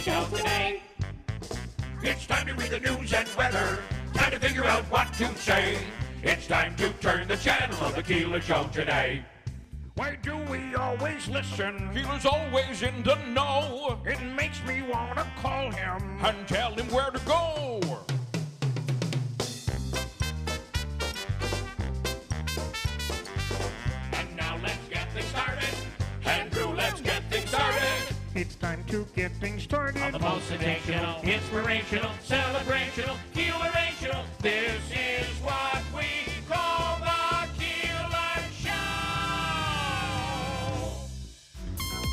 show today. It's time to read the news and weather. Time to figure out what to say. It's time to turn the channel of the Keeler Show today. Why do we always listen? Keeler's always in the know. It makes me want to call him And tell him where to go. And now let's get things started. Andrew, let's get things started. It's time to get things started. On the most sensational, inspirational, celebrational, Keelerational. This is what we call the Keeler Show.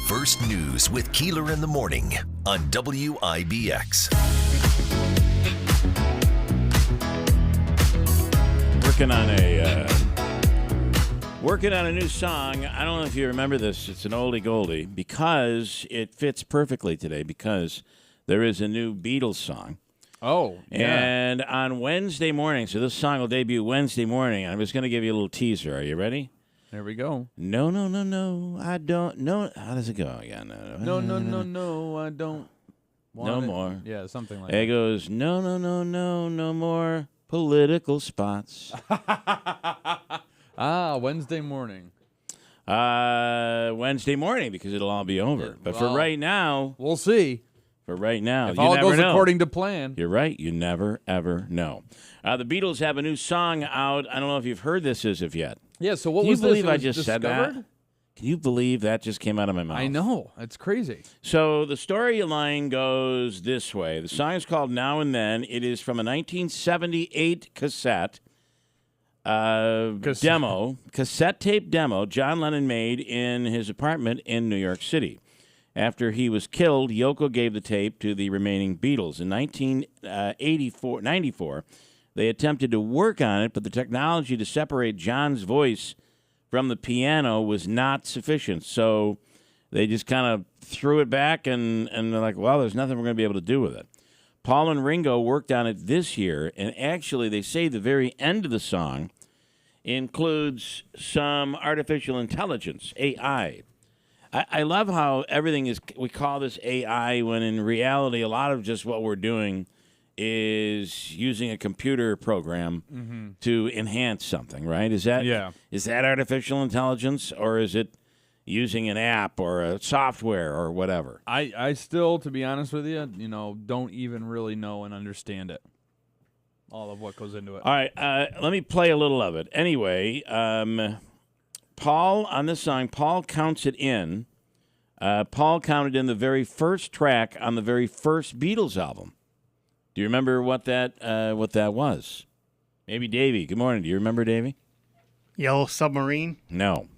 First News with Keeler in the Morning on WIBX. Working on a new song. I don't know if you remember this. It's an oldie goldie because it fits perfectly today because there is a new Beatles song. Oh, yeah. And on Wednesday morning, so this song will debut Wednesday morning. I'm just going to give you a little teaser. Are you ready? There we go. No, no, no, no, I don't. No, how does it go again? No, no, no, no, I don't want No it. more. Yeah, something like It that. goes, no, no, no, no, no more political spots. Wednesday morning. Wednesday morning because it'll all be over. But for well, right now, We'll see. if you all never goes know. according to plan. You're right. You never, ever know. The Beatles have a new song out. I don't know if you've heard this as of yet. Yeah, so what Can was you believe this? It I was just said discovered? that? Can you believe that just came out of my mouth? I know. It's crazy. So the storyline goes this way. The song is called Now and Then. It is from a 1978 cassette cassette tape demo John Lennon made in his apartment in New York City. After he was killed, Yoko gave the tape to the remaining Beatles. In 1994, they attempted to work on it, but the technology to separate John's voice from the piano was not sufficient. So they just kind of threw it back, and they're like, well, there's nothing we're going to be able to do with it. Paul and Ringo worked on it this year, and actually they say the very end of the song includes some artificial intelligence, AI. I love how everything is, we call this AI, when in reality a lot of just what we're doing is using a computer program to enhance something, right? Is that artificial intelligence, or is it using an app or a software or whatever? I still, to be honest with you, don't even really know and understand it. All of what goes into it. All right, let me play a little of it. Anyway, Paul, on this song, Paul counts it in. Paul counted in the very first track on the very first Beatles album. Do you remember what that was? Maybe Davey. Good morning. Do you remember, Davey? Yellow Submarine. No.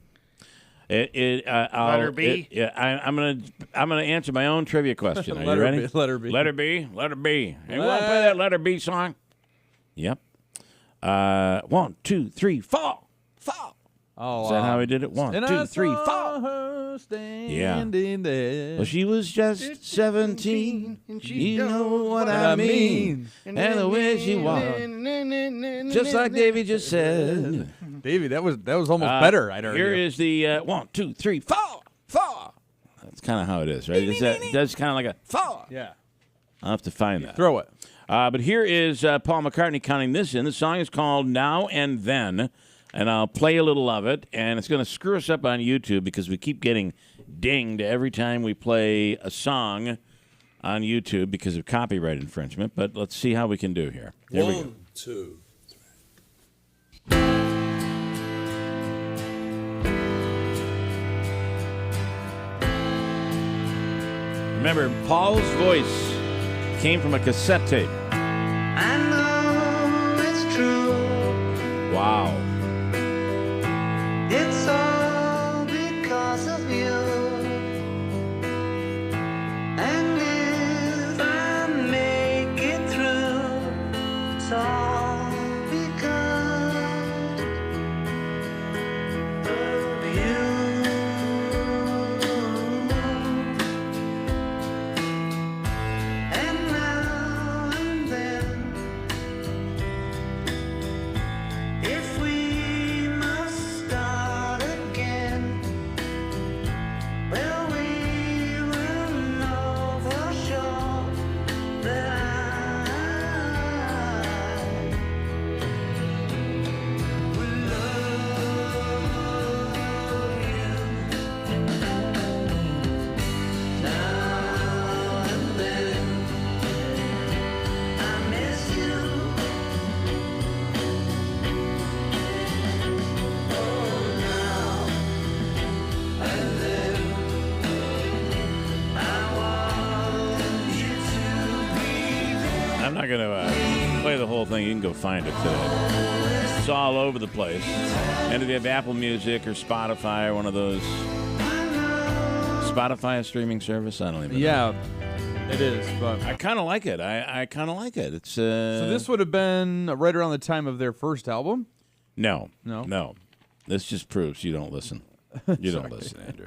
Letter B? I'm gonna answer my own trivia question. Are you ready? Letter B. Letter B. Letter B. Hey, you want to play that Letter B song? Yep. 1, 2, 3, 4. 4. Oh, Is that how he did it? 1, 2, 3, 4. Yeah. There. Well, she was just 17. You know what I mean. And the way she walked. Just like Davey just said. Davey, that was almost better. I'd argue. Here is the 1, 2, 3, 4. 4. That's kind of how it is, right? That's kind of like a 4. Yeah. I'll have to find that. Throw it. But here is Paul McCartney counting this in. The song is called Now and Then. And I'll play a little of it, and it's going to screw us up on YouTube because we keep getting dinged every time we play a song on YouTube because of copyright infringement. But let's see how we can do here. Here we go. 1, 2, 3. Remember, Paul's voice came from a cassette tape. I know it's true. Wow. It's all because of you. And if I make it through, it's all because of you. And now and then, if we thing, you can go find it today. It's all over the place. And if you have Apple Music or Spotify or one of those, Spotify a streaming service? I don't even know. Yeah, it is. But I kind of like it. I kind of like it. It's so this would have been right around the time of their first album? No. No? This just proves you don't listen. You don't listen, Andrew.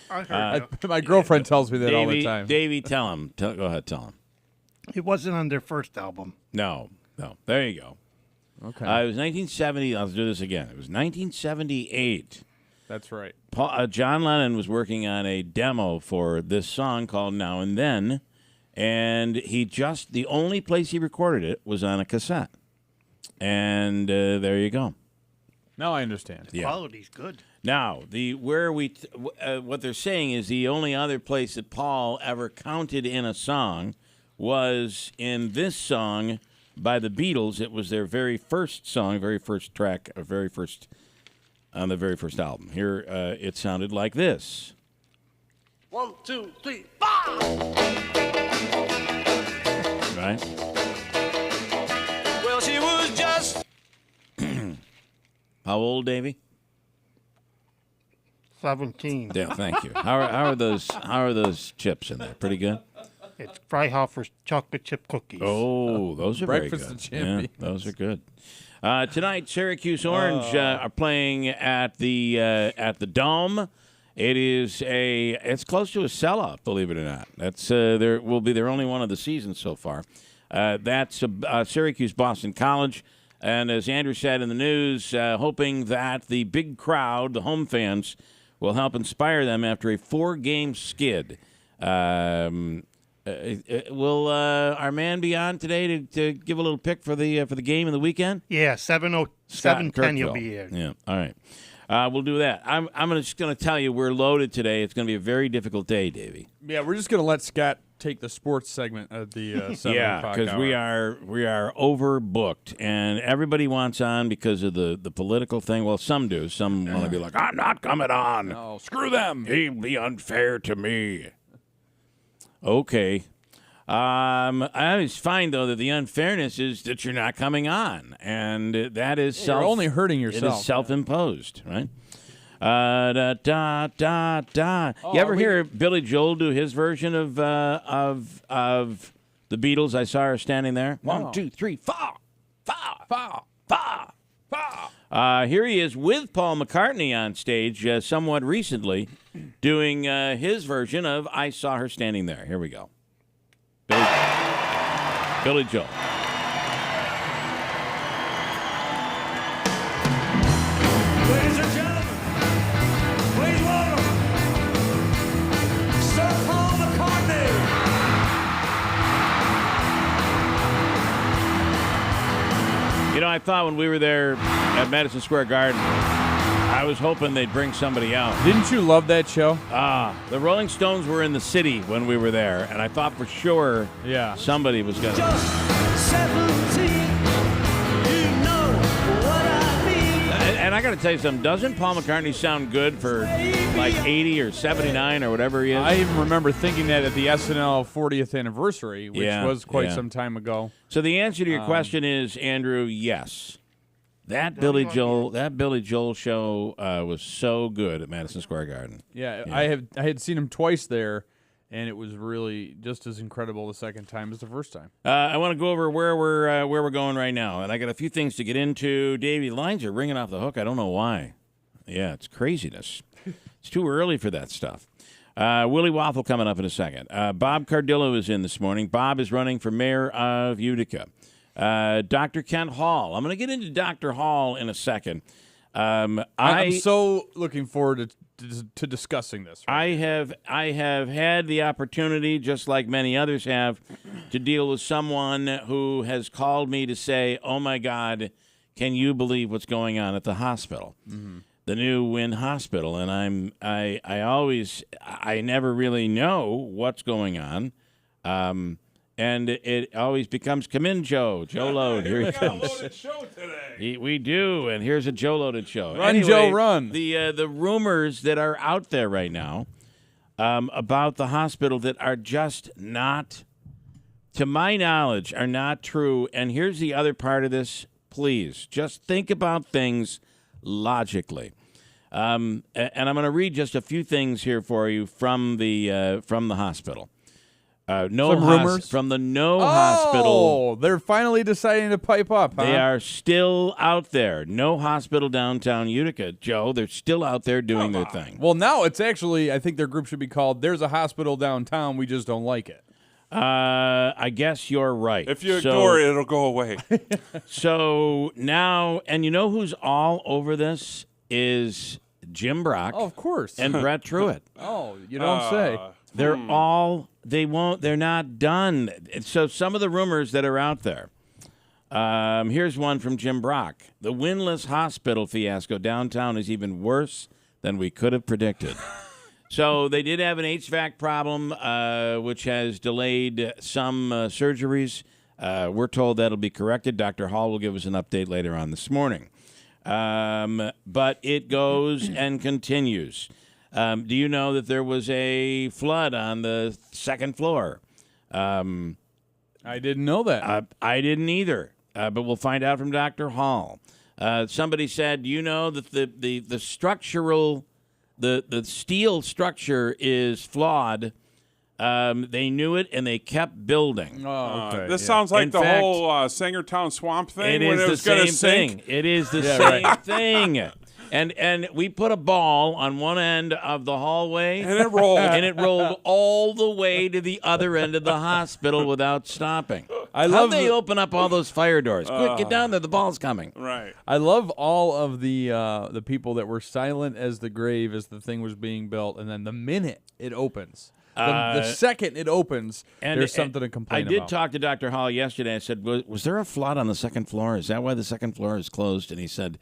I heard My girlfriend tells me that all the time. Davey, tell him. Go ahead, tell him. it wasn't on their first album. No. There you go. Okay. It was 1970. I'll do this again. It was 1978. That's right. John Lennon was working on a demo for this song called Now and Then, and the only place he recorded it was on a cassette. And there you go. Now I understand. Yeah. Quality's good. Now, what they're saying is the only other place that Paul ever counted in a song was in this song by the Beatles. It was their very first song, very first track, on the very first album. Here, it sounded like this. 1, 2, 3, 4. Right? Well, she was just How old, Davey? 17. Yeah, thank you. How are those chips in there? Pretty good. It's Freihofer's chocolate chip cookies. Oh, those are Breakfast very of good. champions. Yeah, those are good. Tonight, Syracuse Orange are playing at the Dome. It's close to a sellout, believe it or not. That's will be their only one of the season so far. That's Syracuse Boston College. And as Andrew said in the news, hoping that the big crowd, the home fans, will help inspire them after a 4-game skid. Will our man be on today to give a little pick for the game of the weekend? Yeah, 7:10 you'll Kirkville. be here. Yeah, all right. We'll do that. I'm just going to tell you we're loaded today. It's going to be a very difficult day, Davey. Yeah, we're just going to let Scott take the sports segment of the 7 o'clock because hour. we are overbooked, and everybody wants on because of the political thing. Well, some do. Some want to be like, I'm not coming on. No, screw them. He'd be unfair to me. Okay. I always find, though, that the unfairness is that you're not coming on, and that is You're only hurting It yourself. is self-imposed, right? You ever hear Billy Joel do his version of the Beatles? I saw her standing there. No. 1, 2, 3, 4, 4. Here he is with Paul McCartney on stage somewhat recently doing his version of I Saw Her Standing There. Here we go. Billy Joel. Ladies and gentlemen, please welcome Sir Paul McCartney. You know, I thought when we were there at Madison Square Garden, I was hoping they'd bring somebody out. Didn't you love that show? The Rolling Stones were in the city when we were there, and I thought for sure somebody was going to. Just 17, you know what I mean. And I got to tell you something, doesn't Paul McCartney sound good for like 80 or 79 or whatever he is? I even remember thinking that at the SNL 40th anniversary, which was quite yeah. some time ago. So the answer to your question is, Andrew, yes. That Billy Joel show was so good at Madison Square Garden. Yeah, I had seen him twice there, and it was really just as incredible the second time as the first time. I want to go over where we're going right now, and I got a few things to get into. Davey, lines are ringing off the hook. I don't know why. Yeah, it's craziness. It's too early for that stuff. Willie Waffle coming up in a second. Bob Cardillo is in this morning. Bob is running for mayor of Utica. Dr. Kent Hall. I'm going to get into Dr. Hall in a second. I'm so looking forward to discussing this. I have had the opportunity, just like many others have, to deal with someone who has called me to say, "Oh my God, can you believe what's going on at the hospital, the new Wynn Hospital?" And I never really know what's going on. And it always becomes, come in, Joe. Joe Load, here he comes. Loaded show today. We do, and here's a Joe Loaded show. Run, Joe, run. The rumors that are out there right now about the hospital that are just not to my knowledge, are not true. And here's the other part of this. Please, just think about things logically. And I'm going to read just a few things here for you from the hospital. Rumors from the hospital. Oh, they're finally deciding to pipe up. Huh? They are still out there. No hospital downtown Utica, Joe. They're still out there doing their thing. Well, now it's actually, I think their group should be called "There's a Hospital Downtown. We just don't like it." I guess you're right. If you ignore it, it'll go away. So now, and you know who's all over this is Jim Brock. Oh, of course. And Brett Truitt. Oh, you don't say. They're they're not done. So some of the rumors that are out there. Here's one from Jim Brock. The winless hospital fiasco downtown is even worse than we could have predicted. So they did have an HVAC problem, which has delayed some surgeries. We're told that'll be corrected. Dr. Hall will give us an update later on this morning. But it goes and continues. Do you know that there was a flood on the second floor? I didn't know that. I didn't either, but we'll find out from Dr. Hall. Somebody said, do you know that the structural, the steel structure is flawed? They knew it, and they kept building. Oh, okay. This sounds like In the fact, whole Sangertown swamp thing It when is it was the going to same sink. thing. It is the same thing. And we put a ball on one end of the hallway. And it rolled. And it rolled all the way to the other end of the hospital without stopping. I How'd love they open up all those fire doors? Quick, get down there. The ball's coming. Right. I love all of the people that were silent as the grave as the thing was being built, and then the minute it opens, the second it opens, there's something to complain about. I did talk to Dr. Hall yesterday. I said, was there a flood on the second floor? Is that why the second floor is closed? And he said,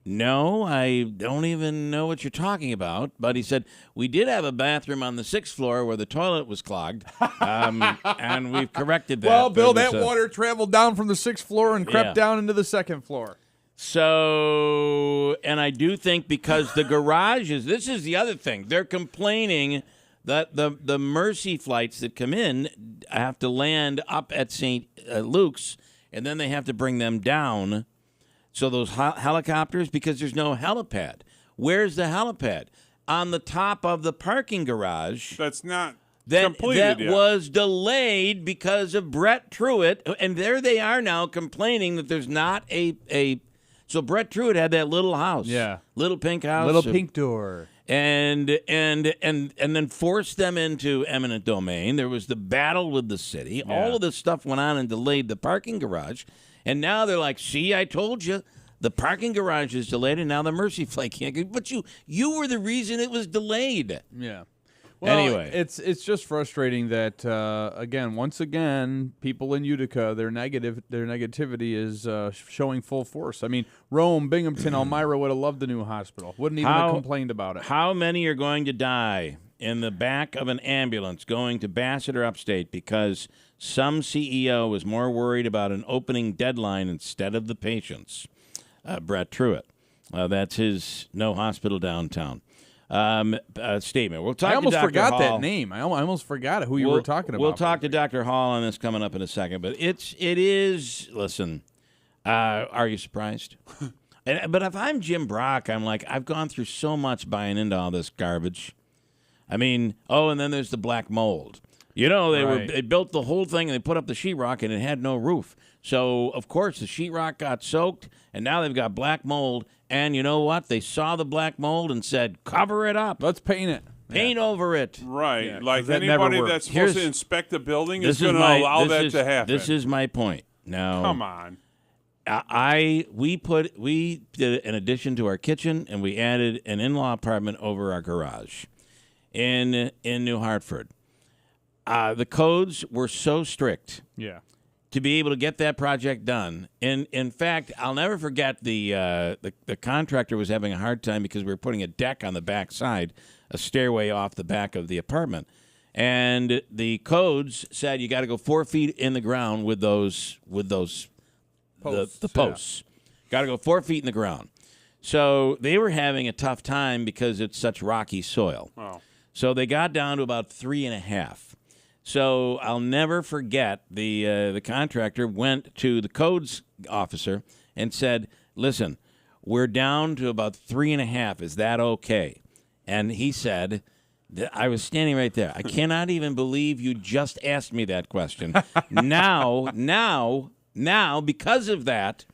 no, I don't even know what you're talking about. But he said, we did have a bathroom on the sixth floor where the toilet was clogged, and we've corrected that. Well, Bill, that water traveled down from the sixth floor and crept Yeah. down into the second floor. So, and I do think because the garages, this is the other thing, they're complaining that the Mercy flights that come in have to land up at St. Luke's, and then they have to bring them down. So those helicopters, because there's no helipad. Where's the helipad? On the top of the parking garage. That's not That completed yet. was delayed because of Brett Truitt. And there they are now complaining that there's not a so Brett Truitt had that little house. Yeah. Little pink house. Little pink door. And then forced them into eminent domain. There was the battle with the city. Yeah. All of this stuff went on and delayed the parking garage. And now they're like, see, I told you. The parking garage is delayed, and now the Mercy flight can't get. But you were the reason it was delayed. Yeah. Well, Anyway. it's just frustrating that once again, people in Utica, their negativity is showing full force. I mean, Rome, Binghamton, Elmira would have loved the new hospital. Wouldn't even have complained about it. How many are going to die in the back of an ambulance going to Bassett or Upstate because some CEO was more worried about an opening deadline instead of the patients? Brett Truitt. That's his no hospital downtown statement. We'll talk. I almost to Dr. forgot Hall. that name. I almost forgot who you were talking about. We'll talk to Dr. Hall on this coming up in a second. But it is. Listen, are you surprised? But if I'm Jim Brock, I'm like, I've gone through so much buying into all this garbage. I mean, and then there's the black mold. You know, they built the whole thing and they put up the sheetrock and it had no roof. So, of course, the sheetrock got soaked, and now they've got black mold. And you know what? They saw the black mold and said, cover it up. Let's paint it. Paint over it. Right. Yeah, like 'cause that never anybody works. that's supposed to inspect the building is This going to allow that to happen. This is my point. Now, Come on. We did an addition to our kitchen, and we added an in-law apartment over our garage in New Hartford. The codes were so strict. Yeah. To be able to get that project done. In fact, I'll never forget the contractor was having a hard time because we were putting a deck on the back side, a stairway off the back of the apartment. And the codes said you got to go 4 feet in the ground with those Posts, the posts. Got to go 4 feet in the ground. So they were having a tough time because it's such rocky soil. Oh. So they got down to about 3.5. So I'll never forget the contractor went to the codes officer and said, "Listen, we're down to about 3.5. Is that okay?" And he said, I was standing right there. I cannot even believe you just asked me that question. Now, because of that,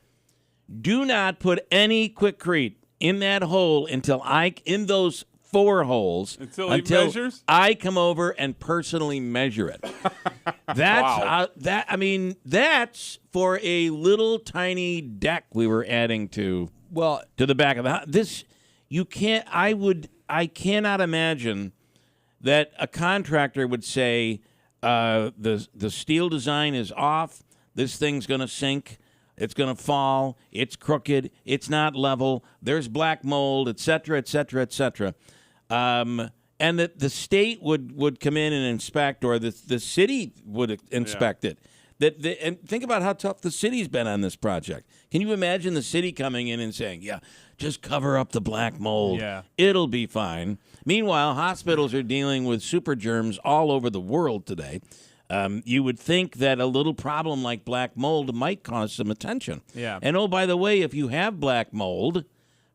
do not put any Quikrete in that hole in those 4 holes until he measures? I come over and personally measure it. That's that's for a little tiny deck we were adding to the back of the house. This I cannot imagine that a contractor would say the steel design is off, this thing's going to sink, it's going to fall, it's crooked, it's not level, there's black mold, et cetera, et cetera, et cetera. And that the state would come in and inspect, or the city would inspect it. And think about how tough the city's been on this project. Can you imagine the city coming in and saying, "Yeah, just cover up the black mold. Yeah. It'll be fine." Meanwhile, hospitals are dealing with super germs all over the world today. You would think that a little problem like black mold might cause some attention. Yeah. And oh, by the way, if you have black mold,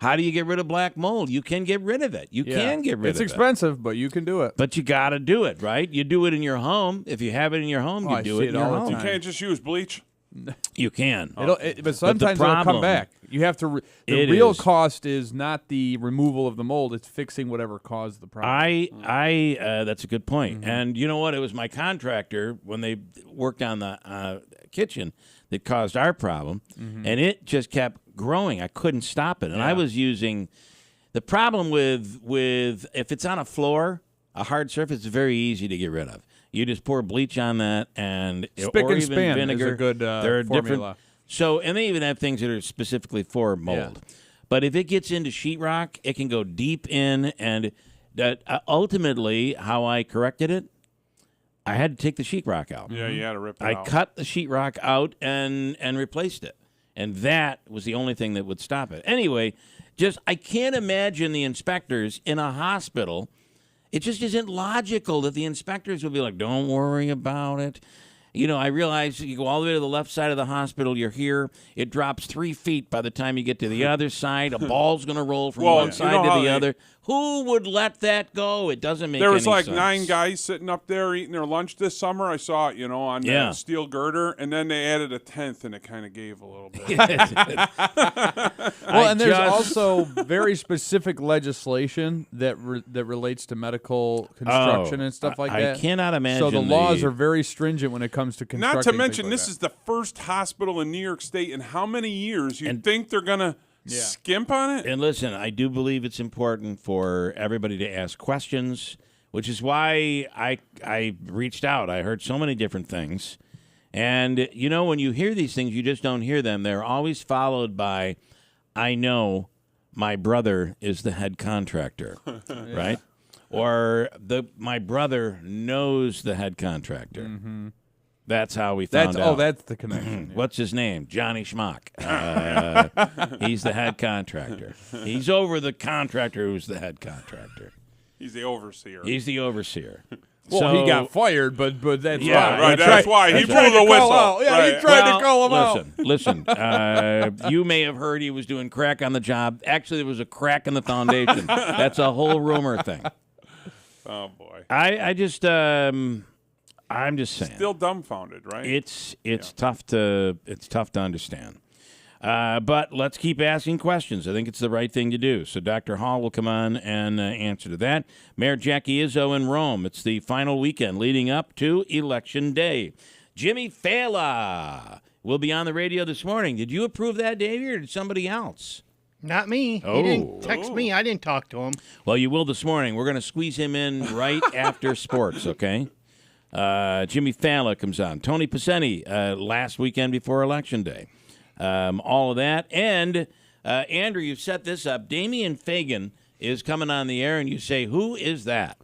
how do you get rid of black mold? You can get rid of it. You can get rid of it. It's expensive, but you can do it. But you got to do it, right? You do it in your home. If you have it in your home, you do it in your home. You can't just use bleach. You can. But sometimes it'll come back. You have to. The real cost is not the removal of the mold; it's fixing whatever caused the problem. That's a good point. Mm-hmm. And you know what? It was my contractor when they worked on the kitchen that caused our problem, and it just kept growing. I couldn't stop it, and I was using the problem with if it's on a floor, a hard surface, it's very easy to get rid of. You just pour bleach on that, and Spick or and even span vinegar. is a good there are formula. different. So, and they even have things that are specifically for mold. Yeah. But if it gets into sheetrock, it can go deep in, and ultimately, how I corrected it, I had to take the sheetrock out. Yeah, you had to rip it out. I cut the sheetrock out and replaced it, and that was the only thing that would stop it. Anyway, I can't imagine the inspectors in a hospital. It just isn't logical that the inspectors would be like, "Don't worry about it." You know, I realize you go all the way to the left side of the hospital, you're here. It drops 3 feet by the time you get to the other side. A ball's going to roll from one side to the other. Who would let that go? It doesn't make any sense. There was like 9 guys sitting up there eating their lunch this summer. I saw it, on that steel girder, and then they added a 10th, and it kind of gave a little bit. And there's also very specific legislation that relates to medical construction and stuff like that. I cannot imagine. So the laws are very stringent when it comes to construction. Not to mention, this is the first hospital in New York State in how many years? You'd think they're going to skimp on it? And listen, I do believe it's important for everybody to ask questions, which is why I reached out. I heard so many different things. And, when you hear these things, you just don't hear them. They're always followed by, "I know my brother is the head contractor," right? Or my brother knows the head contractor. Mm-hmm. That's how we found out. Oh, that's the connection. What's his name? Johnny Schmuck. He's the head contractor. He's over the contractor who's the head contractor. He's the overseer. He's the overseer. Well, he got fired, but that's why. Right, that's why. He blew the whistle. Yeah, he tried to call him out. Listen, you may have heard he was doing crack on the job. Actually, there was a crack in the foundation. That's a whole rumor thing. Oh, boy. I'm just saying. Still dumbfounded, right? It's tough to understand. But let's keep asking questions. I think it's the right thing to do. So Dr. Hall will come on and answer to that. Mayor Jackie Izzo in Rome. It's the final weekend leading up to Election Day. Jimmy Failla will be on the radio this morning. Did you approve that, Davey, or did somebody else? Not me. He didn't text me. I didn't talk to him. Well, you will this morning. We're going to squeeze him in right after sports, okay? Jimmy Failla comes on. Tony Pacini last weekend before Election Day. All of that. And, Andrew, you've set this up. Damian Fagan is coming on the air, and you say, who is that?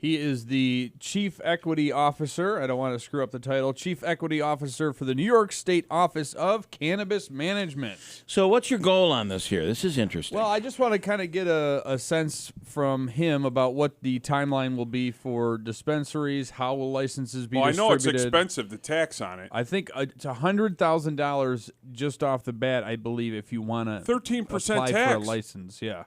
He is the Chief Equity Officer. I don't want to screw up the title. Chief Equity Officer for the New York State Office of Cannabis Management. So what's your goal on this here? This is interesting. Well, I just want to kind of get a sense from him about what the timeline will be for dispensaries, how will licenses be distributed. I know it's expensive, the tax on it. I think it's $100,000 just off the bat, I believe, if you want to 13% apply tax for a license. Yeah.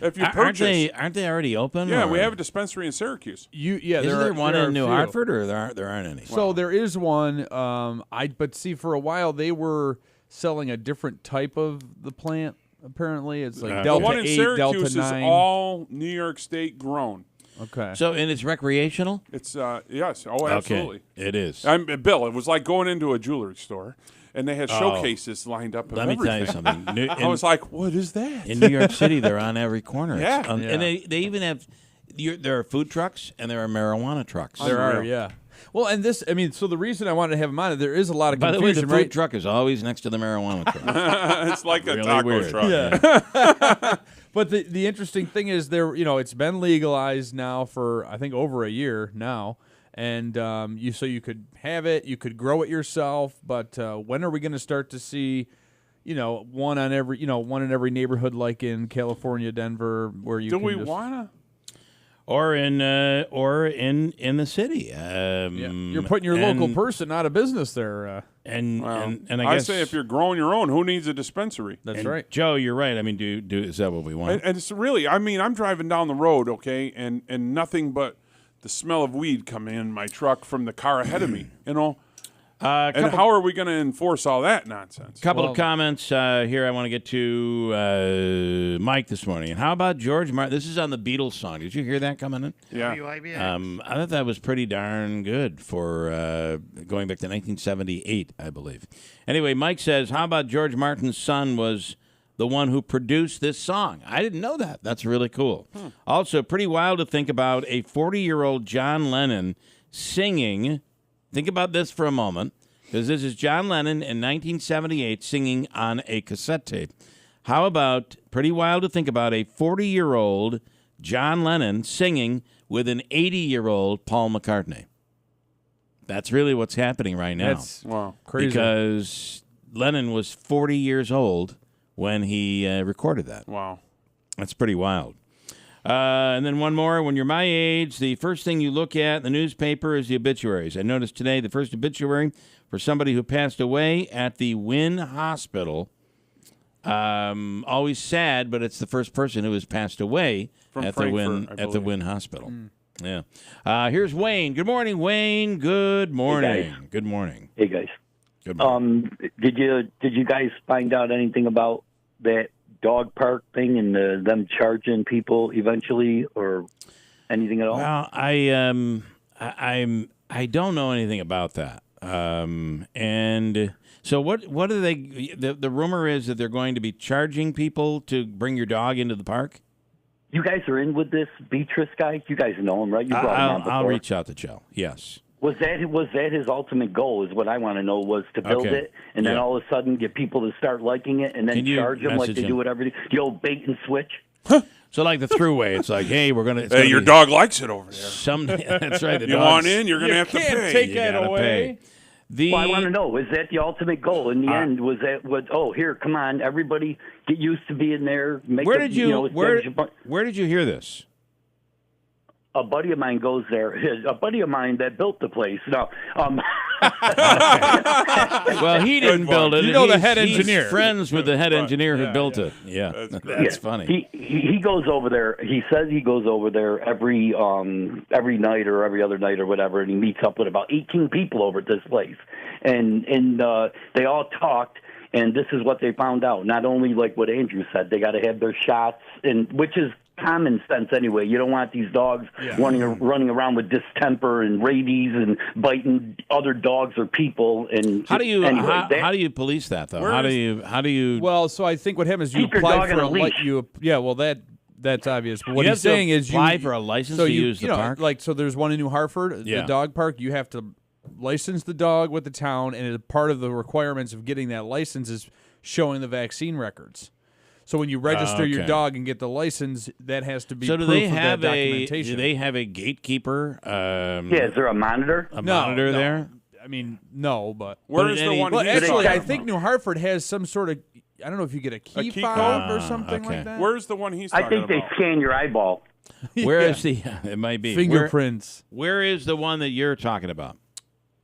If you purchase, aren't they already open? yeah, or? we have a dispensary in Syracuse. Isn't there one in New Hartford, or there aren't any? So there is one. But see, for a while they were selling a different type of the plant. Apparently, it's like Delta the one in 8, Syracuse Delta is 9. all New York State grown. Okay. So and it's recreational. It's yes, absolutely. Okay. It is. Bill, it was like going into a jewelry store. And they had showcases lined up of Let me everything. tell you something. I was like, what is that? In New York City, they're on every corner. Yeah. And they even have, there are food trucks and there are marijuana trucks. There are, yeah. Well, and this, I mean, so the reason I wanted to have him on, there is a lot of By the way, confusion, the food right? truck is always next to the marijuana truck. It's like Really a taco weird. truck. Yeah. But the interesting thing is it's been legalized now for, I think, over a year now. And you could have it, you could grow it yourself, but when are we going to start to see, one in every neighborhood like in California, Denver, where you Do can we just, wanna? or in the city. you're putting your local person out of business there. And I I guess say if you're growing your own, who needs a dispensary? That's and right. Joe, you're right. I mean, is that what we want? And it's really, I mean, I'm driving down the road, okay, and nothing but the smell of weed coming in my truck from the car ahead of me, and how are we going to enforce all that nonsense? Couple of comments here I want to get to Mike this morning. And how about George Martin? This is on the Beatles song. Did you hear that coming in? Yeah. I thought that was pretty darn good for going back to 1978, I believe. Anyway, Mike says, how about George Martin's son was the one who produced this song? I didn't know that. That's really cool. Also, pretty wild to think about a 40-year-old John Lennon singing. Think about this for a moment, because this is John Lennon in 1978 singing on a cassette tape. How about, pretty wild to think about, a 40-year-old John Lennon singing with an 80-year-old Paul McCartney? That's really what's happening right now. That's crazy. Because Lennon was 40 years old when he recorded that. Wow. That's pretty wild. And then one more. When you're my age, the first thing you look at in the newspaper is the obituaries. I noticed today the first obituary for somebody who passed away at the Wynn Hospital. Always sad, but it's the first person who has passed away at the Wynn Hospital. Yeah. Here's Wayne. Good morning, Wayne. Good morning. Hey, good morning. Hey guys. Good morning. Did you guys find out anything about that dog park thing and them charging people eventually, or anything at all? Well, I don't know anything about that. And so what are they? The rumor is that they're going to be charging people to bring your dog into the park. You guys are in with this Beatrice guy. You guys know him, right? You brought him on before. I'll reach out to Joe. Yes. Was that his ultimate goal? Is what I want to know. Was to build it and then all of a sudden get people to start liking it and then charge them like they do with everything. The old bait and switch. So like the Thruway, it's like, hey, we're gonna. Hey, your dog likes it over there. That's right. You want in? You're gonna have to pay. Take that away. Well, I want to know, is that the ultimate goal? In the end, was that here, come on, everybody get used to being there. Where did you hear this? A buddy of mine goes there. A buddy of mine that built the place. No, well, he didn't build it. You know the head engineer. He's friends with the head engineer who built it. Yeah, that's funny. He goes over there. He says he goes over there every night or every other night or whatever, and he meets up with about 18 people over at this place, and they all talked. And this is what they found out. Not only like what Andrew said, they got to have their shots, and which is common sense anyway. You don't want these dogs running around with distemper and rabies and biting other dogs or people. And how do you police that though? How do you? Well, so I think what happens is you apply for a license. That's obvious. But what he's saying is you apply for a license to use the park. Like so, there's one in New Hartford, the dog park. You have to license the dog with the town, and part of the requirements of getting that license is showing the vaccine records. So when you register your okay. dog and get the license, that has to be So do proof they of have that a? documentation. Do they have a gatekeeper? Yeah, is there a monitor? Monitor there? I mean, no, but Where is the one? well, he's actually, talking I think about? New Hartford has some sort of. I don't know if you get a key key fob card? or something okay. like that. Where's the one he's I talking think they about? scan your eyeball. Where is the? It might be Fingerprints. Where is the one that you're talking about?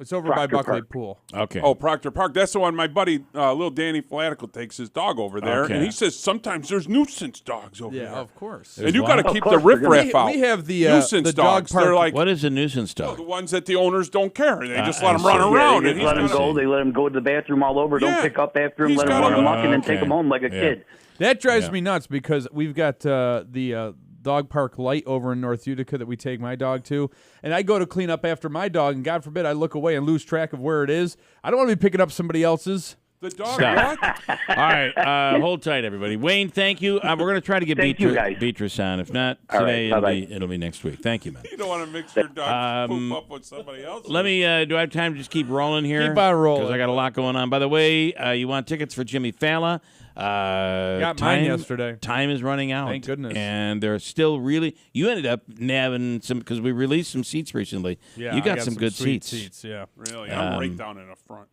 It's over Proctor by Buckley Park. Pool. Okay. Oh, Proctor Park. That's the one my buddy, little Danny Flatical, takes his dog over there, Okay. and he says sometimes there's nuisance dogs over Yeah, there. of course. And you what? got to Of keep course the they're gonna- riffraff out. We have the nuisance the dog dogs. park. They're like What is a nuisance dog? the ones that the owners don't care. They just I let them run see. around. Yeah, and they just let he's him got- go. They let him go to the bathroom all over. Yeah. Don't pick up after him. He's Let him got run a- amok and then okay. take him home like a Yeah. kid. That drives Yeah. me nuts because we've got the dog park light over in North Utica that we take my dog to, and I go to clean up after my dog, and God forbid I look away and lose track of where it is. I don't want to be picking up somebody else's. The dog. Stop. What? All right, hold tight, everybody. Wayne, thank you. We're going to try to get Thank you, guys. Beatrice on. If not All right, today, bye-bye. it'll be next week. Thank you, man. You don't want to mix your dog's poop up with somebody else. Let me. Do I have time to just keep rolling here? Keep on rolling. Because I got a lot going on. By the way, you want tickets for Jimmy Failla? Got mine yesterday. Time is running out. Thank goodness. And they're still really. You ended up nabbing some because we released some seats recently. Yeah, you I got some good sweet seats. Yeah. Really, I'm right down in the front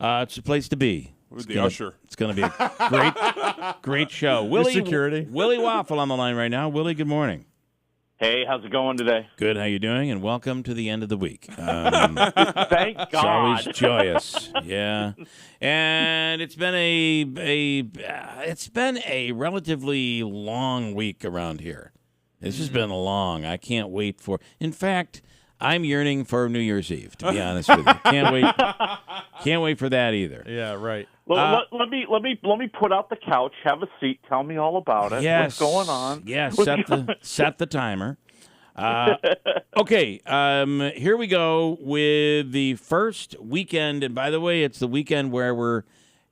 It's a place to be. with It's the usher. It's going to be a great show. Willie, security. Willie Waffle on the line right now. Willie, good morning. Hey, how's it going today? Good. How you doing? And welcome to the end of the week. Thank It's God. always joyous, yeah. And it's been a relatively long week around here. It's just been long. I can't wait for. In fact, I'm yearning for New Year's Eve. To be honest with you, can't wait for that either. Yeah, right. Well, let me put out the couch, have a seat, tell me all about it. Yes. What's going on? Yes. Set the timer. Okay. Here we go with the first weekend, and by the way, it's the weekend where we're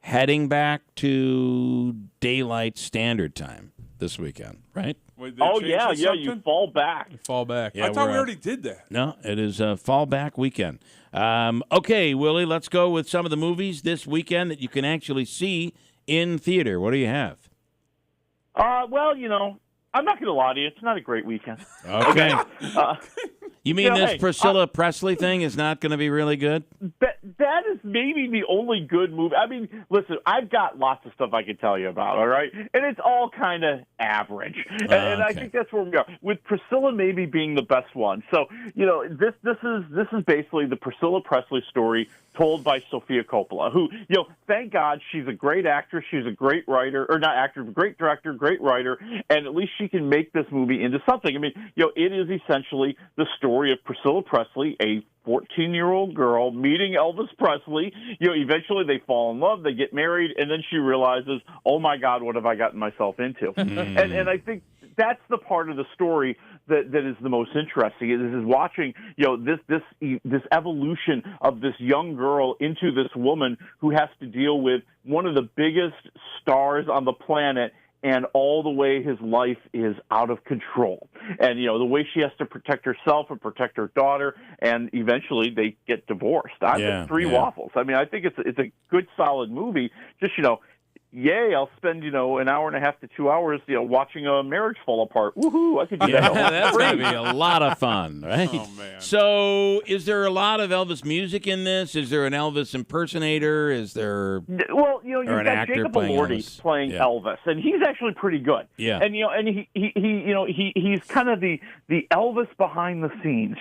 heading back to daylight standard time this weekend, right? Wait, they Oh changed yeah, it yeah. You something? fall back. Fall back. Yeah, I thought we're we up. already did that. No, it is a fallback weekend. Okay, Willie, let's go with some of the movies this weekend that you can actually see in theater. What do you have? Well, I'm not going to lie to you. It's not a great weekend. Okay. You mean this hey, Priscilla Presley thing is not going to be really good? That is maybe the only good movie. I mean, listen, I've got lots of stuff I can tell you about, all right? And it's all kind of average. And I Okay. think that's where we are. With Priscilla maybe being the best one. So, this is basically the Priscilla Presley story told by Sofia Coppola, who, thank God she's a great actress, she's a great writer, or not actor, great director, great writer, and at least she can make this movie into something. I mean, it is essentially the story of Priscilla Presley, a 14-year-old girl meeting Elvis Presley. Eventually they fall in love, they get married, and then she realizes, oh my God, what have I gotten myself into? And I think that's the part of the story that is the most interesting. Is watching, this evolution of this young girl into this woman who has to deal with one of the biggest stars on the planet, and all the way his life is out of control. And, the way she has to protect herself and protect her daughter, and eventually they get divorced. I Yeah, have three yeah. waffles. I mean, I think it's a good, solid movie. Just, yay, I'll spend, an hour and a half to 2 hours, watching a marriage fall apart. Woohoo, I could do Yeah, that. that's going to be a lot of fun, right? Oh, man. So, is there a lot of Elvis music in this? Is there an Elvis impersonator? Is there? Well, you've Or an got actor Jacob playing Elordi Elvis. playing Yeah. Elvis, and he's actually pretty good. Yeah. And he's kind of the Elvis behind the scenes.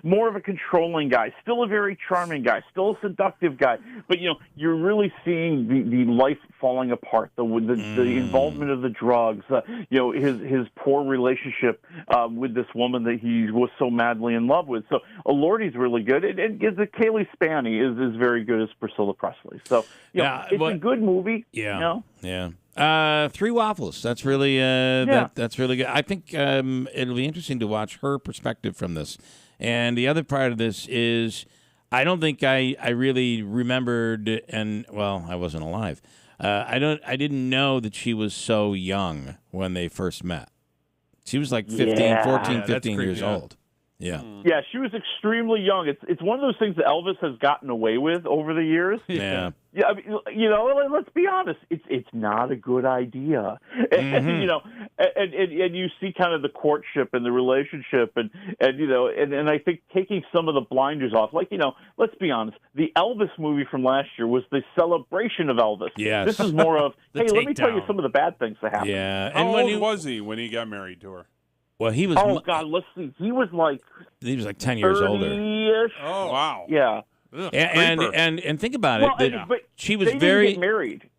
More of a controlling guy, still a very charming guy, still a seductive guy. But you're really seeing the life falling apart, the involvement of the drugs, his poor relationship with this woman that he was so madly in love with. So Elordi's really good, and the Kaylee Spaney is very good as Priscilla Presley. So Yeah, it's but- a good movie. Yeah. Yeah. Three waffles. That's really that's really good. I think it'll be interesting to watch her perspective from this. And the other part of this is I don't think I really remembered, and well, I wasn't alive. I didn't know that she was so young when they first met. She was like 15, Yeah. 14, that's 15 years creepy, yeah. old. Yeah. Yeah, she was extremely young. It's one of those things that Elvis has gotten away with over the years. Yeah. Yeah, I mean, you know, let's be honest. It's not a good idea. And, you know, and you see kind of the courtship and the relationship, and you know, and I think taking some of the blinders off. Like, you know, let's be honest. The Elvis movie from last year was the celebration of Elvis. Yes. This is more of, hey, let me tell you takedown. some of the bad things that happened. Yeah. How And when old was he when he got married to her? Well, he was. Oh God, let's see. He was like 10 years older. 30-ish. Oh, wow. Yeah. Ugh, And creeper. and think about Well, it. but She was they very didn't get married.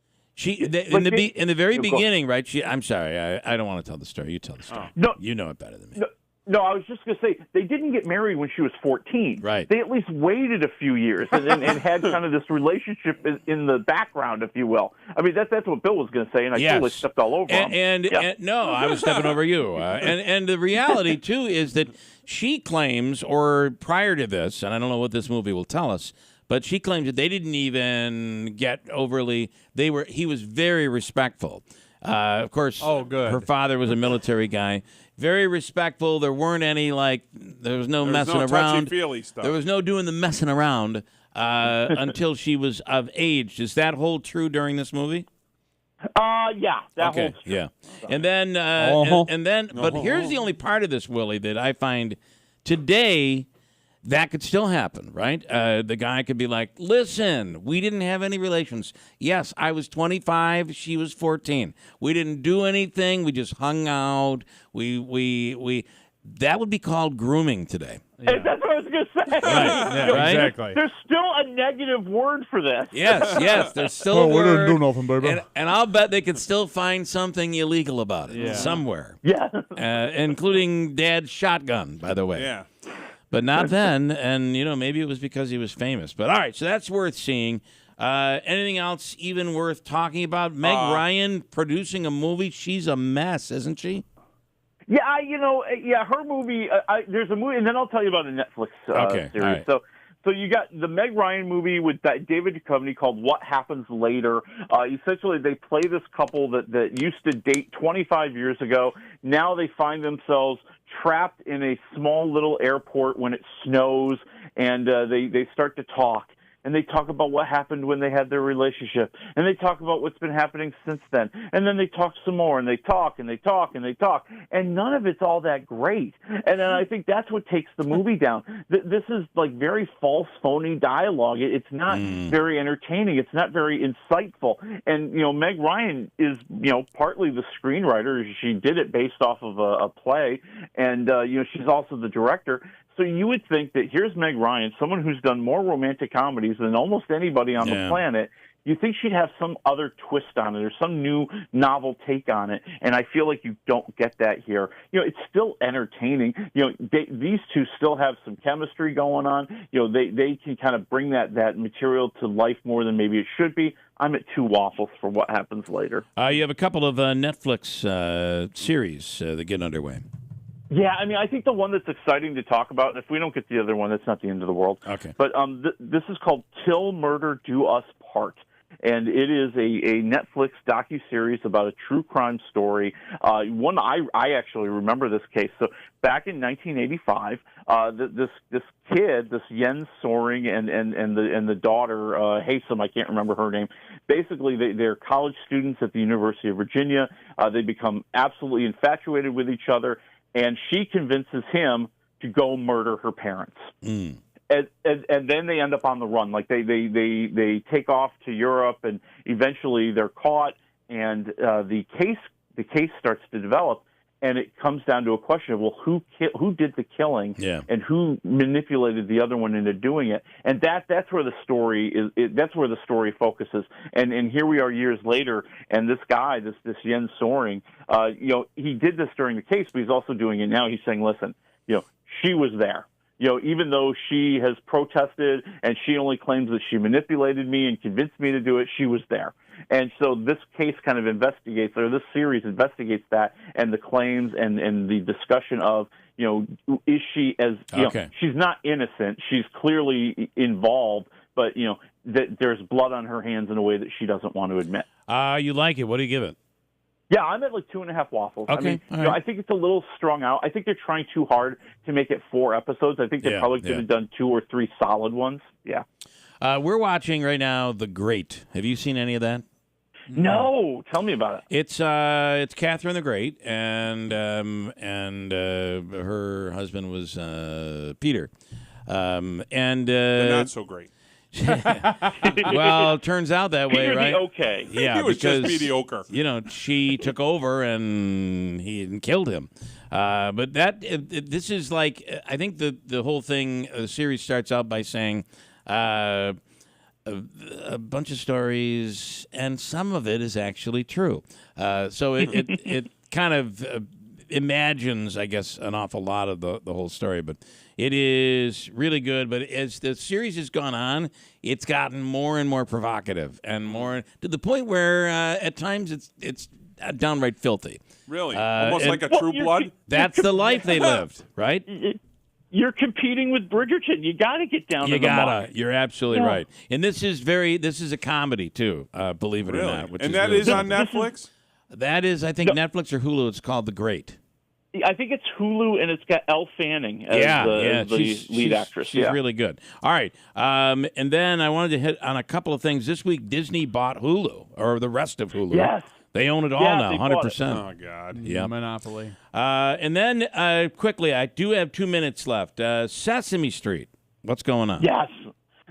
in But the very No, go beginning, right? I'm sorry, I don't want to tell the story. You tell the story. No. You know it better than me. No, I was just going to say, they didn't get married when she was 14. Right. They at least waited a few years and had kind of this relationship in the background, if you will. I mean, that's what Bill was going to say, and I totally stepped all over him. And no, I was stepping over you. And the reality, too, is that she claims, or prior to this, and I don't know what this movie will tell us, but she claims that they didn't even get overly, he was very respectful. Of course, good. Her father was a military guy. Very respectful. There weren't any, there was no messing around. Touchy-feely stuff. There was no doing the messing around until she was of age. Does that hold true during this movie? Yeah, that holds true. Yeah. And then, and then, but here's the only part of this, Willie, that I find today that could still happen, right? The guy could be like, listen, we didn't have any relations. Yes, I was 25, she was 14. We didn't do anything. We just hung out. That would be called grooming today. Yeah. That's what I was going to say. Right. Yeah, right? Exactly. There's still a negative word for this. Yes, there's still a we word. didn't do nothing, baby. And I'll bet they could still find something illegal about it somewhere. Yeah. Including Dad's shotgun, by the way. Yeah. But not then, and, maybe it was because he was famous. But, all right, so that's worth seeing. Anything else even worth talking about? Meg Ryan producing a movie. She's a mess, isn't she? Yeah, her movie, there's a movie, and then I'll tell you about a Netflix series. Right. So you got the Meg Ryan movie with David Duchovny called What Happens Later. Essentially, they play this couple that used to date 25 years ago. Now they find themselves trapped in a small little airport when it snows, and they start to talk. And they talk about what happened when they had their relationship. And they talk about what's been happening since then. And then they talk some more, and they talk, and they talk, and they talk. And none of it's all that great. And then I think that's what takes the movie down. This is like very false, phony dialogue. It's not very entertaining. It's not very insightful. And, Meg Ryan is, partly the screenwriter. She did it based off of a play. And, she's also the director. So you would think that here's Meg Ryan, someone who's done more romantic comedies than almost anybody on the planet. You think she'd have some other twist on it or some new novel take on it, and I feel like you don't get that here. It's still entertaining. These two still have some chemistry going on. They can kind of bring that material to life more than maybe it should be. I'm at 2 waffles for What Happens Later. You have a couple of Netflix series that get underway. Yeah, I think the one that's exciting to talk about, and if we don't get the other one, that's not the end of the world. Okay. But this is called Till Murder Do Us Part, and it is a Netflix docuseries about a true crime story. One I actually remember this case. So back in 1985, this kid, this Jens Soring, and the daughter Hasem, I can't remember her name. Basically, they're college students at the University of Virginia. They become absolutely infatuated with each other. And she convinces him to go murder her parents. And then they end up on the run. Like they take off to Europe, and eventually they're caught. And the case starts to develop, and it comes down to a question of, well, who did the killing, and who manipulated the other one into doing it? And that's where the story is. That's where the story focuses. And here we are years later, and this guy, this Jens Soring, he did this during the case, but he's also doing it now. He's saying, listen, she was there. Even though she has protested and she only claims that she manipulated me and convinced me to do it, she was there. And so this case kind of investigates, or this series investigates that, and the claims and the discussion of, is she she's not innocent. She's clearly involved, but, that there's blood on her hands in a way that she doesn't want to admit. You like it. What do you give it? Yeah, I'm at 2.5 waffles. Okay. I think it's a little strung out. I think they're trying too hard to make it 4 episodes. I think they probably could have done 2 or 3 solid ones. Yeah. We're watching right now The Great. Have you seen any of that? No, tell me about it. It's Catherine the Great, and her husband was Peter, They're not so great. Well, it turns out that way, Peter right? the okay. Yeah, He was because just mediocre. she took over and he killed him. But this is like, I think the whole thing, the series starts out by saying a bunch of stories, and some of it is actually true. So it kind of imagines, I guess, an awful lot of the whole story, but it is really good. But as the series has gone on, it's gotten more and more provocative, and more to the point where at times it's downright filthy. Really? Almost like a True Blood? That's the life they lived, right? You're competing with Bridgerton. You got to get down to the muck. You're absolutely right. And this is a comedy too, believe it or not. And that is on Netflix? That is, I think, Netflix or Hulu. It's called The Great. I think it's Hulu, and it's got Elle Fanning as the lead actress. She's really good. All right. And then I wanted to hit on a couple of things. This week, Disney bought Hulu, or the rest of Hulu. Yes. They own it all now, 100%. Oh, God. Yeah. Monopoly. And then, quickly, I do have 2 minutes left. Sesame Street. What's going on? Yes.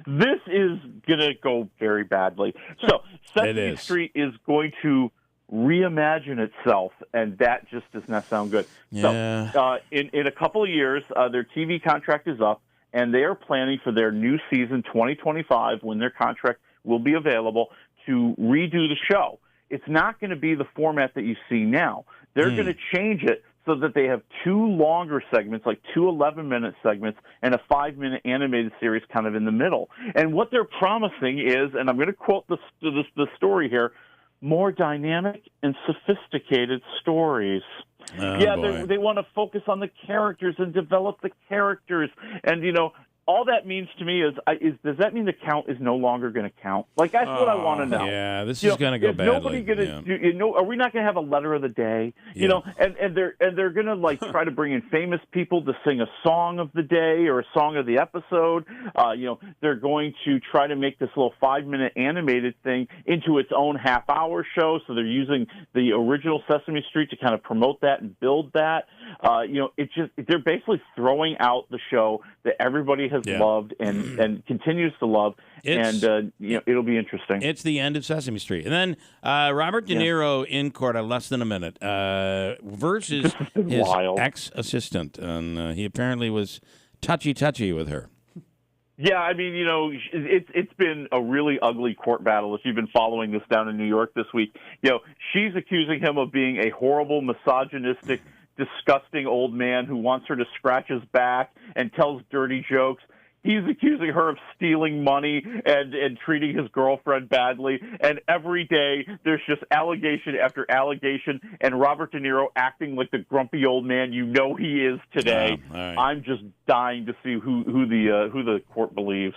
This is going to go very badly. So Sesame Street is going to reimagine itself, and that just does not sound good. Yeah. So in a couple of years, their TV contract is up, and they are planning for their new season, 2025, when their contract will be available, to redo the show. It's not going to be the format that you see now. They're going to change it so that they have 2 longer segments, like 2 11-minute segments, and a 5-minute animated series kind of in the middle. And what they're promising is, and I'm going to quote the story here, more dynamic and sophisticated stories. They want to focus on the characters and develop the characters. And, all that means to me is does that mean the count is no longer going to count? Like, that's what I want to know. Yeah, this is going to go badly. Nobody going to are we not going to have a letter of the day? And they're going to like try to bring in famous people to sing a song of the day or a song of the episode. They're going to try to make this little 5-minute animated thing into its own half-hour show. So they're using the original Sesame Street to kind of promote that and build that. They're basically throwing out the show that everybody has loved and continues to love, and it'll be interesting. It's the end of Sesame Street. And then Robert De Niro in court in less than a minute versus his ex-assistant, and he apparently was touchy with her. Yeah, I mean, it's been a really ugly court battle if you've been following this down in New York this week. She's accusing him of being a horrible, misogynistic, disgusting old man who wants her to scratch his back and tells dirty jokes. He's accusing her of stealing money and treating his girlfriend badly. And every day there's just allegation after allegation, and Robert De Niro acting like the grumpy old man he is today. Right. I'm just dying to see who the court believes.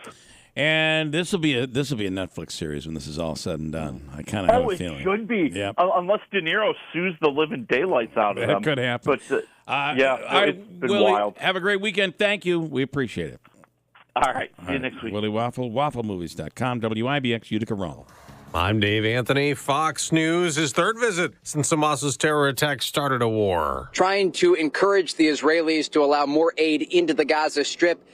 And this will be a Netflix series when this is all said and done. I kind of have a feeling. It should be. Yep. Unless De Niro sues the living daylights out of him. That could happen. But it's been Willie, wild. Have a great weekend. Thank you. We appreciate it. All right. See you next week. Willie Waffle, wafflemovies.com, WIBX, Utica Roll. I'm Dave Anthony. Fox News, his third visit since Hamas's terror attack started a war. Trying to encourage the Israelis to allow more aid into the Gaza Strip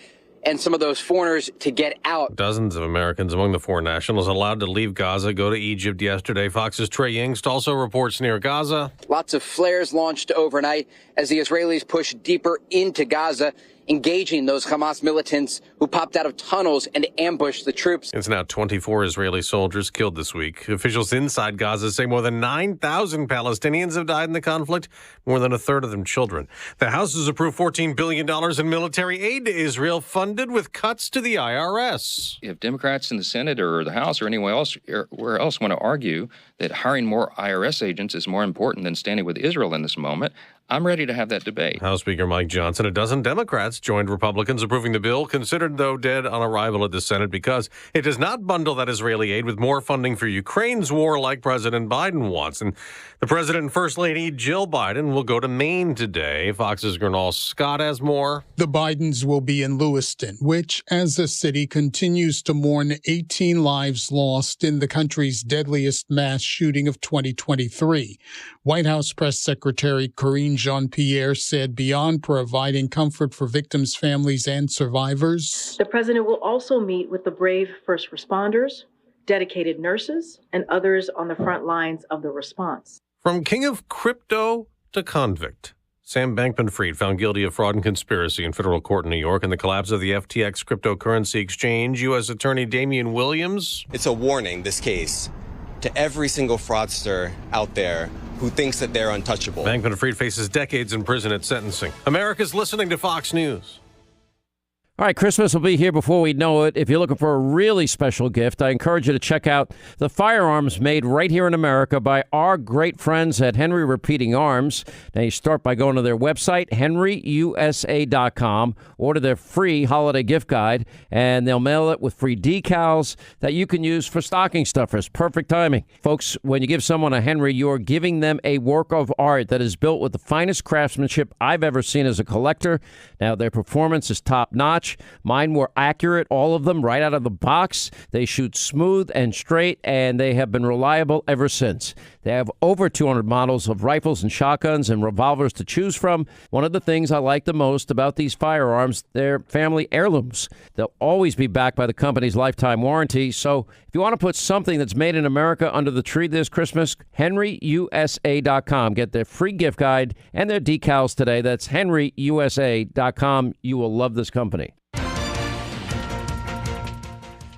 and some of those foreigners to get out. Dozens of Americans among the foreign nationals allowed to leave Gaza go to Egypt yesterday. Fox's Trey Yingst also reports near Gaza. Lots of flares launched overnight as the Israelis push deeper into Gaza, engaging those Hamas militants who popped out of tunnels and ambushed the troops. It's now 24 Israeli soldiers killed this week. Officials inside Gaza say more than 9,000 Palestinians have died in the conflict, more than a third of them children. The House has approved $14 billion in military aid to Israel, funded with cuts to the IRS. If Democrats in the Senate or the House or anywhere else want to argue that hiring more IRS agents is more important than standing with Israel in this moment, I'm ready to have that debate. House Speaker Mike Johnson, a dozen Democrats joined Republicans approving the bill, considered, though, dead on arrival at the Senate because it does not bundle that Israeli aid with more funding for Ukraine's war like President Biden wants. And the President and First Lady Jill Biden will go to Maine today. Fox's Gernal Scott has more. The Bidens will be in Lewiston, which, as the city continues to mourn 18 lives lost in the country's deadliest mass shooting of 2023. White House Press Secretary Karine Jean-Pierre said beyond providing comfort for victims' families and survivors, the president will also meet with the brave first responders, dedicated nurses, and others on the front lines of the response. From king of crypto to convict, Sam Bankman-Fried found guilty of fraud and conspiracy in federal court in New York in the collapse of the FTX cryptocurrency exchange. U.S. Attorney Damian Williams. It's a warning, this case, to every single fraudster out there who thinks that they're untouchable. Bankman-Fried faces decades in prison at sentencing. America's listening to Fox News. All right, Christmas will be here before we know it. If you're looking for a really special gift, I encourage you to check out the firearms made right here in America by our great friends at Henry Repeating Arms. Now, you start by going to their website, henryusa.com, order their free holiday gift guide, and they'll mail it with free decals that you can use for stocking stuffers. Perfect timing. Folks, when you give someone a Henry, you're giving them a work of art that is built with the finest craftsmanship I've ever seen as a collector. Now, their performance is top-notch. Mine were accurate, all of them, right out of the box. They shoot smooth and straight, and they have been reliable ever since. They have over 200 models of rifles and shotguns and revolvers to choose from. One of the things I like the most about these firearms, they're family heirlooms. They'll always be backed by the company's lifetime warranty. So if you want to put something that's made in America under the tree this Christmas, henryusa.com. Get their free gift guide and their decals today. That's henryusa.com. You will love this company.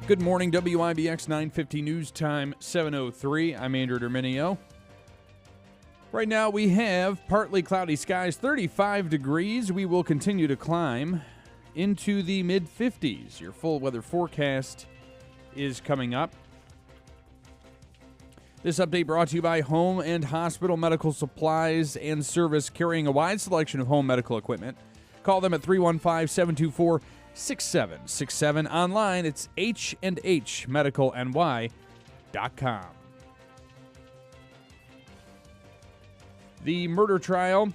Good morning, WIBX 950 News Time, 7:03. I'm Andrew Derminio. Right now we have partly cloudy skies, 35 degrees. We will continue to climb into the mid-50s. Your full weather forecast is coming up. This update brought to you by Home and Hospital Medical Supplies and Service, carrying a wide selection of home medical equipment. Call them at 315-724-6767. Online, it's HandHMedicalNY.com. The murder trial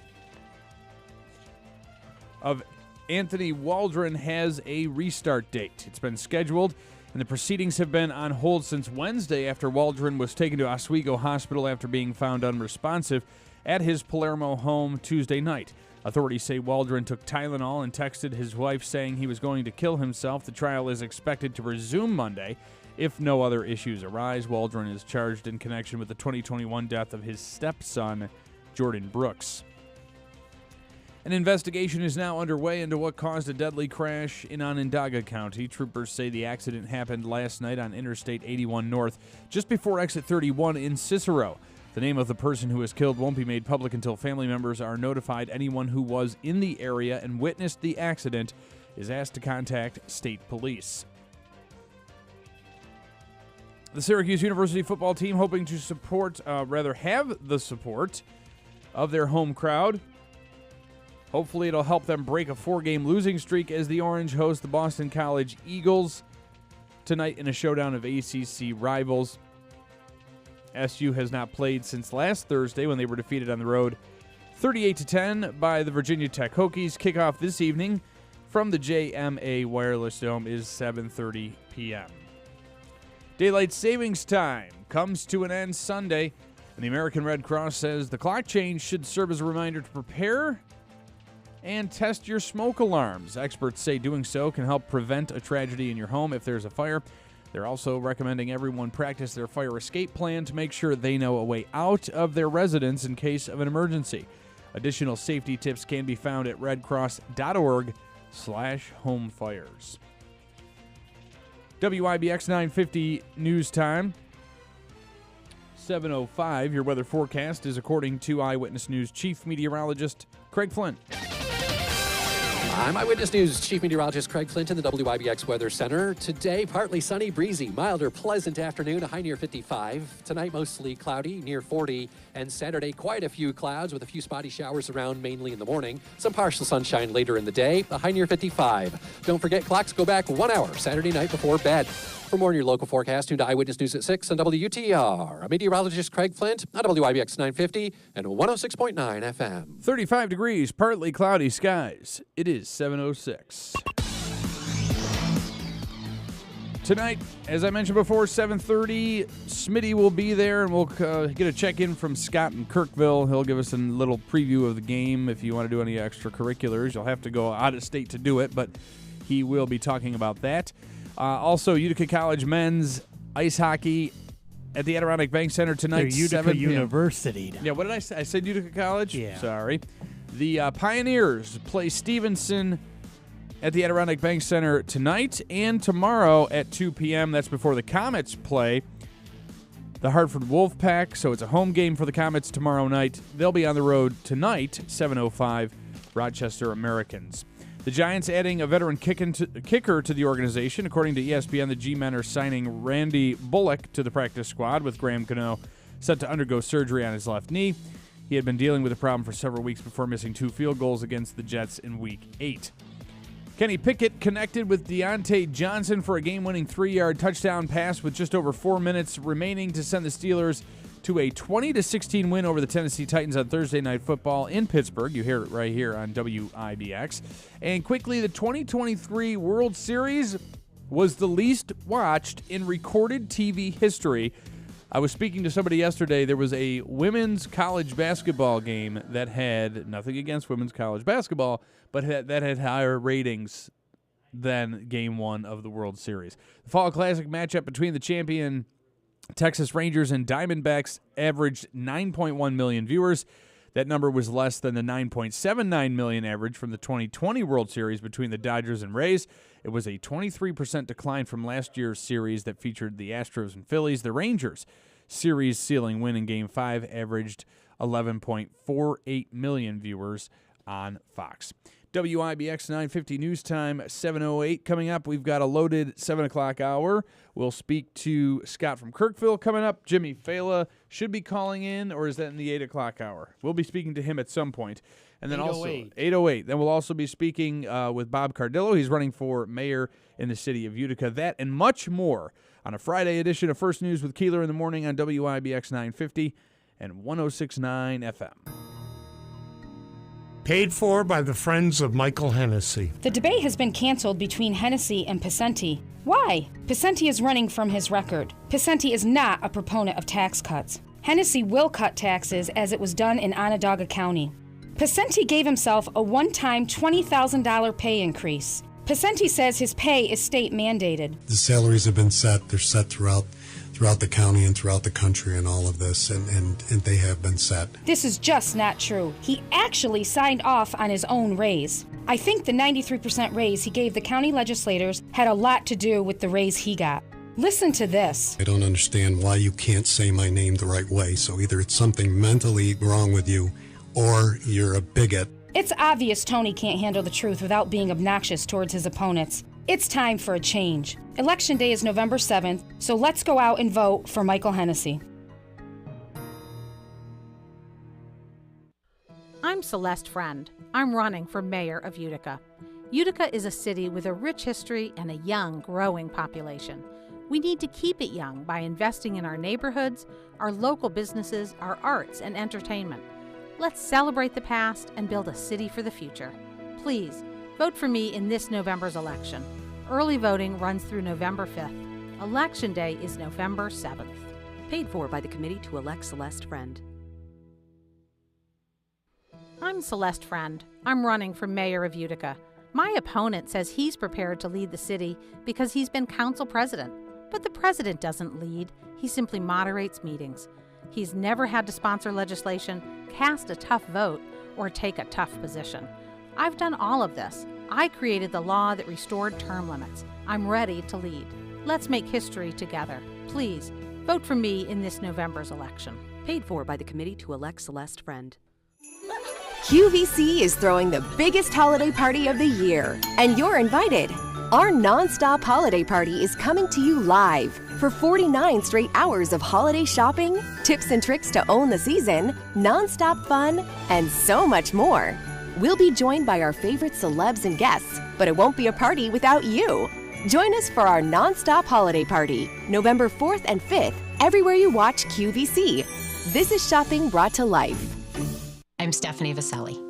of Anthony Waldron has a restart date. It's been scheduled, and the proceedings have been on hold since Wednesday after Waldron was taken to Oswego Hospital after being found unresponsive at his Palermo home Tuesday night. Authorities say Waldron took Tylenol and texted his wife saying he was going to kill himself. The trial is expected to resume Monday if no other issues arise. Waldron is charged in connection with the 2021 death of his stepson, Jordan Brooks. An investigation is now underway into what caused a deadly crash in Onondaga County. Troopers say the accident happened last night on Interstate 81 North, just before exit 31 in Cicero. The name of the person who was killed won't be made public until family members are notified. Anyone who was in the area and witnessed the accident is asked to contact state police. The Syracuse University football team hoping to have the support of their home crowd. Hopefully it'll help them break a 4-game losing streak as the Orange host the Boston College Eagles tonight in a showdown of ACC rivals. SU has not played since last Thursday when they were defeated on the road 38-10 by the Virginia Tech Hokies. Kickoff this evening from the JMA Wireless Dome is 7:30 p.m. Daylight savings time comes to an end Sunday, and the American Red Cross says the clock change should serve as a reminder to prepare and test your smoke alarms. Experts say doing so can help prevent a tragedy in your home if there's a fire. They're also recommending everyone practice their fire escape plan to make sure they know a way out of their residence in case of an emergency. Additional safety tips can be found at redcross.org/homefires. WIBX 950 News Time, 7:05. Your weather forecast is according to Eyewitness News Chief Meteorologist Craig Flynn. I'm Eyewitness News Chief Meteorologist Craig Flint in the WIBX Weather Center. Today, partly sunny, breezy, milder, pleasant afternoon, a high near 55. Tonight, mostly cloudy, near 40. And Saturday, quite a few clouds with a few spotty showers around mainly in the morning. Some partial sunshine later in the day, a high near 55. Don't forget, clocks go back 1 hour Saturday night before bed. For more on your local forecast, tune to Eyewitness News at 6 on WTR. I'm meteorologist Craig Flint on WIBX 950 and 106.9 FM. 35 degrees, partly cloudy skies. It is 7:06. Tonight, as I mentioned before, 7:30, Smitty will be there, and we'll get a check-in from Scott in Kirkville. He'll give us a little preview of the game. If you want to do any extracurriculars, you'll have to go out of state to do it, but he will be talking about that. Also, Utica College men's ice hockey at the Adirondack Bank Center tonight. Utica 7 p.m. University. Yeah, what did I say? I said Utica College? Yeah. Sorry. The Pioneers play Stevenson at the Adirondack Bank Center tonight and tomorrow at 2 p.m. That's before the Comets play the Hartford Wolfpack, so it's a home game for the Comets tomorrow night. They'll be on the road tonight, 7:05, Rochester Americans. The Giants adding a veteran kicker to the organization. According to ESPN, the G-men are signing Randy Bullock to the practice squad, with Graham Cano set to undergo surgery on his left knee. He had been dealing with a problem for several weeks before missing 2 field goals against the Jets in Week 8. Kenny Pickett connected with Deontay Johnson for a game-winning 3-yard touchdown pass with just over 4 minutes remaining to send the Steelers to a 20-16 win over the Tennessee Titans on Thursday Night Football in Pittsburgh. You hear it right here on WIBX. And quickly, the 2023 World Series was the least watched in recorded TV history. I was speaking to somebody yesterday. There was a women's college basketball game that had nothing against women's college basketball, but that had higher ratings than Game 1 of the World Series. The Fall Classic matchup between the champion Texas Rangers and Diamondbacks averaged 9.1 million viewers. That number was less than the 9.79 million average from the 2020 World Series between the Dodgers and Rays. It was a 23% decline from last year's series that featured the Astros and Phillies. The Rangers' series-sealing win in Game 5 averaged 11.48 million viewers on Fox. WIBX 950 News Time, 7:08. Coming up, we've got a loaded 7 o'clock hour. We'll speak to Scott from Kirkville coming up. Jimmy Failla should be calling in, or is that in the 8 o'clock hour? We'll be speaking to him at some point. And then 8:08. 8:08. Then we'll also be speaking with Bob Cardillo. He's running for mayor in the city of Utica. That and much more on a Friday edition of First News with Keeler in the morning on WIBX 950 and 106.9 FM. Paid for by the Friends of Michael Hennessy. The debate has been canceled between Hennessy and Pacenti. Why? Pacenti is running from his record. Pacenti is not a proponent of tax cuts. Hennessy will cut taxes as it was done in Onondaga County. Pacenti gave himself a one-time $20,000 pay increase. Pacenti says his pay is state mandated. The salaries have been set. They're set throughout the county and throughout the country and all of this, and they have been set. This is just not true. He actually signed off on his own raise. I think the 93% raise he gave the county legislators had a lot to do with the raise he got. Listen to this. I don't understand why you can't say my name the right way, so either it's something mentally wrong with you or you're a bigot. It's obvious Tony can't handle the truth without being obnoxious towards his opponents. It's time for a change. Election day is November 7th, so let's go out and vote for Michael Hennessy. I'm Celeste Friend. I'm running for mayor of Utica. Utica is a city with a rich history and a young, growing population. We need to keep it young by investing in our neighborhoods, our local businesses, our arts, and entertainment. Let's celebrate the past and build a city for the future. Please, vote for me in this November's election. Early voting runs through November 5th. Election day is November 7th. Paid for by the Committee to Elect Celeste Friend. I'm Celeste Friend. I'm running for mayor of Utica. My opponent says he's prepared to lead the city because he's been council president. But the president doesn't lead. He simply moderates meetings. He's never had to sponsor legislation, cast a tough vote, or take a tough position. I've done all of this. I created the law that restored term limits. I'm ready to lead. Let's make history together. Please, vote for me in this November's election. Paid for by the Committee to Elect Celeste Friend. QVC is throwing the biggest holiday party of the year, and you're invited. Our non-stop holiday party is coming to you live for 49 straight hours of holiday shopping, tips and tricks to own the season, non-stop fun, and so much more. We'll be joined by our favorite celebs and guests, but it won't be a party without you. Join us for our non-stop holiday party, November 4th and 5th, everywhere you watch QVC. This is shopping brought to life. I'm Stephanie Vaselli.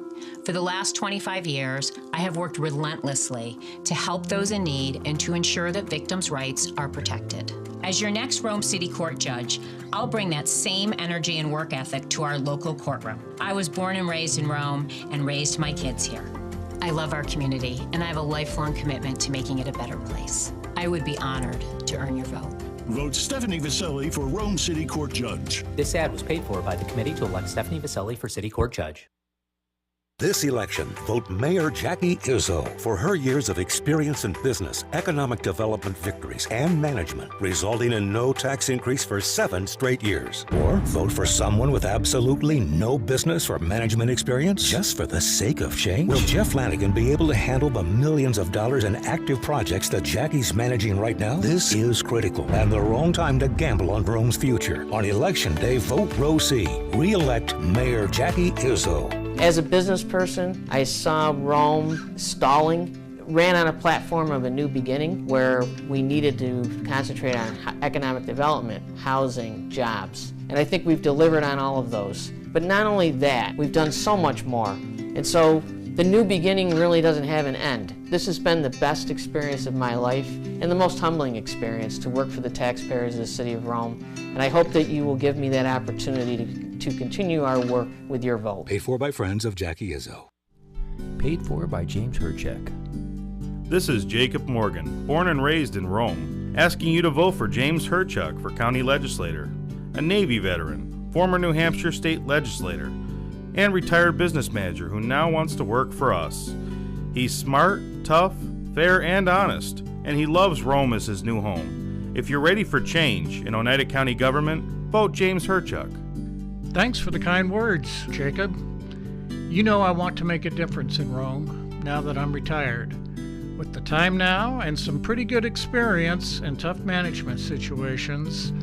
For the last 25 years, I have worked relentlessly to help those in need and to ensure that victims' rights are protected. As your next Rome City Court judge, I'll bring that same energy and work ethic to our local courtroom. I was born and raised in Rome and raised my kids here. I love our community, and I have a lifelong commitment to making it a better place. I would be honored to earn your vote. Vote Stephanie Vaselli for Rome City Court Judge. This ad was paid for by the committee to elect Stephanie Vaselli for City Court Judge. This election, vote Mayor Jackie Izzo for her years of experience in business, economic development victories, and management, resulting in no tax increase for 7 straight years. Or vote for someone with absolutely no business or management experience just for the sake of change. Will Jeff Flanagan be able to handle the millions of dollars in active projects that Jackie's managing right now? This is critical and the wrong time to gamble on Rome's future. On Election Day, vote Row C. Re-elect Mayor Jackie Izzo. As a business person, I saw Rome stalling, ran on a platform of a new beginning where we needed to concentrate on economic development, housing, jobs. And I think we've delivered on all of those. But not only that, we've done so much more. And so the new beginning really doesn't have an end. This has been the best experience of my life and the most humbling experience to work for the taxpayers of the city of Rome. And I hope that you will give me that opportunity to continue our work with your vote. Paid for by friends of Jackie Izzo. Paid for by James Herchek. This is Jacob Morgan, born and raised in Rome, asking you to vote for James Herchuk for county legislator, a Navy veteran, former New Hampshire state legislator, and retired business manager who now wants to work for us. He's smart, tough, fair, and honest, and he loves Rome as his new home. If you're ready for change in Oneida County government, vote James Herchuk. Thanks for the kind words, Jacob. You know I want to make a difference in Rome now that I'm retired. With the time now and some pretty good experience in tough management situations,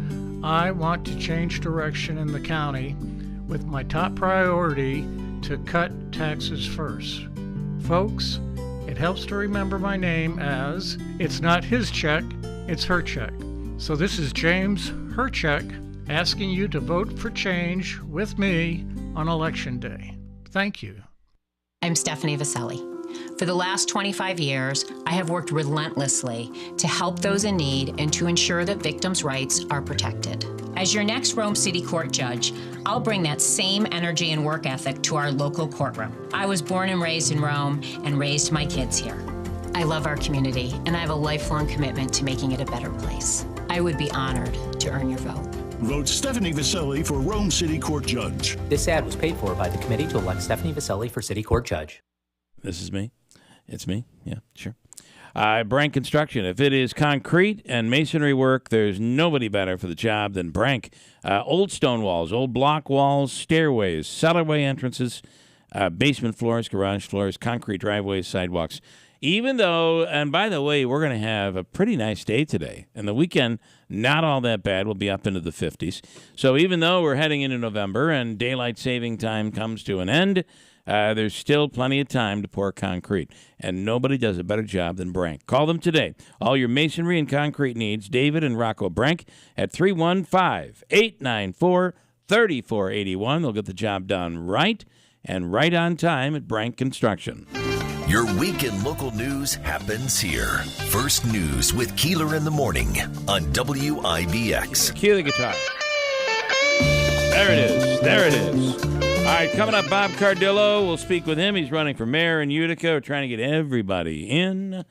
I want to change direction in the county with my top priority to cut taxes first. Folks, it helps to remember my name as it's not his check, it's her check. So this is James Herchek asking you to vote for change with me on Election Day. Thank you. I'm Stephanie Vaselli. For the last 25 years, I have worked relentlessly to help those in need and to ensure that victims' rights are protected. As your next Rome City Court judge, I'll bring that same energy and work ethic to our local courtroom. I was born and raised in Rome and raised my kids here. I love our community, and I have a lifelong commitment to making it a better place. I would be honored to earn your vote. Vote Stephanie Vaselli for Rome City Court Judge. This ad was paid for by the committee to elect Stephanie Vaselli for City Court Judge. This is me. It's me. Yeah, sure. Brank Construction. If it is concrete and masonry work, there's nobody better for the job than Brank. Old stone walls, old block walls, stairways, cellarway entrances, basement floors, garage floors, concrete driveways, sidewalks. Even though, and by the way, we're going to have a pretty nice day today. And the weekend, not all that bad. We'll be up into the 50s. So even though we're heading into November and daylight saving time comes to an end, there's still plenty of time to pour concrete. And nobody does a better job than Brank. Call them today. All your masonry and concrete needs, David and Rocco Brank at 315-894-3481. They'll get the job done right and right on time at Brank Construction. Your weekend local news happens here. First News with Keeler in the morning on WIBX. Cue the guitar. There it is. There it is. All right, coming up, Bob Cardillo. We'll speak with him. He's running for mayor in Utica. We're trying to get everybody in.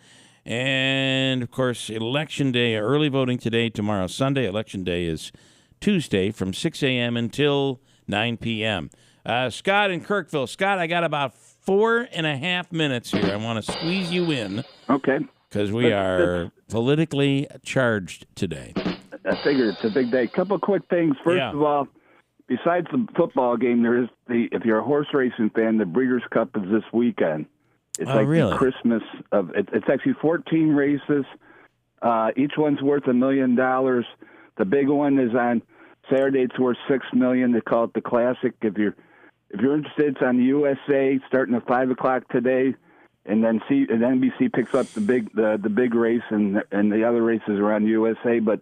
And, of course, Election Day, early voting today, tomorrow, Sunday. Election Day is Tuesday from 6 a.m. until 9 p.m. Scott in Kirkville. Scott, I got about 4.5 minutes here. I want to squeeze you in. Okay. Because we are politically charged today. I figured it's a big day. Couple quick things. First of all, besides the football game, there is if you're a horse racing fan, the Breeders' Cup is this weekend. It's really? the Christmas of it's actually 14 races. Each one's worth $1 million. The big one is on Saturday. It's worth $6 million. They call it the Classic. If you're interested, it's on the USA starting at 5:00 today, and then NBC picks up the big race and the other races are on the USA. But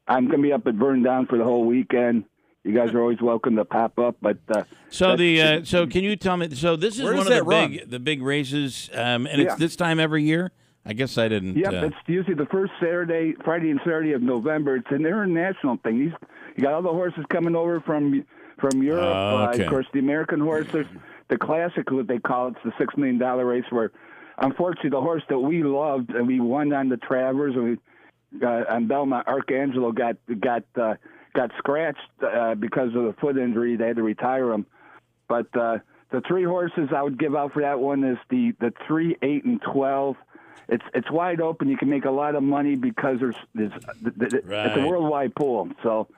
I'm going to be up at Burn Down for the whole weekend. You guys are always welcome to pop up. But so can you tell me? So this is one of the big races, and it's this time every year. I guess I didn't. Yep, it's usually the first Friday and Saturday of November. It's an international thing. You got all the horses coming over from Europe. Of course, the American horses, the Classic, what they call it's the $6 million race. Where, unfortunately, the horse that we loved and we won on the Travers and on Belmont, Archangelo got scratched because of the foot injury. They had to retire him. But the three horses I would give out for that one is the 3, 8, and 12. It's wide open. You can make a lot of money because it's a worldwide pool. So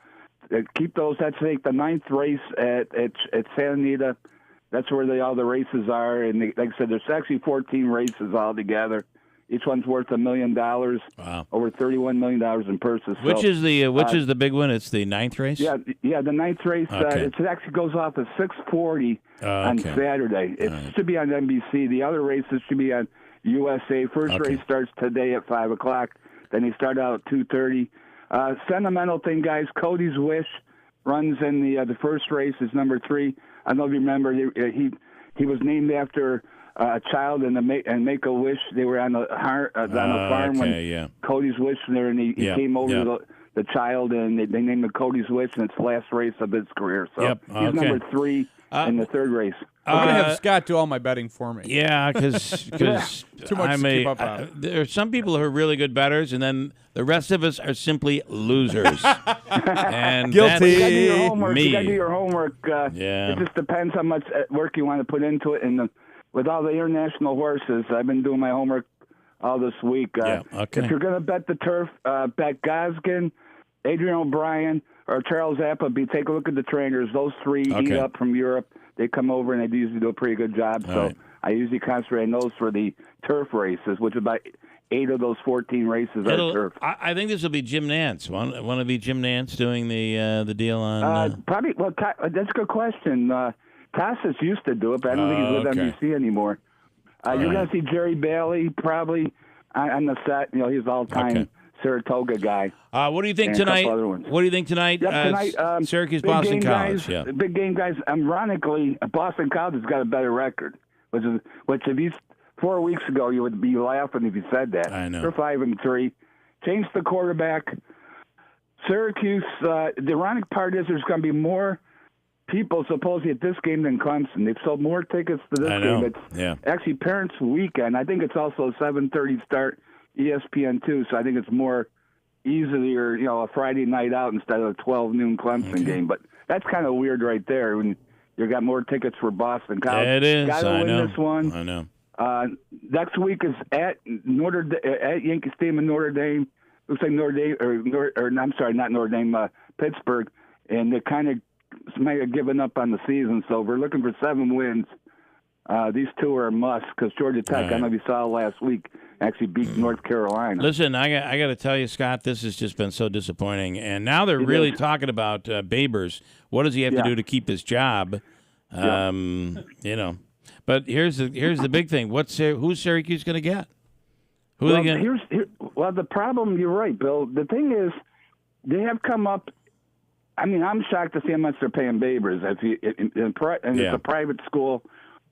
keep those. That's the 9th race at Santa Anita. That's where all the races are. And like I said, there's actually 14 races altogether. Each one's worth $1 million. Wow. Over $31 million in purses. Which is the big one? It's the 9th race? Yeah, the 9th race. Okay. It actually goes off at 6:40 on Saturday. It should be on NBC. The other races should be on USA. First race starts today at 5:00. Then they start out at 2:30. Sentimental thing, guys. Cody's Wish runs in the first race. Is number 3. I don't know if you remember. He was named after a child and Make a Wish. They were on a farm when Cody's Wish was there, and he came over to the child, and they named him Cody's Wish, and it's the last race of his career. So he's number 3 in the third race. I'm going to have Scott do all my betting for me. Yeah, because too much to keep up on. There are some people who are really good bettors, and then the rest of us are simply losers. And guilty. You got to do your homework. Me. You got to do your homework. It just depends how much work you want to put into it. And with all the international horses, I've been doing my homework all this week. If you're going to bet the turf, bet Goskin, Adrian O'Brien, or Charles Appleby. Take a look at the trainers. Those 3 eat up from Europe. They come over and they usually do a pretty good job. So I usually concentrate on those for the turf races, which is about 8 of those 14 races are turf. I think this will be Jim Nantz. Want to be Jim Nantz doing the deal on? Probably. Well, that's a good question. Casas used to do it, but I don't think he's with NBC anymore. You're going to see Jerry Bailey probably on the set. You know, he's all-time Saratoga guy. What do you think tonight? What do you think tonight? Tonight, Syracuse, Boston College. Big game, guys. Ironically, Boston College has got a better record, which if you 4 weeks ago you would be laughing if you said that. I know. They're 5-3. Changed the quarterback. Syracuse. The ironic part is there's going to be more people supposedly at this game than Clemson. They've sold more tickets to this game. It's actually Parents' Weekend. I think it's also a 7:30 start. ESPN2, so I think it's more easier, a Friday night out instead of a 12 noon Clemson game. But that's kind of weird right there when you got more tickets for Boston College. It is. Got to win this one. I know. Next week is at Yankee Stadium in Notre Dame. Looks like Notre Dame, or I'm sorry, not Notre Dame, Pittsburgh, and they kind of might have given up on the season. So we're looking for 7 wins. These 2 are a must because Georgia Tech, I don't know if you saw last week, actually beat North Carolina. Listen, I got to tell you, Scott, this has just been so disappointing. And now they're really talking about Babers. What does he have to do to keep his job? But here's the big thing. Who's Syracuse going to get? Who are they going? Well, the problem. You're right, Bill. The thing is, they have come up. I mean, I'm shocked to see how much they're paying Babers. It's a private school.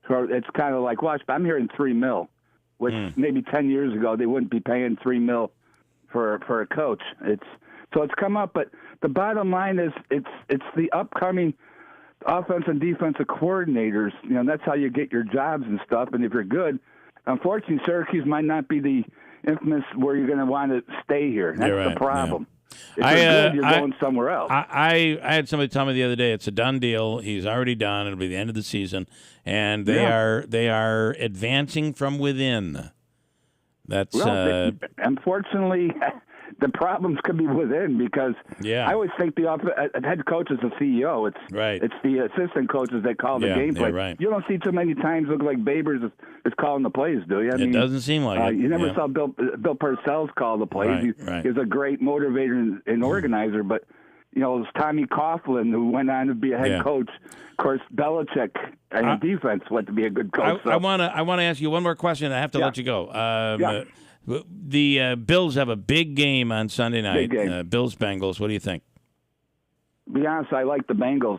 So it's kind of like, watch, but I'm hearing $3 million, which maybe 10 years ago they wouldn't be paying $3 million for a coach. It's come up, but the bottom line is it's the upcoming offensive and defensive coordinators. That's how you get your jobs and stuff. And if you're good, unfortunately, Syracuse might not be the infamous where you're going to want to stay here. That's the problem. Yeah. If you're good, you're going somewhere else. I had somebody tell me the other day it's a done deal. He's already done. It'll be the end of the season, and they are advancing from within. That's unfortunately the problems could be within because I always think the head coach is the CEO. It's the assistant coaches that call the game play. Right. You don't see too many times look like Babers is calling the plays, do you? It doesn't seem like it. You never saw Bill Parcells call the plays. He's a great motivator and organizer, but it was Tommy Coughlin who went on to be a head coach. Of course, Belichick and defense went to be a good coach. I want to ask you one more question. I have to let you go. The Bills have a big game on Sunday night. Bills-Bengals. What do you think? To be honest, I like the Bengals.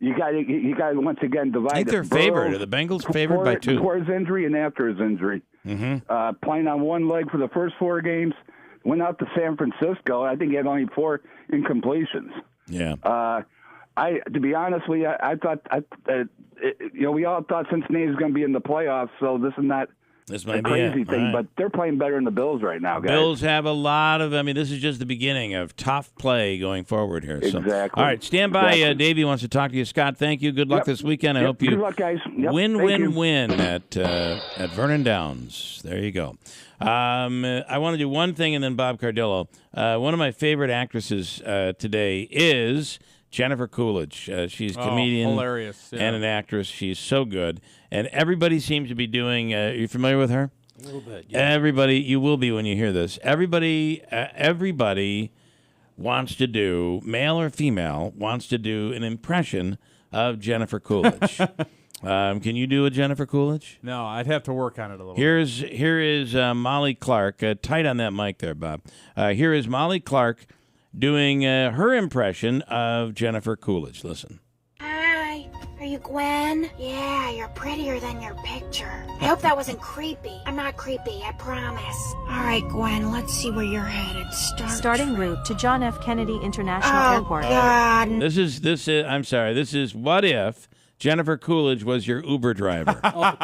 You got to once again divide. I think they're favored. Are the Bengals favored by 2? Before his injury and after his injury. Playing on one leg for the first 4 games. Went out to San Francisco. I think he had only 4 incompletions. To be honest with you, I thought we all thought Cincinnati was going to be in the playoffs, so this is not a crazy thing. But they're playing better than the Bills right now, guys. Bills have a lot of. This is just the beginning of tough play going forward here. So. Exactly. All right, stand by. Davey wants to talk to you. Scott, thank you. Good luck this weekend. I hope you good luck, guys. win at Vernon Downs. There you go. I want to do one thing, and then Bob Cardillo. One of my favorite actresses today is Jennifer Coolidge. She's a comedian, hilarious, and an actress. She's so good, and everybody seems to be doing. Are you familiar with her? A little bit. Yeah. Everybody, you will be when you hear this. Everybody wants to do, male or female, wants to do an impression of Jennifer Coolidge. Can you do a Jennifer Coolidge? No, I'd have to work on it a little Here is Molly Clark. Tight on that mic there, Bob. Here is Molly Clark doing her impression of Jennifer Coolidge. Listen. Hi, are you Gwen? Yeah, you're prettier than your picture. I hope that wasn't creepy. I'm not creepy, I promise. All right, Gwen, let's see where you're headed. Starting route to John F. Kennedy International Airport. God. This is. I'm sorry. This is what if Jennifer Coolidge was your Uber driver.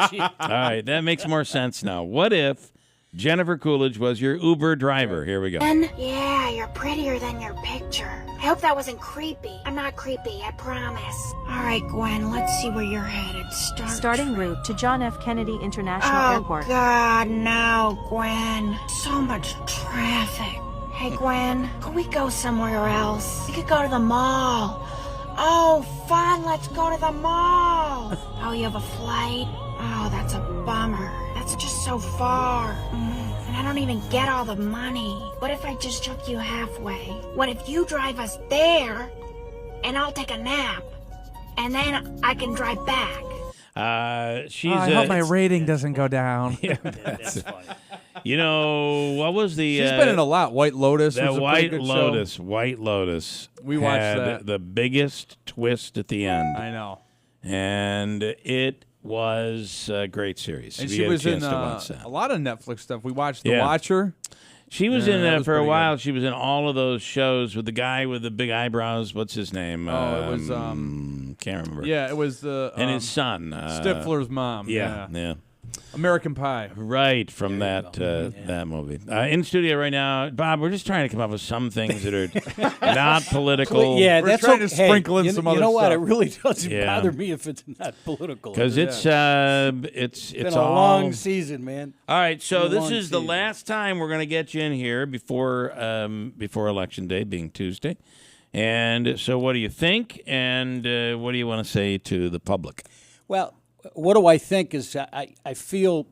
Gee. All right, that makes more sense now. What if Jennifer Coolidge was your Uber driver? Here we go. Yeah, you're prettier than your picture. I hope that wasn't creepy. I'm not creepy, I promise. All right, Gwen, let's see where you're headed. Starting route to John F. Kennedy International Airport. Oh, God, no, Gwen. So much traffic. Hey, Gwen, could we go somewhere else? We could go to the mall. Oh, fun, let's go to the mall. Oh, you have a flight? Oh, that's a bummer. That's just so far. And I don't even get all the money. What if I just took you halfway? What if you drive us there, and I'll take a nap, and then I can drive back? I hope my rating doesn't go down. Yeah, that's funny. What was the... She's been in a lot. White Lotus that was a White pretty good Lotus. show. White Lotus. We watched had that. The biggest twist at the end. I know. And it was a great series. And we she had was a chance in to watch that. a lot of Netflix stuff. We watched The Watcher. She was in that for a while. good. She was in all of those shows with the guy with the big eyebrows. What's his name? It was can't remember. Yeah, it was the and his son, Stifler's mom. Yeah. American Pie. Right, from that movie. In studio right now, Bob, we're just trying to come up with some things that are not political. Yeah, We're that's trying okay. to sprinkle in some other You know what? stuff. It really doesn't Yeah. bother me if it's not political. Because it's been a all long season, man. All right, so Been a this long is the season. last time we're going to get you in here before Election Day, being Tuesday. And so what do you think, and what do you want to say to the public? Well, what do I think is I feel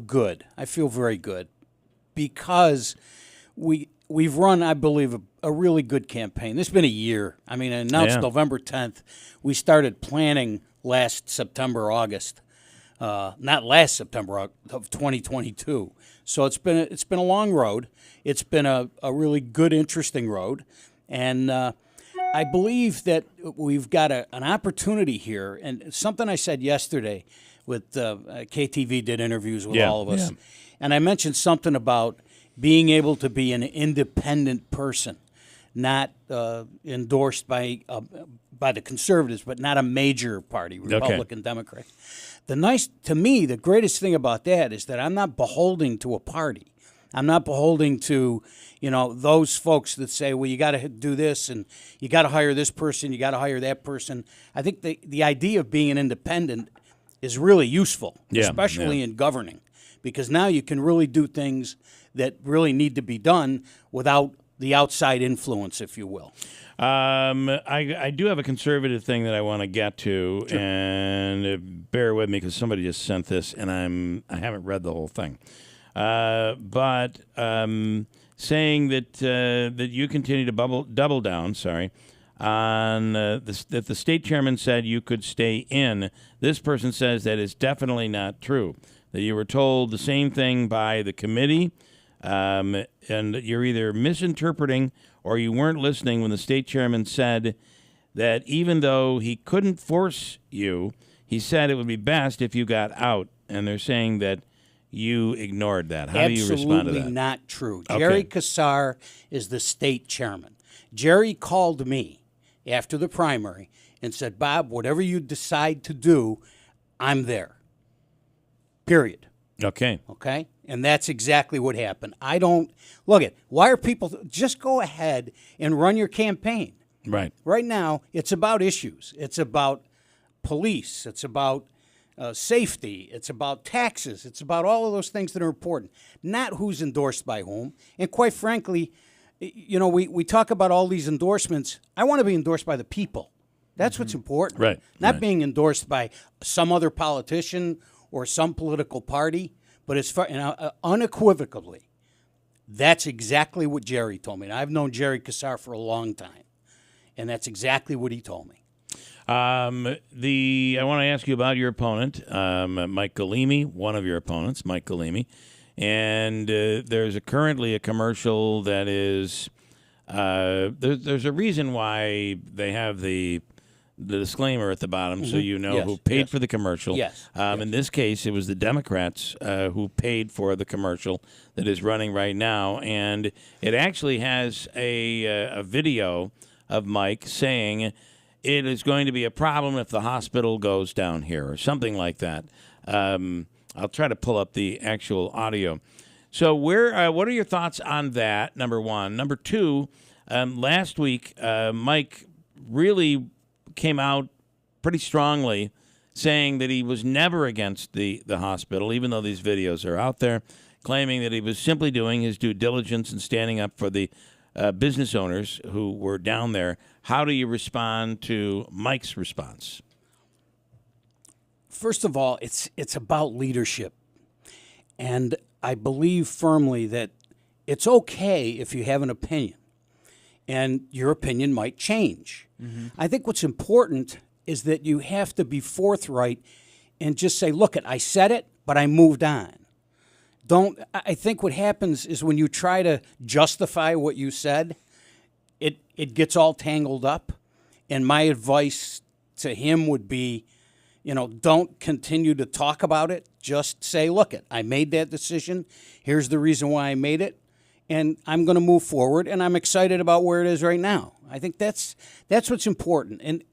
good. I feel very good because we've run, I believe, a really good campaign. This has been a year. I mean, it announced November 10th. We started planning last September, August. Not last September of 2022. So it's been a long road. It's been a really good, interesting road, and I believe that we've got an opportunity here, and something I said yesterday with KTV did interviews with all of us, and I mentioned something about being able to be an independent person, not endorsed by the conservatives, but not a major party, Republican, Democrat. To me, the greatest thing about that is that I'm not beholden to a party. I'm not beholden to, those folks that say, well, you got to do this and you got to hire this person, you got to hire that person. I think the idea of being an independent is really useful, especially in governing, because now you can really do things that really need to be done without the outside influence, if you will. I do have a conservative thing that I want to get to, Sure. and bear with me because somebody just sent this, and I haven't read the whole thing. But saying that you continue to double down, on that the state chairman said you could stay in. This person says that is definitely not true. That you were told the same thing by the committee, and you're either misinterpreting or you weren't listening when the state chairman said that even though he couldn't force you, he said it would be best if you got out. And they're saying that you ignored that. How do you respond to that? Absolutely not true. Okay. Jerry Kassar is the state chairman. Jerry called me after the primary and said, Bob, whatever you decide to do, I'm there. Period. Okay. Okay? And that's exactly what happened. I don't look at why are people just go ahead and run your campaign. Right. Right now, it's about issues. It's about police. It's about safety. It's about taxes. It's about all of those things that are important, not who's endorsed by whom. And quite frankly, you know, we talk about all these endorsements. I want to be endorsed by the people. That's what's important. Right. Not being endorsed by some other politician or some political party. But as far unequivocally, that's exactly what Jerry told me. And I've known Jerry Kassar for a long time, and that's exactly what he told me. I want to ask you about your opponent, Mike Galimi, one of your opponents, Mike Galimi, and there's currently a commercial that is there's a reason why they have the disclaimer at the bottom, so you know who paid for the commercial. Yes. In this case, it was the Democrats who paid for the commercial that is running right now, and it actually has a video of Mike saying it is going to be a problem if the hospital goes down here or something like that. I'll try to pull up the actual audio. So what are your thoughts on that, number one? Number two, last week, Mike really came out pretty strongly saying that he was never against the hospital, even though these videos are out there, claiming that he was simply doing his due diligence and standing up for the business owners who were down there. How do you respond to Mike's response? First of all, it's about leadership. And I believe firmly that it's okay if you have an opinion, and your opinion might change. Mm-hmm. I think what's important is that you have to be forthright and just say, look, I said it, but I moved on. I think what happens is when you try to justify what you said, it gets all tangled up. And my advice to him would be, don't continue to talk about it. Just say, look, I made that decision. Here's the reason why I made it. And I'm going to move forward, and I'm excited about where it is right now. I think that's what's important. And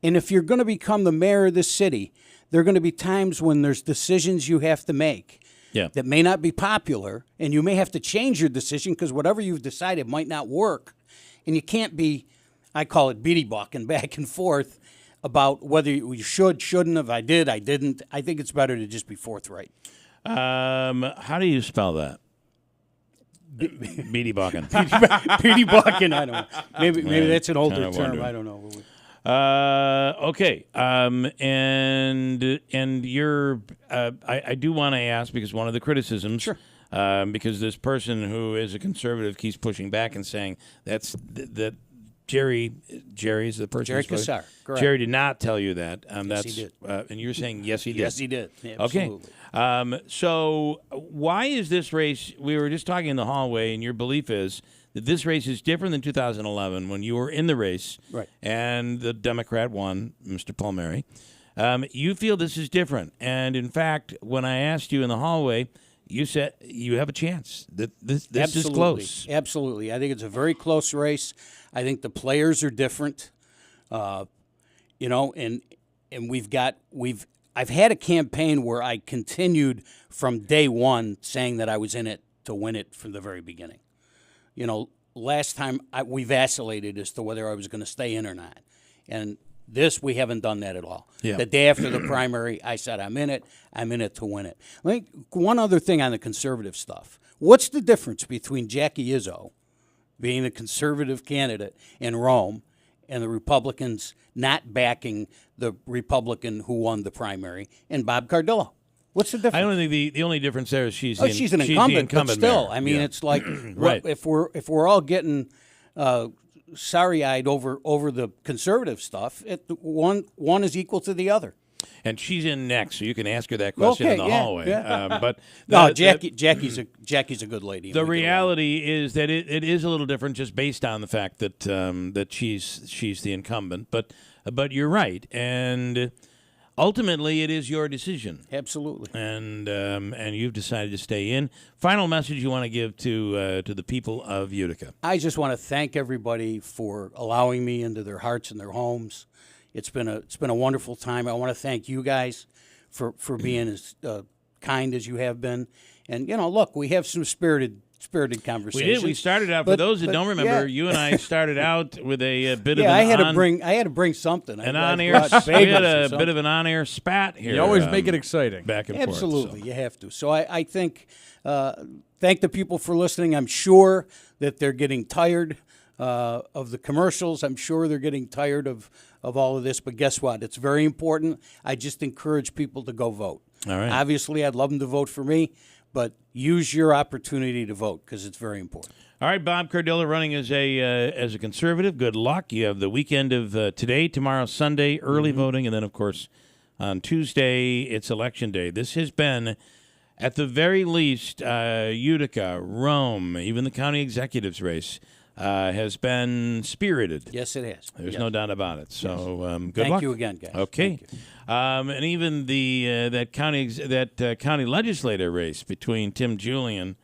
if you're going to become the mayor of this city, there are going to be times when there's decisions you have to make that may not be popular, and you may have to change your decision because whatever you've decided might not work. And you can't be, I call it beady-balking back and forth about whether you should, shouldn't have, I did, I didn't. I think it's better to just be forthright. How do you spell that? Beady-balking. Beady-balking, I don't know. Maybe that's an older term. I don't know. Okay. And you're. I do want to ask because one of the criticisms. Sure. Because this person who is a conservative keeps pushing back and saying that Jerry is the person. Jerry Kassar. Correct. Jerry did not tell you that. Yes, he did. And you're saying yes, he did. Yes, he did. Absolutely. Okay. So why is this race? We were just talking in the hallway, and your belief is that this race is different than 2011 when you were in the race, right? And the Democrat won, Mr. Palmieri. You feel this is different, and in fact, when I asked you in the hallway, you said you have a chance. That this is close. Absolutely. I think it's a very close race. I think the players are different. And I've had a campaign where I continued from day one saying that I was in it to win it from the very beginning. Last time we vacillated as to whether I was going to stay in or not. And This, we haven't done that at all. Yeah. The day after the primary, I said, I'm in it to win it. One other thing on the conservative stuff. What's the difference between Jackie Izzo being the conservative candidate in Rome and the Republicans not backing the Republican who won the primary and Bob Cardillo? What's the difference? I don't think the only difference there is she's an incumbent, but still, mayor. I mean, it's like right. if we're all getting sorry-eyed over the conservative stuff, one is equal to the other. And she's in next, so you can ask her that question in the hallway. Yeah. But Jackie's a good lady. The reality is that it is a little different, just based on the fact that that she's the incumbent. But you're right, and ultimately it is your decision. Absolutely. And you've decided to stay in. Final message you want to give to the people of Utica? I just want to thank everybody for allowing me into their hearts and their homes. It's been a wonderful time. I want to thank you guys for being as kind as you have been. And look, we have some spirited conversations. We did. We started out. For those that don't remember, you and I started out with a bit of. I had to bring something. An on-air. We had a bit of an on-air spat here. You always make it exciting. Back and Absolutely, forth. So. you have to. So I think thank the people for listening. I'm sure that they're getting tired of the commercials. I'm sure they're getting tired of all of this. But guess what? It's very important. I just encourage people to go vote. All right. Obviously, I'd love them to vote for me, but use your opportunity to vote because it's very important. All right, Bob Cardillo running as a conservative. Good luck. You have the weekend of today, tomorrow, Sunday, early voting, and then, of course, on Tuesday, it's Election Day. This has been, at the very least, Utica, Rome, even the county executives race has been spirited. Yes, it has. There's no doubt about it. So good luck. Thank you again, guys. Okay. And even the that county legislator race between Tim Julian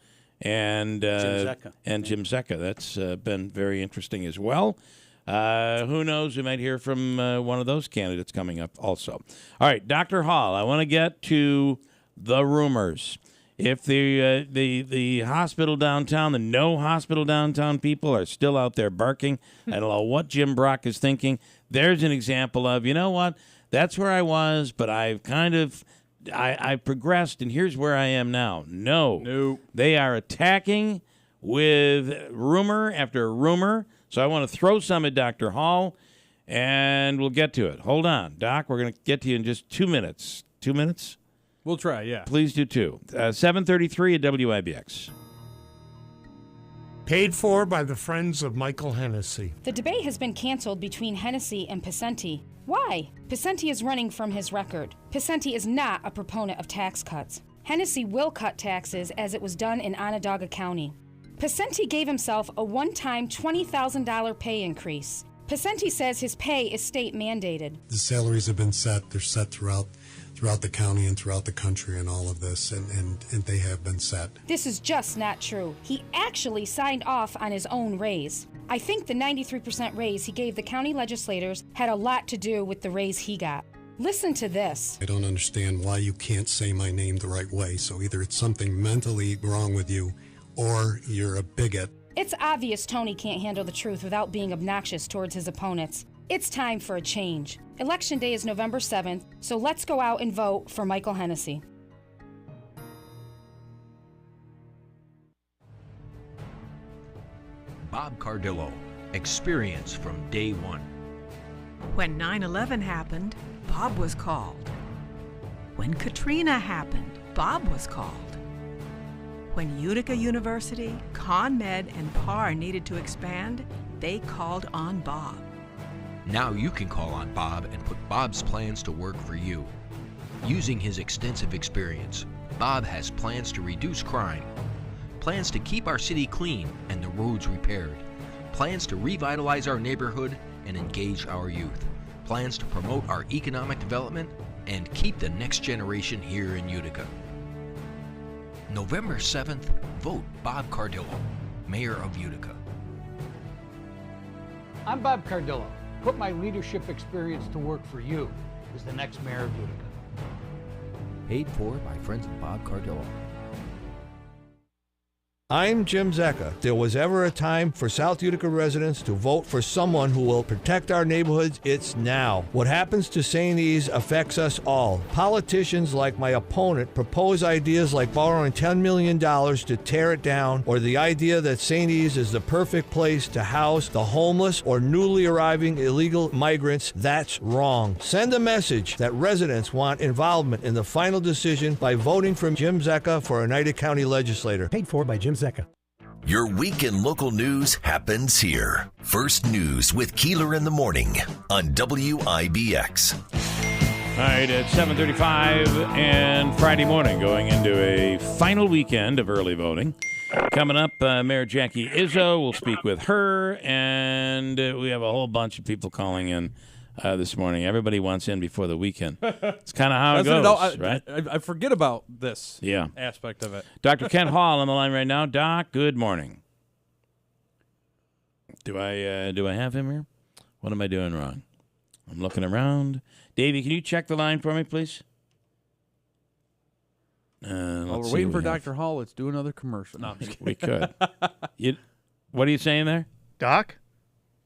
and Jim Zecca. That's been very interesting as well. Who knows? We might hear from one of those candidates coming up also. All right, Dr. Hall, I want to get to the rumors. If the hospital downtown, the no hospital downtown people are still out there barking, I don't know what Jim Brock is thinking. There's an example of, you know what, that's where I was, but I've I've progressed, and here's where I am now. No. They are attacking with rumor after rumor. So I want to throw some at Dr. Hall, and we'll get to it. Hold on, Doc. We're going to get to you in just 2 minutes. 2 minutes? We'll try, yeah. Please do too. 7:33 at WIBX. Paid for by the Friends of Michael Hennessy. The debate has been canceled between Hennessy and Penti. Why? Penti is running from his record. Penti is not a proponent of tax cuts. Hennessy will cut taxes as it was done in Onondaga County. Penti gave himself a one-time $20,000 pay increase. Penti says his pay is state mandated. The salaries have been set. They're set throughout the county and throughout the country and all of this, and they have been set. This is just not true. He actually signed off on his own raise. I think the 93% raise he gave the county legislators had a lot to do with the raise he got. Listen to this. I don't understand why you can't say my name the right way, so either it's something mentally wrong with you or you're a bigot. It's obvious Tony can't handle the truth without being obnoxious towards his opponents. It's time for a change. Election Day is November 7th, so let's go out and vote for Michael Hennessy. Bob Cardillo, experience from day one. When 9/11 happened, Bob was called. When Katrina happened, Bob was called. When Utica University, ConMed, and PAR needed to expand, they called on Bob. Now you can call on Bob and put Bob's plans to work for you. Using his extensive experience, Bob has plans to reduce crime, plans to keep our city clean and the roads repaired, plans to revitalize our neighborhood and engage our youth, plans to promote our economic development and keep the next generation here in Utica. November 7th, vote Bob Cardillo, Mayor of Utica. I'm Bob Cardillo. Put my leadership experience to work for you as the next mayor of Utica. Paid for by Friends of Bob Cardillo. I'm Jim Zecca. If there was ever a time for South Utica residents to vote for someone who will protect our neighborhoods, it's now. What happens to St. E's affects us all. Politicians like my opponent propose ideas like borrowing $10 million to tear it down, or the idea that St. E's is the perfect place to house the homeless or newly arriving illegal migrants. That's wrong. Send a message that residents want involvement in the final decision by voting for Jim Zecca for Oneida County Legislator. Paid for by Jim Zecca. Your week in local news happens here. First News with Keeler in the morning on WIBX. All right, at 7:35 and Friday morning, going into a final weekend of early voting. Coming up, Mayor Jackie Izzo. We'll speak with her, and we have a whole bunch of people calling in this morning. Everybody wants in before the weekend. It's kind of how it goes, right? I forget about this Yeah. aspect of it. Dr. Kent Hall on the line right now. Doc, good morning. Do I have him here? What am I doing wrong? I'm looking around. Davey, can you check the line for me, please? While we're waiting for Dr. Hall, let's do another commercial. No, I'm just kidding. We could. What are you saying there? Doc?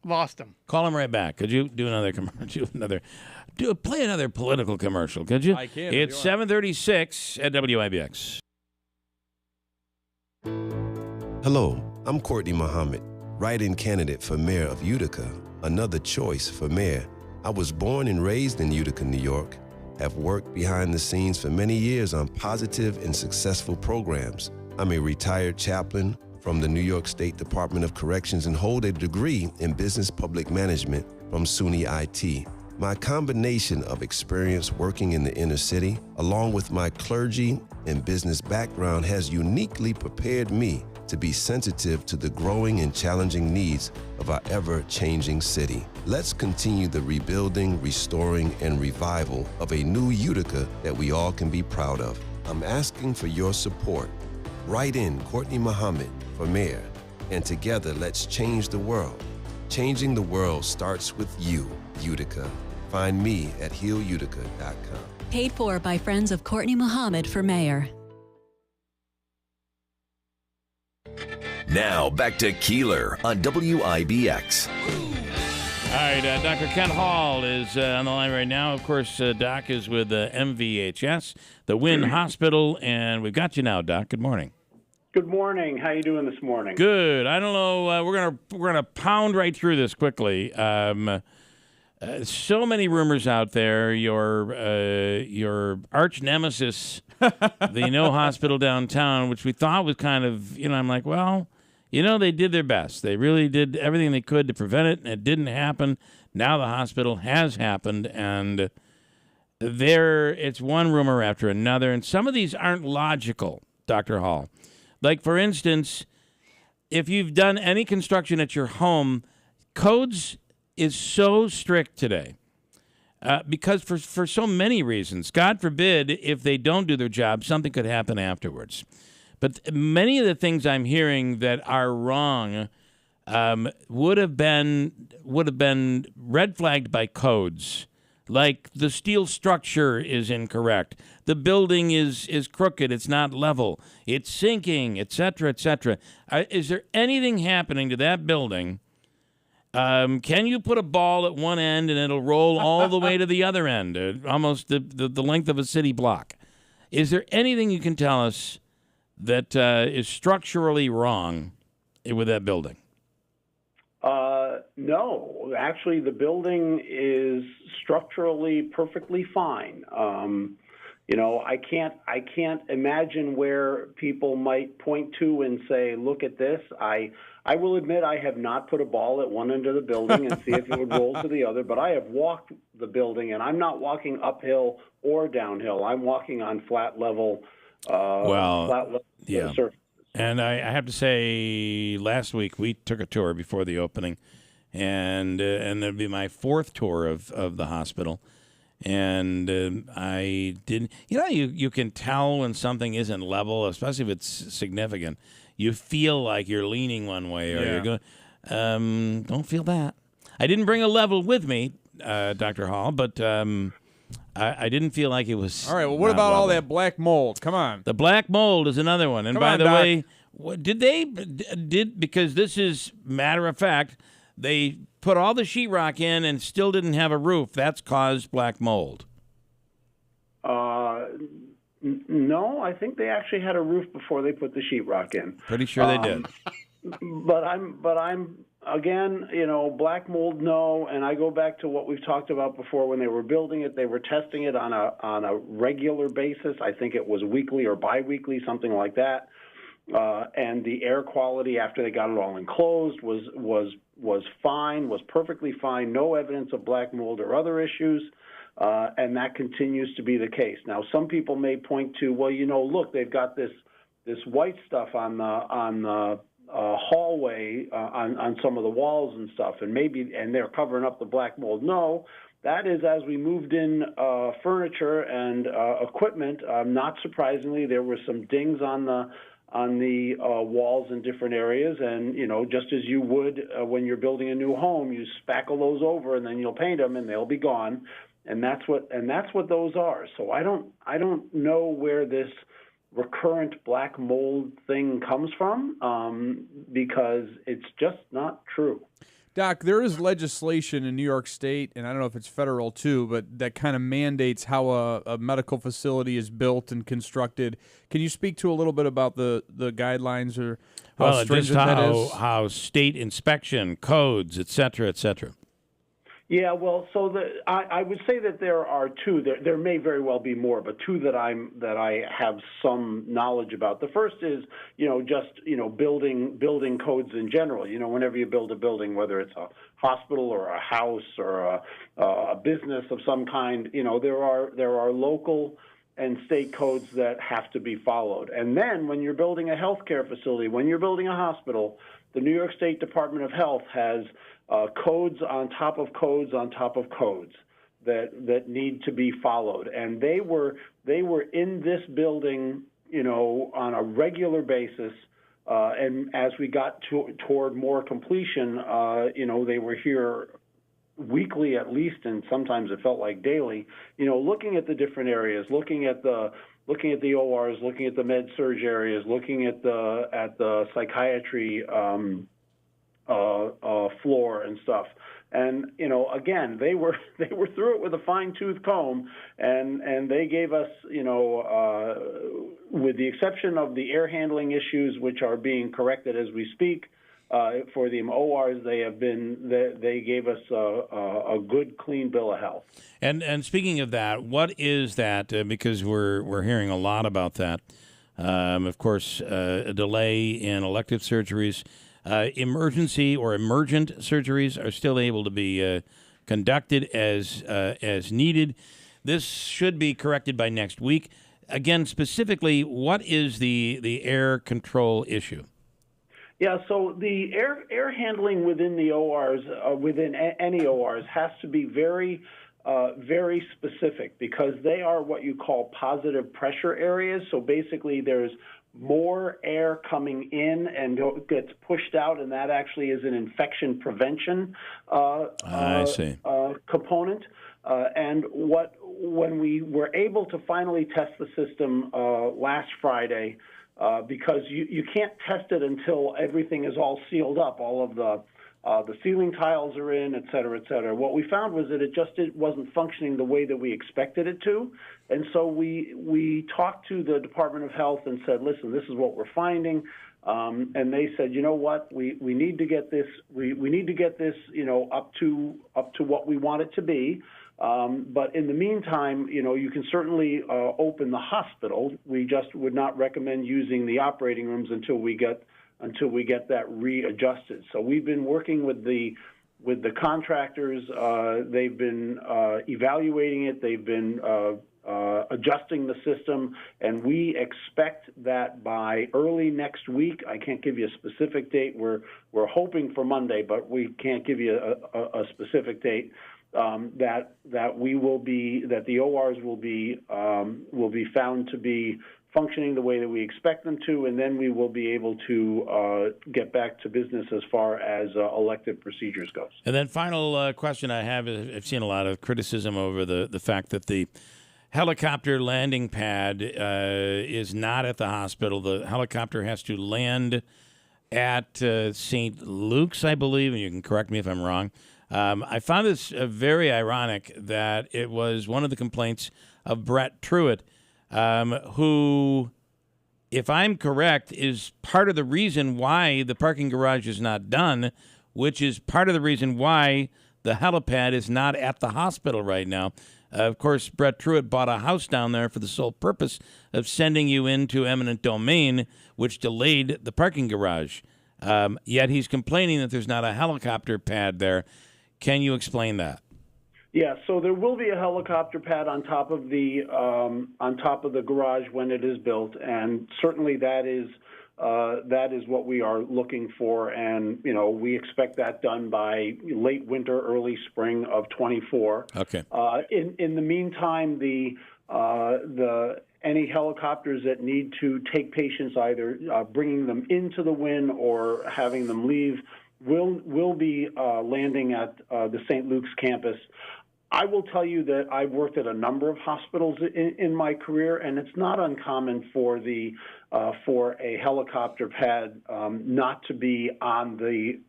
Lost him. Call him right back. Could you do another commercial? Play another political commercial, could you? I can. It's 7:36 at WIBX. Hello, I'm Courtney Muhammad, write-in candidate for mayor of Utica, another choice for mayor. I was born and raised in Utica, New York, have worked behind the scenes for many years on positive and successful programs. I'm a retired chaplain from the New York State Department of Corrections and hold a degree in business public management from SUNY IT. My combination of experience working in the inner city, along with my clergy and business background, has uniquely prepared me to be sensitive to the growing and challenging needs of our ever-changing city. Let's continue the rebuilding, restoring, and revival of a new Utica that we all can be proud of. I'm asking for your support. Write in Courtney Muhammad for mayor, and together let's change the world. Changing the world starts with you, Utica. Find me at healutica.com. Paid for by friends of Courtney Muhammad for mayor. Now back to Keeler on WIBX. All right, Dr. Kent Hall is on the line right now. Of course, Doc is with MVHS, the Wynn Hospital, and we've got you now, Doc. Good morning. Good morning. How you doing this morning? Good. I don't know. We're gonna pound right through this quickly. So many rumors out there. Your arch nemesis, the No Hospital downtown, which we thought was kind of, I'm like, well, they did their best. They really did everything they could to prevent it, and it didn't happen. Now the hospital has happened, and it's one rumor after another, and some of these aren't logical, Dr. Hall. Like, for instance, if you've done any construction at your home, codes is so strict today because for so many reasons. God forbid if they don't do their job, something could happen afterwards. But many of the things I'm hearing that are wrong would have been red flagged by codes. Like the steel structure is incorrect, the building is crooked, it's not level, it's sinking, etc., etc. Is there anything happening to that building? Can you put a ball at one end and it'll roll all the way to the other end, almost the length of a city block? Is there anything you can tell us that is structurally wrong with that building? No, actually, the building is structurally perfectly fine. I can't imagine where people might point to and say, "Look at this." I will admit I have not put a ball at one end of the building and see if it would roll to the other, but I have walked the building, and I'm not walking uphill or downhill. I'm walking on flat level. Surface. And I have to say, last week we took a tour before the opening, and it'd be my fourth tour of the hospital. And I didn't, you can tell when something isn't level, especially if it's significant. You feel like you're leaning one way or you're going, don't feel that. I didn't bring a level with me, Dr. Hall, but I didn't feel like it was. All right, well, what about all that black mold? Come on. The black mold is another one. And by the way, Because this is matter of fact, they put all the sheetrock in and still didn't have a roof. That's caused black mold. No, I think they actually had a roof before they put the sheetrock in. Pretty sure they did. But I'm again, black mold, no. And I go back to what we've talked about before. When they were building it, they were testing it on a regular basis. I think it was weekly or biweekly, something like that. And the air quality after they got it all enclosed was fine, was perfectly fine. No evidence of black mold or other issues. And that continues to be the case. Now, some people may point to, well, look, they've got this white stuff on the hallway on some of the walls and stuff, and they're covering up the black mold. No, that is as we moved in furniture and equipment. Not surprisingly, there were some dings on the walls in different areas, and just as you would when you're building a new home, you spackle those over and then you'll paint them and they'll be gone. And that's what those are. So I don't know where this recurrent black mold thing comes from, because it's just not true. Doc, there is legislation in New York State, and I don't know if it's federal too, but that kind of mandates how a medical facility is built and constructed. Can you speak to a little bit about the guidelines or how stringent that is? How state inspection, codes, et cetera, et cetera. Yeah, well, so I would say that there are two. There may very well be more, but two that I have some knowledge about. The first is, building codes in general. Whenever you build a building, whether it's a hospital or a house or a business of some kind, there are local and state codes that have to be followed. And then when you're building a healthcare facility, when you're building a hospital, the New York State Department of Health has codes on top of codes on top of codes that need to be followed, and they were in this building, on a regular basis. And as we got toward more completion, they were here weekly at least, and sometimes it felt like daily. Looking at the different areas, looking at the ORs, looking at the med surg areas, looking at the psychiatry floor and stuff. And again, they were through it with a fine-tooth comb, and they gave us, with the exception of the air handling issues, which are being corrected as we speak, for the ORs, they gave us a good, clean bill of health. And speaking of that, what is that? Because we're hearing a lot about that. Of course, a delay in elective surgeries. Emergency or emergent surgeries are still able to be conducted as needed. This should be corrected by next week. Again, specifically, what is the air control issue? Yeah, so the air handling within the ORs, within any ORs, has to be very specific, because they are what you call positive pressure areas. So basically, there's more air coming in and gets pushed out, and that actually is an infection prevention component. And when we were able to finally test the system last Friday, because you can't test it until everything is all sealed up, all of the ceiling tiles are in, et cetera, et cetera. What we found was that it wasn't functioning the way that we expected it to. And so we talked to the Department of Health and said, listen, this is what we're finding. And they said, you know what, we need to get this, we need to get this, up to what we want it to be. But in the meantime, you can certainly open the hospital. We just would not recommend using the operating rooms until we get that readjusted. So we've been working with the contractors. They've been evaluating it. They've been adjusting the system, and we expect that by early next week. I can't give you a specific date. We're hoping for Monday, but we can't give you a specific date. That the ORs will be found to be functioning the way that we expect them to, and then we will be able to get back to business as far as elective procedures goes. And then final question I have is, I've seen a lot of criticism over the fact that the helicopter landing pad is not at the hospital. The helicopter has to land at St. Luke's, I believe, and you can correct me if I'm wrong. I found this very ironic that it was one of the complaints of Brett Truitt, who, if I'm correct, is part of the reason why the parking garage is not done, which is part of the reason why the helipad is not at the hospital right now. Of course, Brett Truitt bought a house down there for the sole purpose of sending you into eminent domain, which delayed the parking garage. Yet he's complaining that there's not a helicopter pad there. Can you explain that? Yeah, so there will be a helicopter pad on top of the garage when it is built, and certainly that is what we are looking for, and we expect that done by late winter, early spring of 24. Okay. In the meantime, any helicopters that need to take patients, either bringing them into the wing or having them leave, will be landing at the St. Luke's campus. I will tell you that I've worked at a number of hospitals in my career, and it's not uncommon for a helicopter pad not to be on the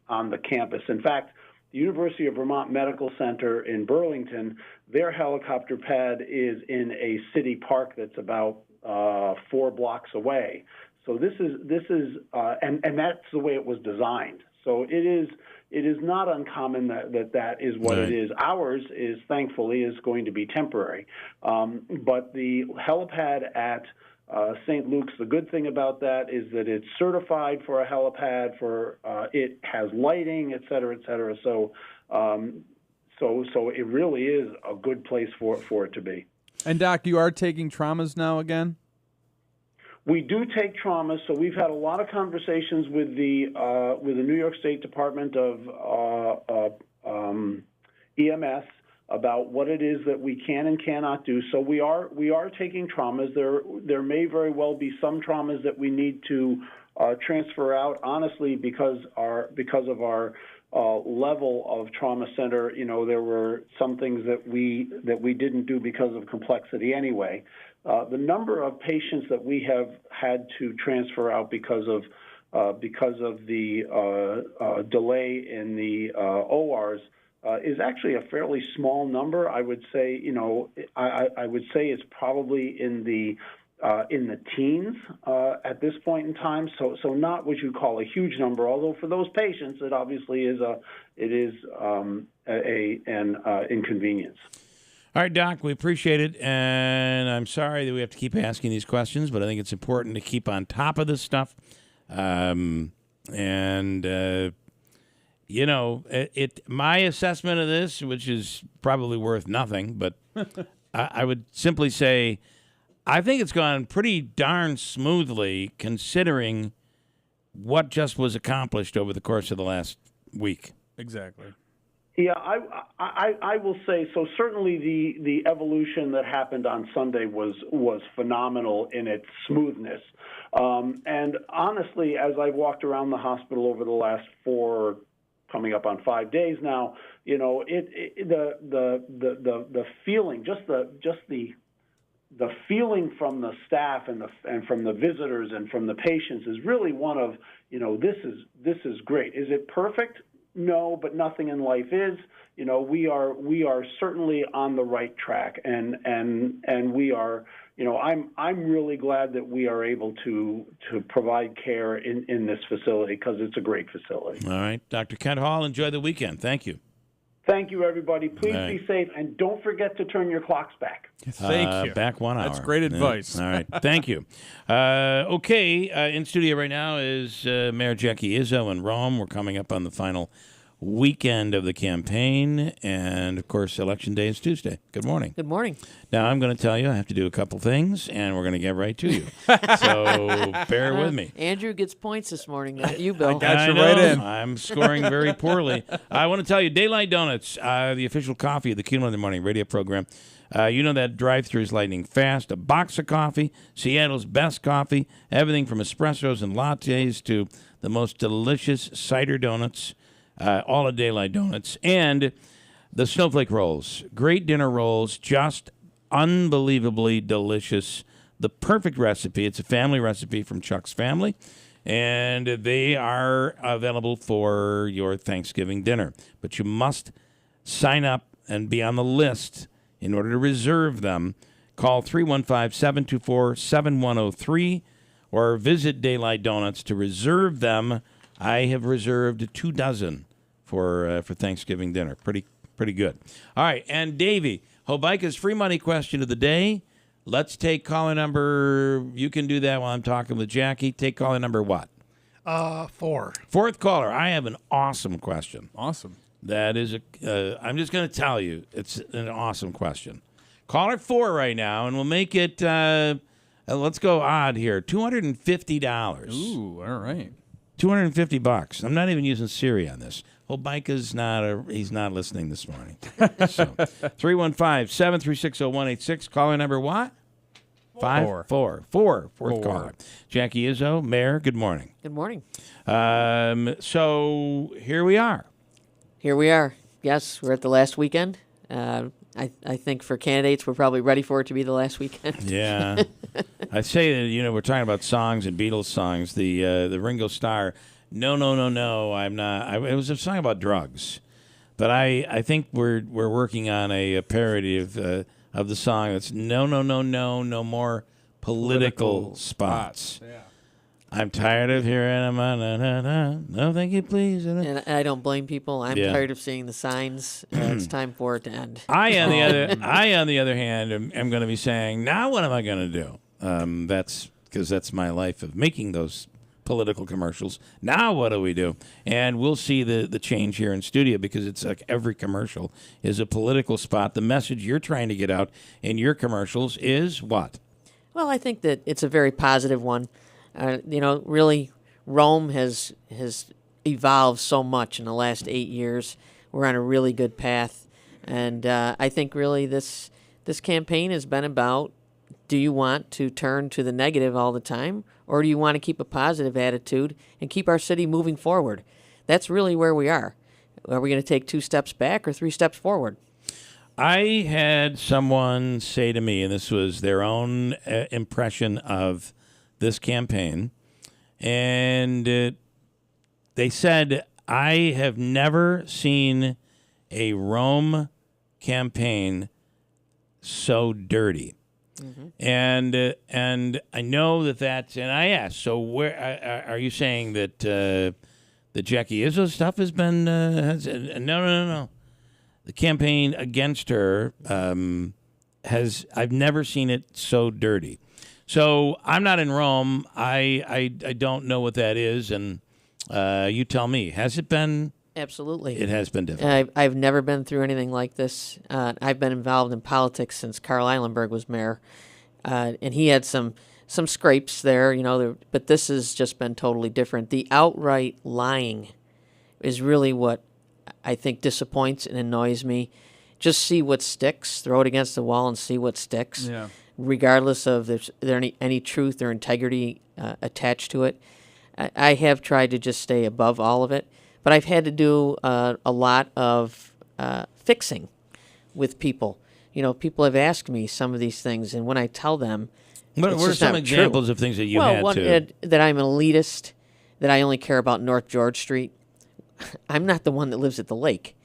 campus. In fact, the University of Vermont Medical Center in Burlington, their helicopter pad is in a city park that's about 4 blocks away. So this is and that's the way it was designed. So it is not uncommon that is what it is. Ours is, thankfully, is going to be temporary. But the helipad at St. Luke's, the good thing about that is that it's certified for a helipad, it has lighting, et cetera, et cetera. So it really is a good place for it to be. And Doc, you are taking traumas now again? We do take traumas, so we've had a lot of conversations with the New York State Department of EMS about what it is that we can and cannot do. So we are taking traumas. There may very well be some traumas that we need to transfer out. Honestly, because of our level of trauma center, there were some things that we didn't do because of complexity anyway. The number of patients that we have had to transfer out because of the delay in the ORs is actually a fairly small number. I would say, I would say it's probably in the teens at this point in time. So not what you call a huge number. Although for those patients, it obviously is an inconvenience. All right, Doc, we appreciate it, and I'm sorry that we have to keep asking these questions, but I think it's important to keep on top of this stuff. My assessment of this, which is probably worth nothing, but I would simply say I think it's gone pretty darn smoothly considering what just was accomplished over the course of the last week. Exactly. Yeah, I will say, so certainly the evolution that happened on Sunday was phenomenal in its smoothness. And honestly, as I've walked around the hospital over the last coming up on 5 days now, the feeling, the feeling from the staff and from the visitors and from the patients is really one of, this is great. Is it perfect? No, but nothing in life is. We are certainly on the right track, and we are. I'm really glad that we are able to provide care in this facility because it's a great facility. All right, Dr. Kent Hall, enjoy the weekend. Thank you. Thank you, everybody. Please be safe, and don't forget to turn your clocks back. Thank you. Back 1 hour. That's great advice. All right. Thank you. In studio right now is Mayor Jackie Izzo in Rome. We're coming up on the final weekend of the campaign, and of course Election Day is Tuesday. Good morning. Good morning. Now I'm going to tell you I have to do a couple things, and we're going to get right to you. So bear with me. Andrew gets points this morning, not you, Bill. I got you right in. I'm scoring very poorly. I want to tell you, Daylight Donuts, the official coffee of the Keeler in the Morning radio program. That drive-thru is lightning fast. A box of coffee, Seattle's best coffee, everything from espressos and lattes to the most delicious cider donuts. All of Daylight Donuts, and the Snowflake Rolls. Great dinner rolls, just unbelievably delicious, the perfect recipe. It's a family recipe from Chuck's family, and they are available for your Thanksgiving dinner. But you must sign up and be on the list in order to reserve them. Call 315-724-7103 or visit Daylight Donuts to reserve them. I have reserved 2 dozen for Thanksgiving dinner. Pretty good. All right, and Davey, Hobica's free money question of the day. Let's take caller number. You can do that while I'm talking with Jackie. Take caller number what? 4. Fourth caller. I have an awesome question. Awesome. That is I'm just going to tell you, it's an awesome question. Caller 4 right now, and we'll make it. Let's go odd here. $250. Ooh, all right. $250. I'm not even using Siri on this. Hobica's he's not listening this morning. So 315-736-0186. Caller number what? 5? 4. Fourth caller. Jackie Izzo, Mayor, good morning. Good morning. So here we are. Here we are. Yes, we're at the last weekend. I think for candidates, we're probably ready for it to be the last weekend. Yeah. I say that, we're talking about songs and Beatles songs. The Ringo Starr, No, I'm not. It was a song about drugs. But I think we're working on a parody of the song that's no more political spots. Yeah. I'm tired of hearing no, thank you, please. And I don't blame people. I'm tired of seeing the signs. It's time for it to end. I, on the other hand, am going to be saying, now what am I going to do? That's because that's my life of making those political commercials. Now what do we do? And we'll see the change here in studio, because it's like every commercial is a political spot. The message you're trying to get out in your commercials is what? Well, I think that it's a very positive one. Really, Rome has evolved so much in the last 8 years. We're on a really good path, and I think really this campaign has been about: do you want to turn to the negative all the time, or do you want to keep a positive attitude and keep our city moving forward? That's really where we are. Are we going to take 2 steps back or 3 steps forward? I had someone say to me, and this was their own impression of this campaign, and they said, I have never seen a Rome campaign so dirty. Mm-hmm. And I know that's, and I asked, so where are you saying that the Jackie Izzo stuff has been no. The campaign against her I've never seen it so dirty. So I'm not in Rome. I don't know what that is, and you tell me. Has it been? Absolutely. It has been difficult. I've never been through anything like this. I've been involved in politics since Carl Eilenberg was mayor, and he had some scrapes there, but this has just been totally different. The outright lying is really what I think disappoints and annoys me. Just see what sticks, throw it against the wall and see what sticks. Yeah. Regardless of if there any truth or integrity attached to it. I have tried to just stay above all of it, but I've had to do a lot of fixing with people. People have asked me some of these things, and when I tell them, what are some examples of things that you had to? That I'm an elitist, that I only care about North George Street. I'm not the one that lives at the lake.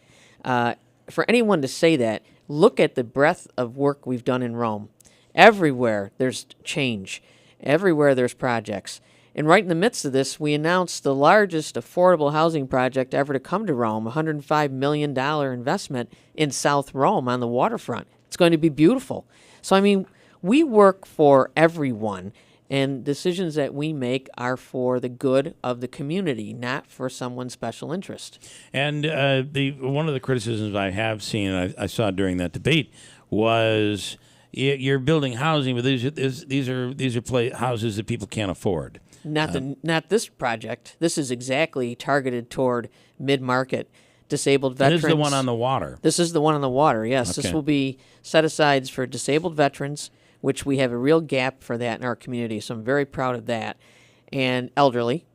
For anyone to say that, look at the breadth of work we've done in Rome. Everywhere there's change. Everywhere there's projects. And right in the midst of this, we announced the largest affordable housing project ever to come to Rome, a $105 million investment in South Rome on the waterfront. It's going to be beautiful. So, we work for everyone, and decisions that we make are for the good of the community, not for someone's special interest. And one of the criticisms I have seen, I saw during that debate, was you're building housing, but these are houses that people can't afford. Not this project. This is exactly targeted toward mid-market disabled veterans. This is the one on the water. This is the one on the water, yes. Okay. This will be set aside for disabled veterans, which we have a real gap for that in our community, so I'm very proud of that, and elderly.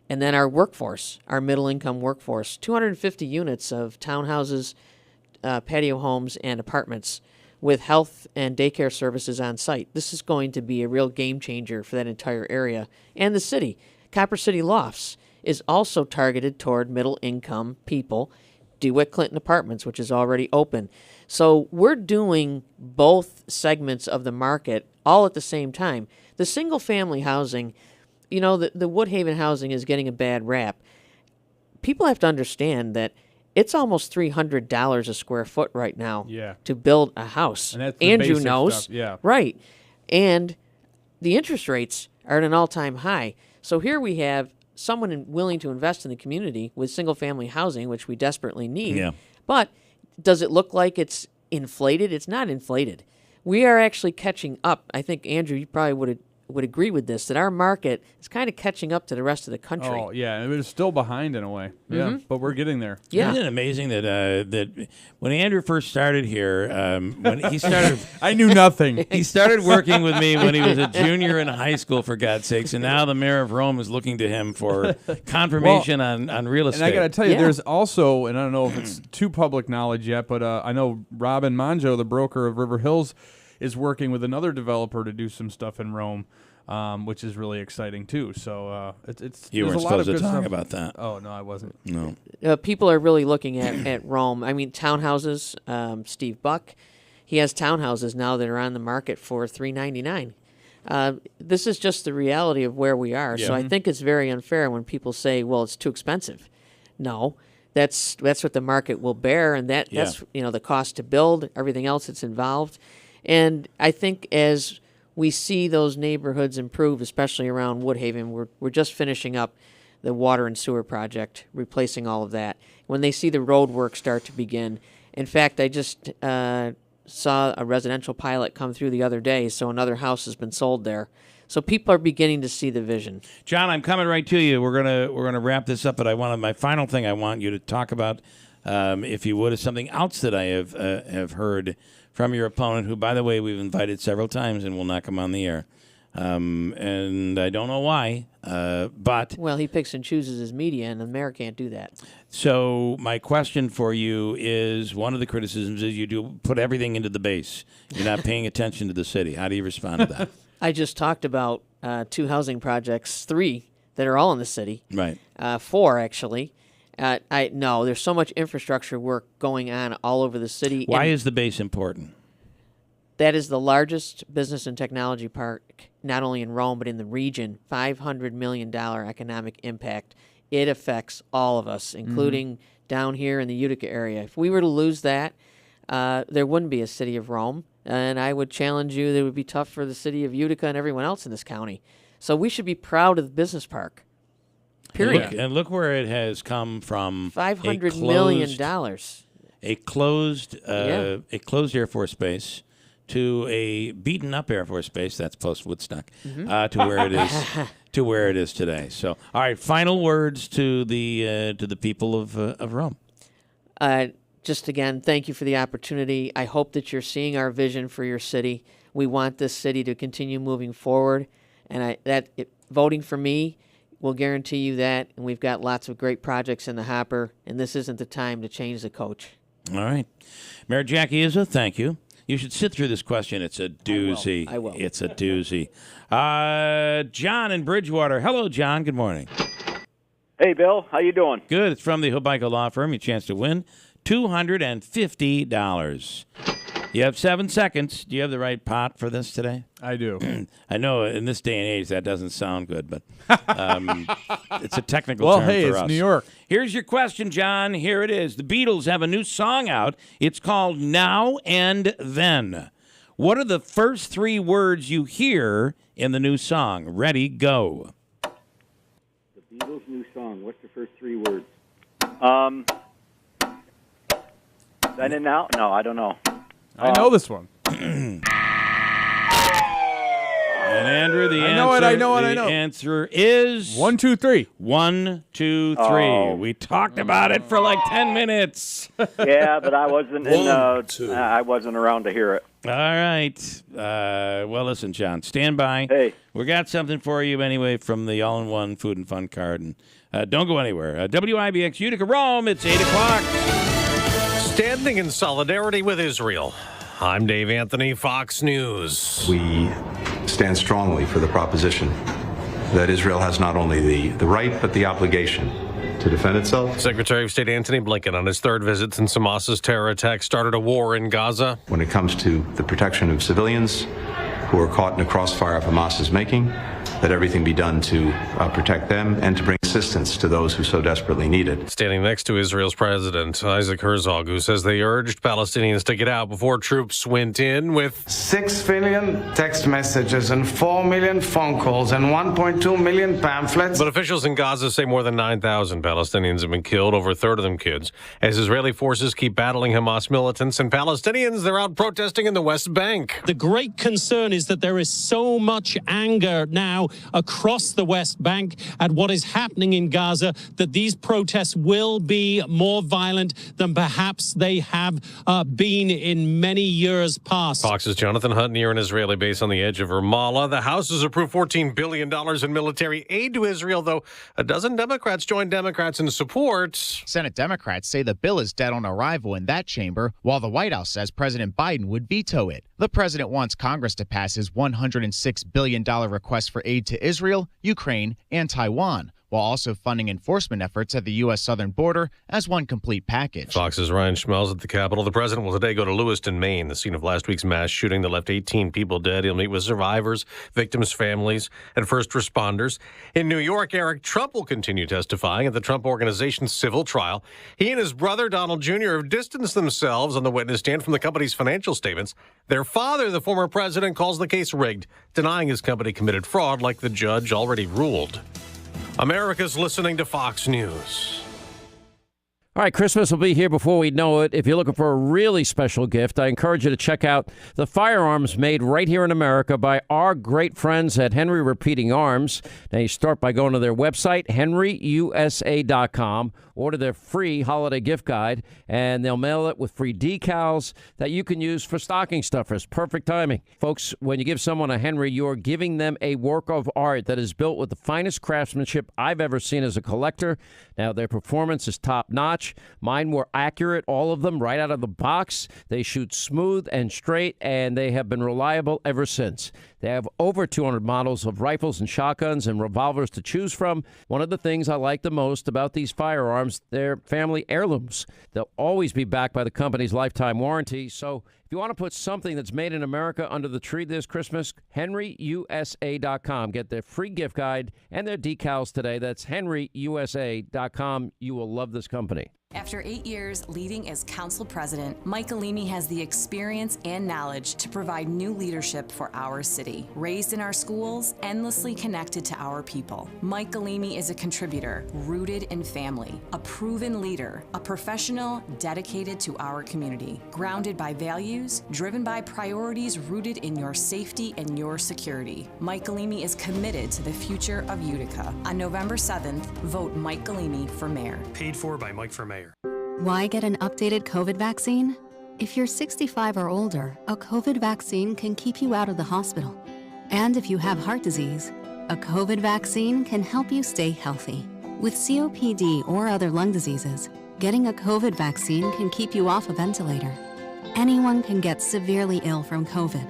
And then our workforce, our middle-income workforce, 250 units of townhouses, patio homes, and apartments with health and daycare services on site. This is going to be a real game changer for that entire area and the city. Copper City Lofts is also targeted toward middle-income people. DeWitt Clinton Apartments, which is already open. So we're doing both segments of the market all at the same time. The single-family housing, the Woodhaven housing is getting a bad rap. People have to understand that it's almost $300 a square foot right now to build a house. And that's the Andrew basic knows. stuff, yeah. Right. And the interest rates are at an all-time high. So here we have someone willing to invest in the community with single-family housing, which we desperately need. Yeah. But does it look like it's inflated? It's not inflated. We are actually catching up. I think, Andrew, you probably would agree with this, that our market is kind of catching up to the rest of the country. Oh, yeah. It was still behind in a way. Yeah, Mhm. but we're getting there. Yeah. Isn't it amazing that when Andrew first started here, when he started, I knew nothing. He started working with me when he was a junior in high school, for God's sakes, and now the mayor of Rome is looking to him for confirmation on real estate. And I got to tell you, there's also, and I don't know if it's too public knowledge yet, but I know Robin Monjo, the broker of River Hills, is working with another developer to do some stuff in Rome, which is really exciting too. So it's You there's weren't a lot of supposed to good talk stuff. about that. Oh no, I wasn't. No. People are really looking at Rome. I mean, townhouses. Steve Buck, he has townhouses now that are on the market for $399. This is just the reality of where we are. So I think it's very unfair when people say, "Well, it's too expensive." No, that's what the market will bear, and that's the cost to build, everything else that's involved. And I think as we see those neighborhoods improve, especially around Woodhaven, we're just finishing up the water and sewer project, replacing all of that. When they see the road work start to begin, in fact, I just saw a residential pilot come through the other day, so another house has been sold there. So people are beginning to see the vision. John, I'm coming right to you. We're gonna wrap this up, but my final thing I want you to talk about, if you would, is something else that I have heard from your opponent, who, by the way, we've invited several times and will not come on the air. And I don't know why, but... Well, he picks and chooses his media, and the mayor can't do that. So my question for you is, one of the criticisms is you do put everything into the base. You're not paying attention to the city. How do you respond to that? I just talked about 2 housing projects, 3 that are all in the city. Right. 4, actually. No, there's so much infrastructure work going on all over the city. Why is the base important? That is the largest business and technology park, not only in Rome, but in the region. $500 million economic impact. It affects all of us, including down here in the Utica area. If we were to lose that, there wouldn't be a city of Rome. And I would challenge you that it would be tough for the city of Utica and everyone else in this county. So we should be proud of the business park. Period. And look where it has come from. $500 million. A closed Air Force base to a beaten up Air Force base. That's post Woodstock. To where it is today. So, all right. Final words to the people of Rome. Just again, thank you for the opportunity. I hope that you're seeing our vision for your city. We want this city to continue moving forward, and voting for me will guarantee you that. And we've got lots of great projects in the hopper, and this isn't the time to change the coach. All right, Mayor Jackie Izzo, thank you. You should sit through this question. It's a doozy. I will. It's a doozy. John in Bridgewater. Hello, John. Good morning. Hey, Bill. How you doing? Good. It's from the Hobico Law Firm. Your chance to win $250. You have 7 seconds. Do you have the right pot for this today? I do. I know in this day and age that doesn't sound good, but it's a technical term hey, for it's us. New York. Here's your question, John. Here it is. The Beatles have a new song out. It's called Now and Then. What are the first 3 words you hear in the new song? Ready, go. The Beatles' new song. What's the first 3 words? Then and now? No, I don't know. I know this one. And Andrew, the answer is 1, 2, 3. 1, 2, 3. Oh. We talked about it for like 10 minutes. Yeah, but I wasn't I wasn't around to hear it. All right. Well, listen, John, stand by. Hey. We got something for you anyway from the all-in-one food and fun card. And don't go anywhere. WIBX Utica Rome, it's 8 o'clock. Standing in solidarity with Israel, I'm Dave Anthony, Fox News. We stand strongly for the proposition that Israel has not only the right but the obligation to defend itself. Secretary of State Antony Blinken on his third visit since Hamas's terror attack started a war in Gaza. When it comes to the protection of civilians who are caught in a crossfire of Hamas's making, that everything be done to protect them and to bring assistance to those who so desperately need it. Standing next to Israel's President Isaac Herzog, who says they urged Palestinians to get out before troops went in with 6 billion text messages and 4 million phone calls and 1.2 million pamphlets. But officials in Gaza say more than 9,000 Palestinians have been killed, over a third of them kids, as Israeli forces keep battling Hamas militants and Palestinians. They're out protesting in the West Bank. The great concern is that there is so much anger now across the West Bank at what is happening in Gaza that these protests will be more violent than perhaps they have been in many years past. Fox's Jonathan Hunt near an Israeli base on the edge of Ramallah. The House has approved $14 billion in military aid to Israel, though a dozen Democrats joined Democrats in support. Senate Democrats say the bill is dead on arrival in that chamber, while the White House says President Biden would veto it. The president wants Congress to pass his $106 billion request for aid to Israel, Ukraine, and Taiwan, while also funding enforcement efforts at the U.S. southern border as one complete package. Fox's Ryan Schmelz at the Capitol. The president will today go to Lewiston, Maine, the scene of last week's mass shooting that left 18 people dead. He'll meet with survivors, victims' families, and first responders. In New York, Eric Trump will continue testifying at the Trump Organization's civil trial. He and his brother, Donald Jr., have distanced themselves on the witness stand from the company's financial statements. Their father, the former president, calls the case rigged, denying his company committed fraud like the judge already ruled. America's listening to Fox News. All right, Christmas will be here before we know it. If you're looking for a really special gift, I encourage you to check out the firearms made right here in America by our great friends at Henry Repeating Arms. Now, you start by going to their website, henryusa.com. Order their free holiday gift guide, and they'll mail it with free decals that you can use for stocking stuffers. Perfect timing. Folks, when you give someone a Henry, you're giving them a work of art that is built with the finest craftsmanship I've ever seen as a collector. Now, their performance is top-notch. Mine were accurate, all of them, right out of the box. They shoot smooth and straight, and they have been reliable ever since. They have over 200 models of rifles and shotguns and revolvers to choose from. One of the things I like the most about these firearms, they're family heirlooms. They'll always be backed by the company's lifetime warranty. So if you want to put something that's made in America under the tree this Christmas, henryusa.com. Get their free gift guide and their decals today. That's henryusa.com. You will love this company. After 8 years leading as council president, Mike Alimi has the experience and knowledge to provide new leadership for our city. Raised in our schools, endlessly connected to our people, Mike Alimi is a contributor rooted in family, a proven leader, a professional dedicated to our community, grounded by values, driven by priorities rooted in your safety and your security. Mike Alimi is committed to the future of Utica. On November 7th, vote Mike Alimi for mayor. Paid for by Mike for Mayor. Why get an updated COVID vaccine? If you're 65 or older, a COVID vaccine can keep you out of the hospital. And if you have heart disease, a COVID vaccine can help you stay healthy. With COPD or other lung diseases, getting a COVID vaccine can keep you off a ventilator. Anyone can get severely ill from COVID.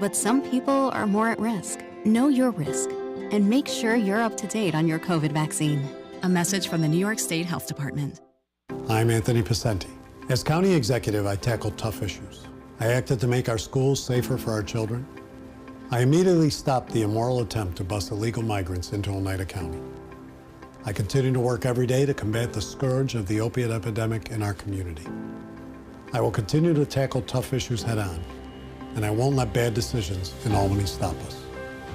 But some people are more at risk. Know your risk and make sure you're up to date on your COVID vaccine. A message from the New York State Health Department. I'm Anthony Pacenti. As county executive, I tackled tough issues. I acted to make our schools safer for our children. I immediately stopped the immoral attempt to bus illegal migrants into Oneida County. I continue to work every day to combat the scourge of the opiate epidemic in our community. I will continue to tackle tough issues head on, and I won't let bad decisions in Albany stop us.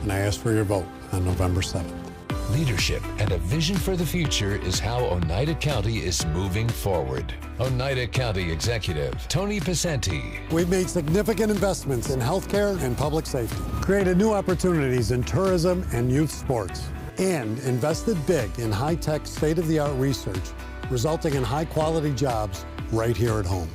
And I ask for your vote on November 7th. Leadership and a vision for the future is how Oneida County is moving forward. Oneida County Executive Tony Pacenti. We've made significant investments in healthcare and public safety, created new opportunities in tourism and youth sports, and invested big in high-tech, state-of-the-art research, resulting in high-quality jobs right here at home.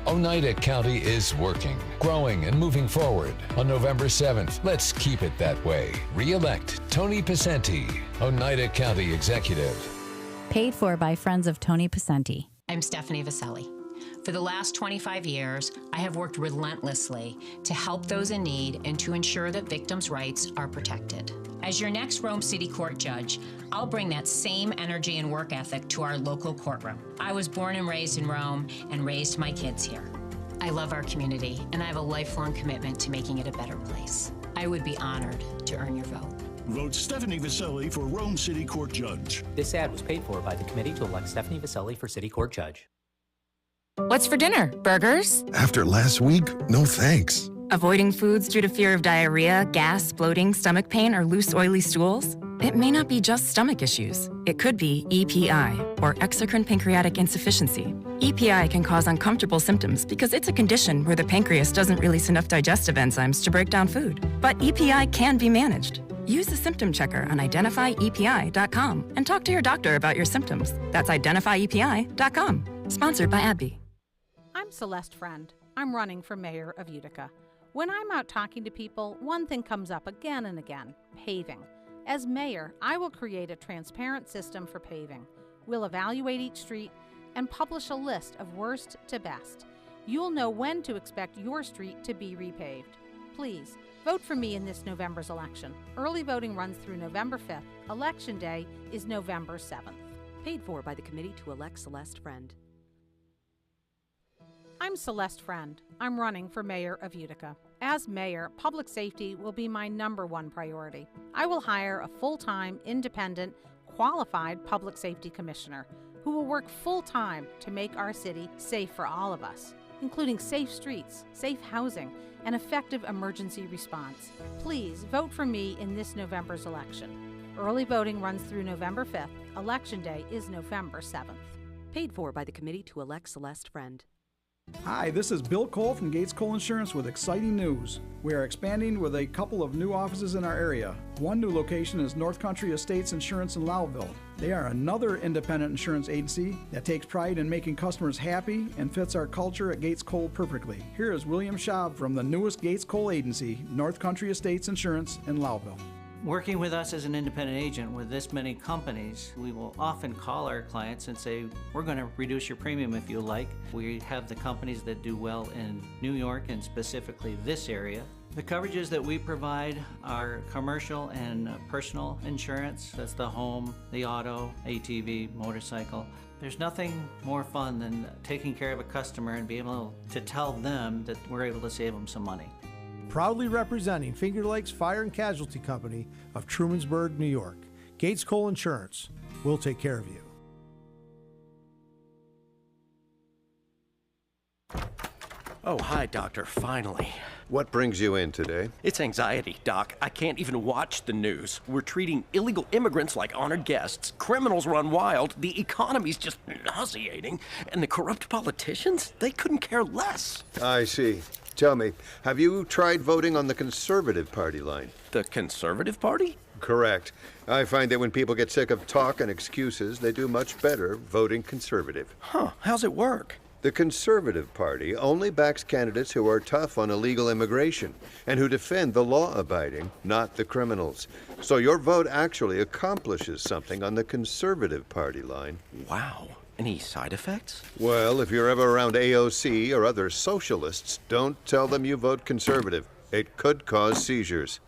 Oneida County is working, growing, and moving forward. On November 7th, let's keep it that way. Re-elect Tony Pacenti, Oneida County Executive. Paid for by friends of Tony Pacenti. I'm Stephanie Vaselli. For the last 25 years, I have worked relentlessly to help those in need and to ensure that victims' rights are protected. As your next Rome City Court judge, I'll bring that same energy and work ethic to our local courtroom. I was born and raised in Rome and raised my kids here. I love our community, and I have a lifelong commitment to making it a better place. I would be honored to earn your vote. Vote Stephanie Vaselli for Rome City Court Judge. This ad was paid for by the committee to elect Stephanie Vaselli for City Court Judge. What's for dinner? Burgers? After last week, no thanks. Avoiding foods due to fear of diarrhea, gas, bloating, stomach pain, or loose, oily stools? It may not be just stomach issues. It could be EPI, or exocrine pancreatic insufficiency. EPI can cause uncomfortable symptoms because it's a condition where the pancreas doesn't release enough digestive enzymes to break down food. But EPI can be managed. Use the symptom checker on identifyepi.com and talk to your doctor about your symptoms. That's identifyepi.com. Sponsored by AbbVie. I'm Celeste Friend. I'm running for mayor of Utica. When I'm out talking to people, one thing comes up again and again: paving. As mayor, I will create a transparent system for paving. We'll evaluate each street and publish a list of worst to best. You'll know when to expect your street to be repaved. Please, vote for me in this November's election. Early voting runs through November 5th. Election day is November 7th. Paid for by the committee to elect Celeste Friend. I'm Celeste Friend. I'm running for mayor of Utica. As mayor, public safety will be my #1 priority. I will hire a full-time, independent, qualified public safety commissioner who will work full-time to make our city safe for all of us, including safe streets, safe housing, and effective emergency response. Please vote for me in this November's election. Early voting runs through November 5th. Election day is November 7th. Paid for by the committee to elect Celeste Friend. Hi, this is Bill Cole from Gates Cole Insurance with exciting news. We are expanding with a couple of new offices in our area. One new location is North Country Estates Insurance in Lowville. They are another independent insurance agency that takes pride in making customers happy and fits our culture at Gates Cole perfectly. Here is William Schaub from the newest Gates Cole agency, North Country Estates Insurance in Lowville. Working with us as an independent agent with this many companies, we will often call our clients and say, we're going to reduce your premium if you like. We have the companies that do well in New York and specifically this area. The coverages that we provide are commercial and personal insurance. That's the home, the auto, ATV, motorcycle. There's nothing more fun than taking care of a customer and being able to tell them that we're able to save them some money. Proudly representing Finger Lakes Fire and Casualty Company of Trumansburg, New York. Gates Cole Insurance. We'll take care of you. Oh, hi, Doctor. Finally. What brings you in today? It's anxiety, Doc. I can't even watch the news. We're treating illegal immigrants like honored guests. Criminals run wild. The economy's just nauseating. And the corrupt politicians, they couldn't care less. I see. Tell me, have you tried voting on the Conservative Party line? The Conservative Party? Correct. I find that when people get sick of talk and excuses, they do much better voting Conservative. Huh, how's it work? The Conservative Party only backs candidates who are tough on illegal immigration and who defend the law-abiding, not the criminals. So your vote actually accomplishes something on the Conservative Party line. Wow. Any side effects? Well, if you're ever around AOC or other socialists, don't tell them you vote Conservative. It could cause seizures.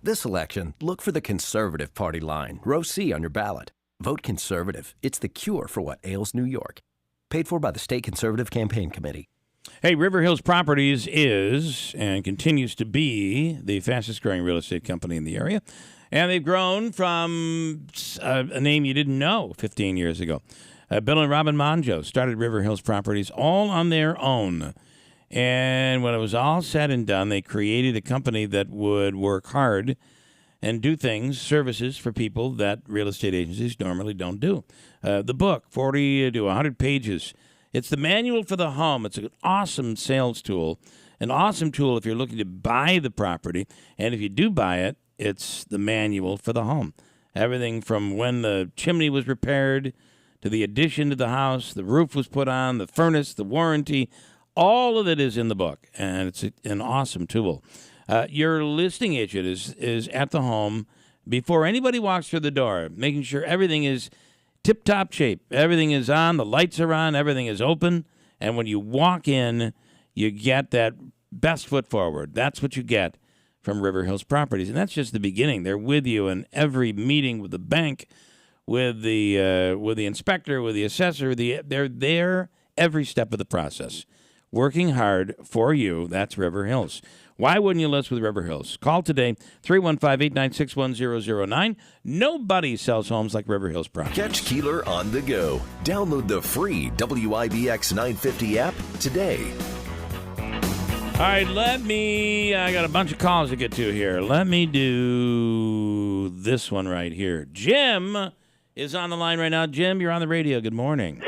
This election, look for the Conservative Party line. Row C on your ballot. Vote Conservative. It's the cure for what ails New York. Paid for by the State Conservative Campaign Committee. Hey, River Hills Properties is and continues to be the fastest growing real estate company in the area. And they've grown from a name you didn't know 15 years ago. Bill and Robin Monjo started River Hills Properties all on their own. And when it was all said and done, they created a company that would work hard and do things, services for people that real estate agencies normally don't do. The book, 40 to 100 pages. It's the manual for the home. It's an awesome sales tool, an awesome tool if you're looking to buy the property. And if you do buy it, it's the manual for the home. Everything from when the chimney was repaired to the addition to the house, the roof was put on, the furnace, the warranty, all of it is in the book, and it's an awesome tool. Your listing agent is at the home before anybody walks through the door, making sure everything is tip-top shape. Everything is on, the lights are on, everything is open, And when you walk in, you get that best foot forward. That's what you get from River Hills Properties. And that's just the beginning. They're with you in every meeting with the bank, with the inspector, with the assessor. They're there every step of the process, working hard for you. That's River Hills. Why wouldn't you list with River Hills? Call today, 315-896-1009. Nobody sells homes like River Hills Properties. Catch Keeler on the go. Download the free WIBX 950 app today. All right, I got a bunch of calls to get to here. Let me do this one right here. Jim is on the line right now. Jim, you're on the radio. Good morning.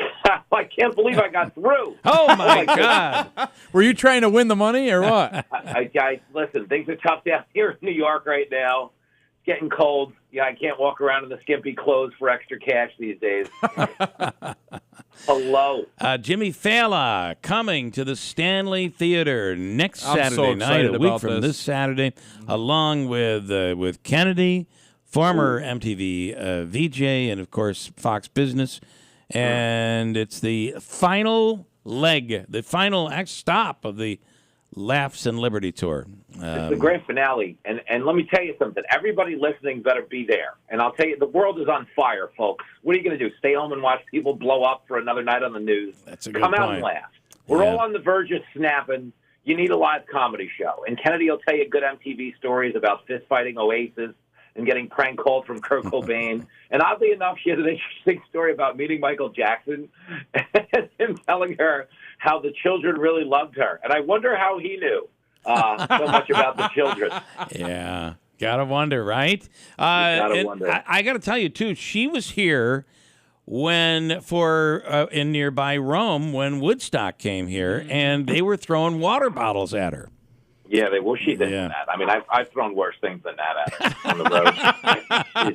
I can't believe I got through. Oh, my God. Were you trying to win the money or what? Guys, listen, things are tough down here in New York right now. It's getting cold. Yeah, I can't walk around in the skimpy clothes for extra cash these days. Hello. Jimmy Failla coming to the Stanley Theater next Saturday night, a week from this Saturday, along with Kennedy, former MTV VJ, and, of course, Fox Business. And it's the final leg, the final stop of the Laughs and Liberty Tour. It's the grand finale. And let me tell you something. Everybody listening better be there. And I'll tell you, the world is on fire, folks. What are you going to do, stay home and watch people blow up for another night on the news? That's a good Come out point. and laugh. We're all on the verge of snapping. You need a live comedy show. And Kennedy will tell you good MTV stories about fist-fighting Oasis and getting prank called from Kurt Cobain. And oddly enough, she has an interesting story about meeting Michael Jackson and him telling her how the children really loved her. And I wonder how he knew so much about the children. Yeah. Gotta wonder, right? Wonder. I got to tell you, too, she was here in nearby Rome when Woodstock came here, and they were throwing water bottles at her. Yeah, she did that. I mean, I've thrown worse things than that at her on the road.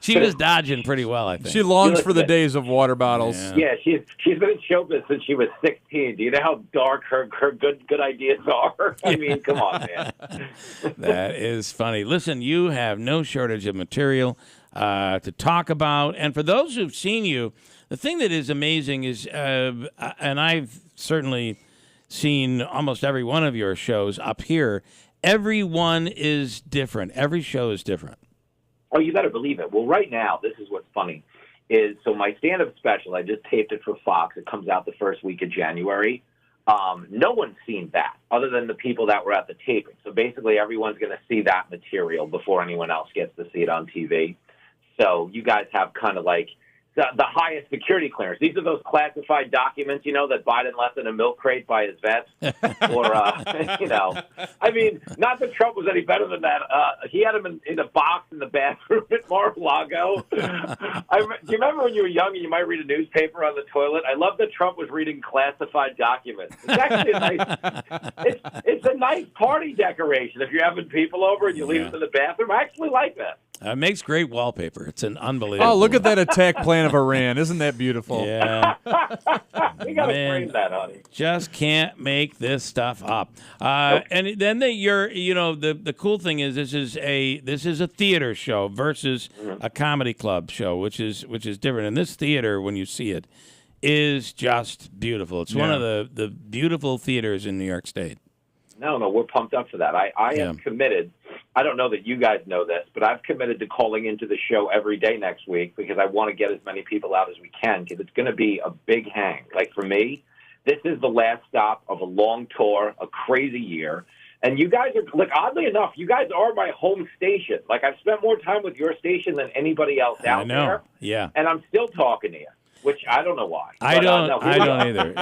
She was dodging pretty well, I think. She longs for the days of water bottles. Yeah, she's been in showbiz since she was 16. Do you know how dark her good ideas are? I mean, come on, man. That is funny. Listen, you have no shortage of material to talk about. And for those who've seen you, the thing that is amazing is, and I've certainly seen almost every one of your shows up here, every one is different. Every show is different. Oh, you better believe it. Well, right now, this is what's funny, is so my stand-up special, I just taped it for Fox. It comes out the first week of January. No one's seen that other than the people that were at the taping. So basically, everyone's going to see that material before anyone else gets to see it on TV. So you guys have kind of like the highest security clearance. These are those classified documents, that Biden left in a milk crate by his vet. Or, I mean, not that Trump was any better than that. He had them in a box in the bathroom at Mar-a-Lago. Do you remember when you were young and you might read a newspaper on the toilet? I love that Trump was reading classified documents. It's actually it's a nice party decoration. If you're having people over and you leave them in the bathroom, I actually like that. It makes great wallpaper. It's an unbelievable. Oh, look at that attack plan of Iran. Isn't that beautiful? Yeah. We got to frame that, honey. Just can't make this stuff up. And then the cool thing is this is a theater show versus a comedy club show, which is different. And this theater, when you see it, is just beautiful. It's one of the beautiful theaters in New York State. No, we're pumped up for that. I am committed. I don't know that you guys know this, but I've committed to calling into the show every day next week because I want to get as many people out as we can because it's going to be a big hang. Like for me, this is the last stop of a long tour, a crazy year. And you guys are, like, oddly enough, you guys are my home station. Like, I've spent more time with your station than anybody else out there. Yeah. And I'm still talking to you. Which I don't know why. I don't either.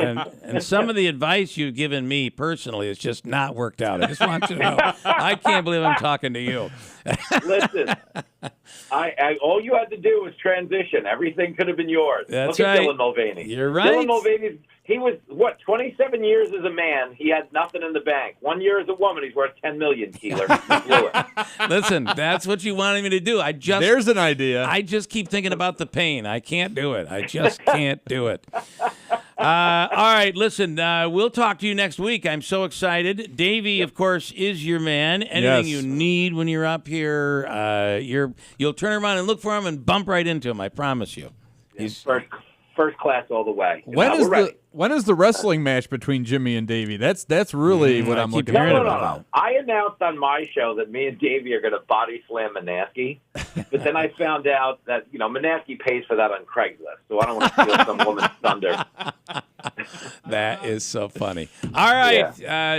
And some of the advice you've given me personally has just not worked out. I just want you to know. I can't believe I'm talking to you. Listen, I all you had to do was transition. Everything could have been yours. That's Look at right. Dylan Mulvaney. You're right. Dylan Mulvaney, he was, 27 years as a man. He had nothing in the bank. 1 year as a woman, he's worth $10 million, Keeler. Listen, that's what you wanted me to do. There's an idea. I just keep thinking about the pain. I can't do it. I just can't do it. All right, listen, we'll talk to you next week. I'm so excited. Davey, of course, is your man. Anything you need when you're up here, you'll turn around and look for him and bump right into him. I promise you. First first class all the way. When is the wrestling match between Jimmy and Davey? That's really what I'm looking for. No. I announced on my show that me and Davey are going to body slam Manaski, but then I found out that Manaski pays for that on Craigslist, so I don't want to steal some woman's thunder. That is so funny. All right,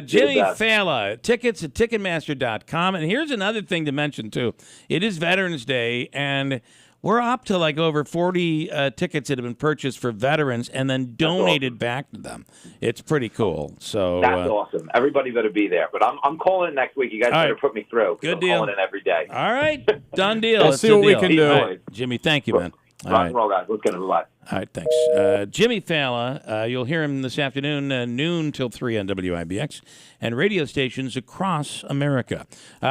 Jimmy Failla, tickets at Ticketmaster.com. And here's another thing to mention, too. It is Veterans Day, and we're up to like over 40 tickets that have been purchased for veterans and then donated back to them. It's pretty cool. So that's awesome. Everybody better be there. But I'm calling in next week. You guys better put me through. Good I'm deal. calling in every day. All right. Done deal. We'll see what we can do. Right. Jimmy, thank you, man. Rock and roll, guys. Let's get it live. All right, thanks. Jimmy Failla, you'll hear him this afternoon, noon till 3 on WIBX, and radio stations across America.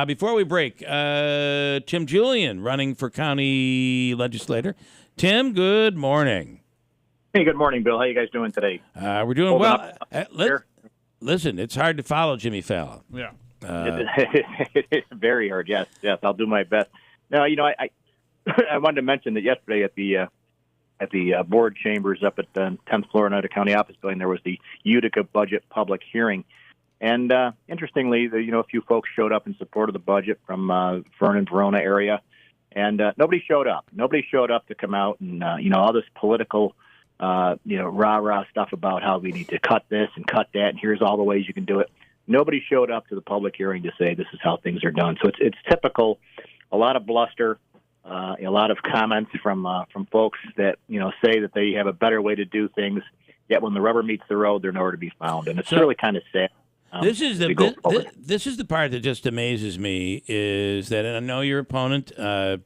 Before we break, Tim Julian running for county legislator. Tim, good morning. Hey, good morning, Bill. How you guys doing today? We're doing well. Listen, it's hard to follow Jimmy Failla. Yeah. It's very hard, yes. I'll do my best. No, I wanted to mention that yesterday at the board chambers up at the 10th floor Oneida County Office Building, there was the Utica budget public hearing. And interestingly, a few folks showed up in support of the budget from Vernon, Verona area. And nobody showed up. Nobody showed up to come out and, all this political, rah-rah stuff about how we need to cut this and cut that, and here's all the ways you can do it. Nobody showed up to the public hearing to say this is how things are done. So it's typical, a lot of bluster. A lot of comments from folks that say that they have a better way to do things, yet when the rubber meets the road, they're nowhere to be found, and it's really kind of sad. This is the part that just amazes me is that, and I know your opponent, Mr.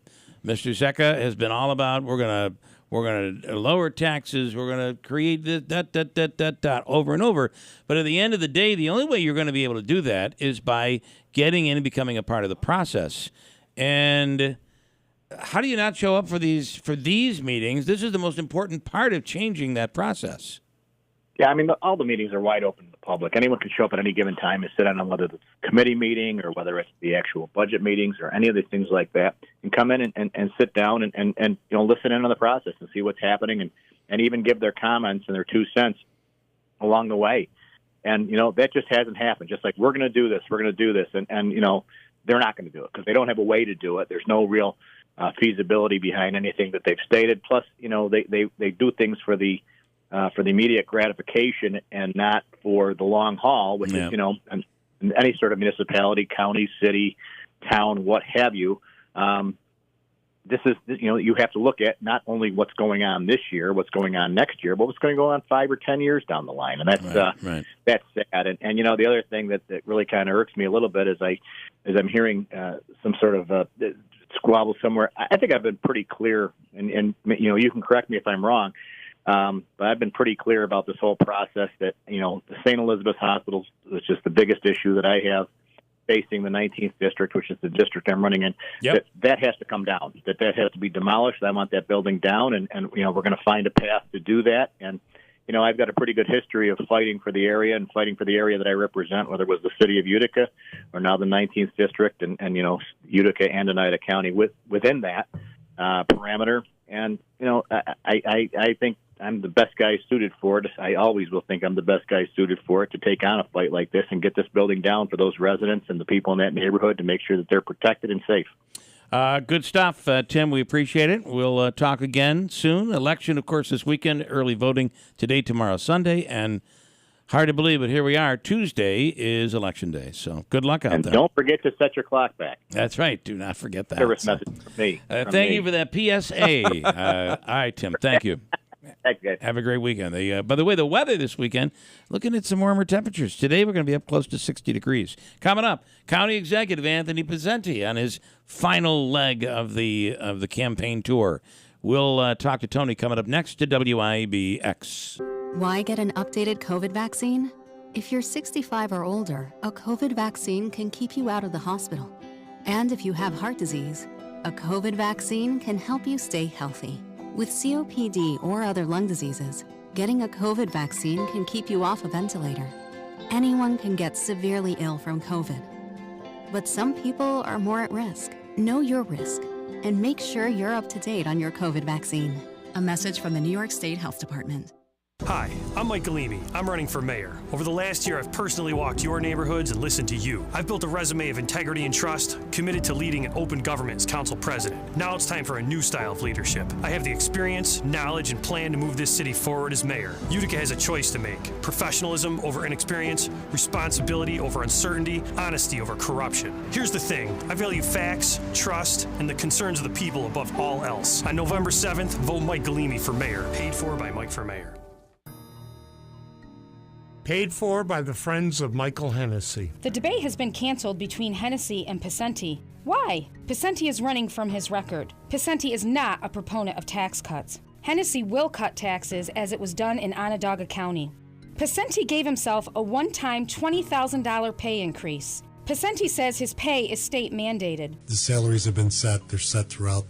Zecca, has been all about we're gonna lower taxes, we're gonna create this that over and over. But at the end of the day, the only way you're going to be able to do that is by getting in and becoming a part of the process. And how do you not show up for these meetings? This is the most important part of changing that process. Yeah, I mean, all the meetings are wide open to the public. Anyone can show up at any given time and sit on whether it's a committee meeting or whether it's the actual budget meetings or any of these things like that, and come in and sit down and listen in on the process and see what's happening and even give their comments and their 2 cents along the way. And, that just hasn't happened. Just like, we're going to do this, and they're not going to do it because they don't have a way to do it. There's no real feasibility behind anything that they've stated. Plus, they do things for the immediate gratification and not for the long haul, which is, in any sort of municipality, county, city, town, what have you. This is, you have to look at not only what's going on this year, what's going on next year, but what's going to go on 5 or 10 years down the line. And that's sad. And the other thing that really kind of irks me a little bit is I'm hearing some sort of squabble somewhere. I think I've been pretty clear, and you can correct me if I'm wrong, but I've been pretty clear about this whole process that, the St. Elizabeth's Hospital is just the biggest issue that I have facing the 19th district, which is the district I'm running in. Yep. That has to come down, that has to be demolished. I want that building down, and we're going to find a path to do that. And, I've got a pretty good history of fighting for the area and fighting for the area that I represent, whether it was the city of Utica or now the 19th district and Utica and Oneida County within that parameter. And, I think I'm the best guy suited for it. I always will think I'm the best guy suited for it to take on a fight like this and get this building down for those residents and the people in that neighborhood to make sure that they're protected and safe. Good stuff, Tim. We appreciate it. We'll talk again soon. Election, of course, this weekend. Early voting today, tomorrow, Sunday. And hard to believe, but here we are. Tuesday is Election Day. So good luck out there. And don't forget to set your clock back. That's right. Do not forget that. Service message from me. Thank you for that PSA. All right, Tim. Thank you. Thanks, guys. Have a great weekend. By the way, the weather this weekend, looking at some warmer temperatures. Today we're going to be up close to 60 degrees. Coming up, County Executive Anthony Pezenti on his final leg of the campaign tour. We'll talk to Tony coming up next to WIBX. Why get an updated COVID vaccine? If you're 65 or older, a COVID vaccine can keep you out of the hospital. And if you have heart disease, a COVID vaccine can help you stay healthy. With COPD or other lung diseases, getting a COVID vaccine can keep you off a ventilator. Anyone can get severely ill from COVID. But some people are more at risk. Know your risk and make sure you're up to date on your COVID vaccine. A message from the New York State Health Department. Hi, I'm Mike Galimi. I'm running for mayor. Over the last year, I've personally walked your neighborhoods and listened to you. I've built a resume of integrity and trust, committed to leading an open government as council president. Now it's time for a new style of leadership. I have the experience, knowledge, and plan to move this city forward as mayor. Utica has a choice to make. Professionalism over inexperience, responsibility over uncertainty, honesty over corruption. Here's the thing. I value facts, trust, and the concerns of the people above all else. On November 7th, vote Mike Galimi for mayor. Paid for by Mike for Mayor. Paid for by the Friends of Michael Hennessy. The debate has been canceled between Hennessy and Picenti. Why? Picenti is running from his record. Picenti is not a proponent of tax cuts. Hennessy will cut taxes as it was done in Onondaga County. Picenti gave himself a one-time $20,000 pay increase. Picenti says his pay is state mandated. The salaries have been set. They're set throughout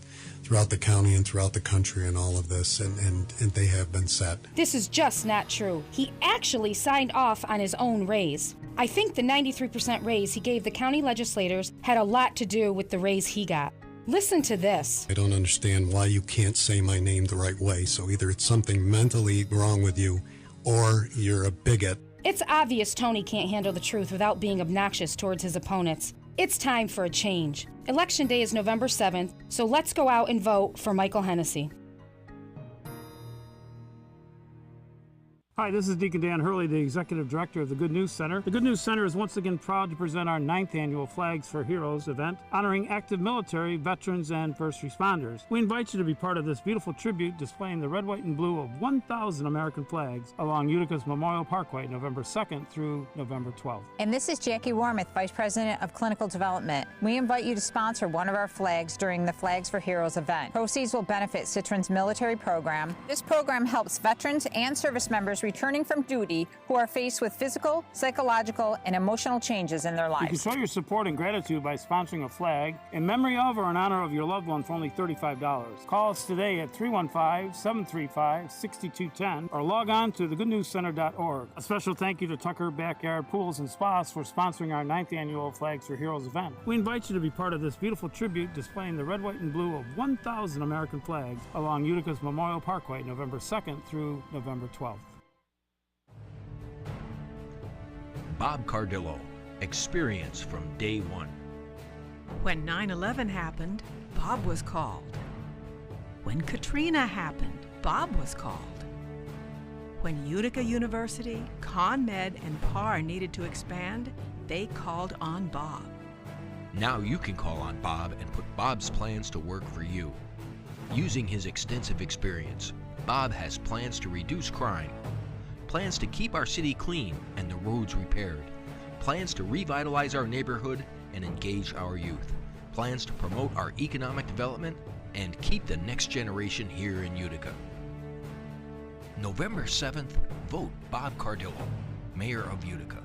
the county and throughout the country and all of this, and they have been set. This is just not true. He actually signed off on his own raise. I think the 93% raise he gave the county legislators had a lot to do with the raise he got. Listen to this. I don't understand why you can't say my name the right way, so either it's something mentally wrong with you or you're a bigot. It's obvious Tony can't handle the truth without being obnoxious towards his opponents. It's time for a change. Election day is November 7th, so let's go out and vote for Michael Hennessy. Hi, this is Deacon Dan Hurley, the Executive Director of the Good News Center. The Good News Center is once again proud to present our 9th annual Flags for Heroes event, honoring active military, veterans, and first responders. We invite you to be part of this beautiful tribute displaying the red, white, and blue of 1,000 American flags along Utica's Memorial Parkway, November 2nd through November 12th. And this is Jackie Warmouth, Vice President of Clinical Development. We invite you to sponsor one of our flags during the Flags for Heroes event. Proceeds will benefit Citron's military program. This program helps veterans and service members returning from duty who are faced with physical, psychological, and emotional changes in their lives. You can show your support and gratitude by sponsoring a flag in memory of or in honor of your loved one for only $35. Call us today at 315-735-6210 or log on to thegoodnewscenter.org. A special thank you to Tucker Backyard Pools and Spas for sponsoring our 9th annual Flags for Heroes event. We invite you to be part of this beautiful tribute displaying the red, white, and blue of 1,000 American flags along Utica's Memorial Parkway, November 2nd through November 12th. Bob Cardillo, experience from day one. When 9/11 happened, Bob was called. When Katrina happened, Bob was called. When Utica University, ConMed, and PAR needed to expand, they called on Bob. Now you can call on Bob and put Bob's plans to work for you. Using his extensive experience, Bob has plans to reduce crime, plans to keep our city clean and the roads repaired, plans to revitalize our neighborhood and engage our youth, plans to promote our economic development and keep the next generation here in Utica. November 7th, vote Bob Cardillo, Mayor of Utica.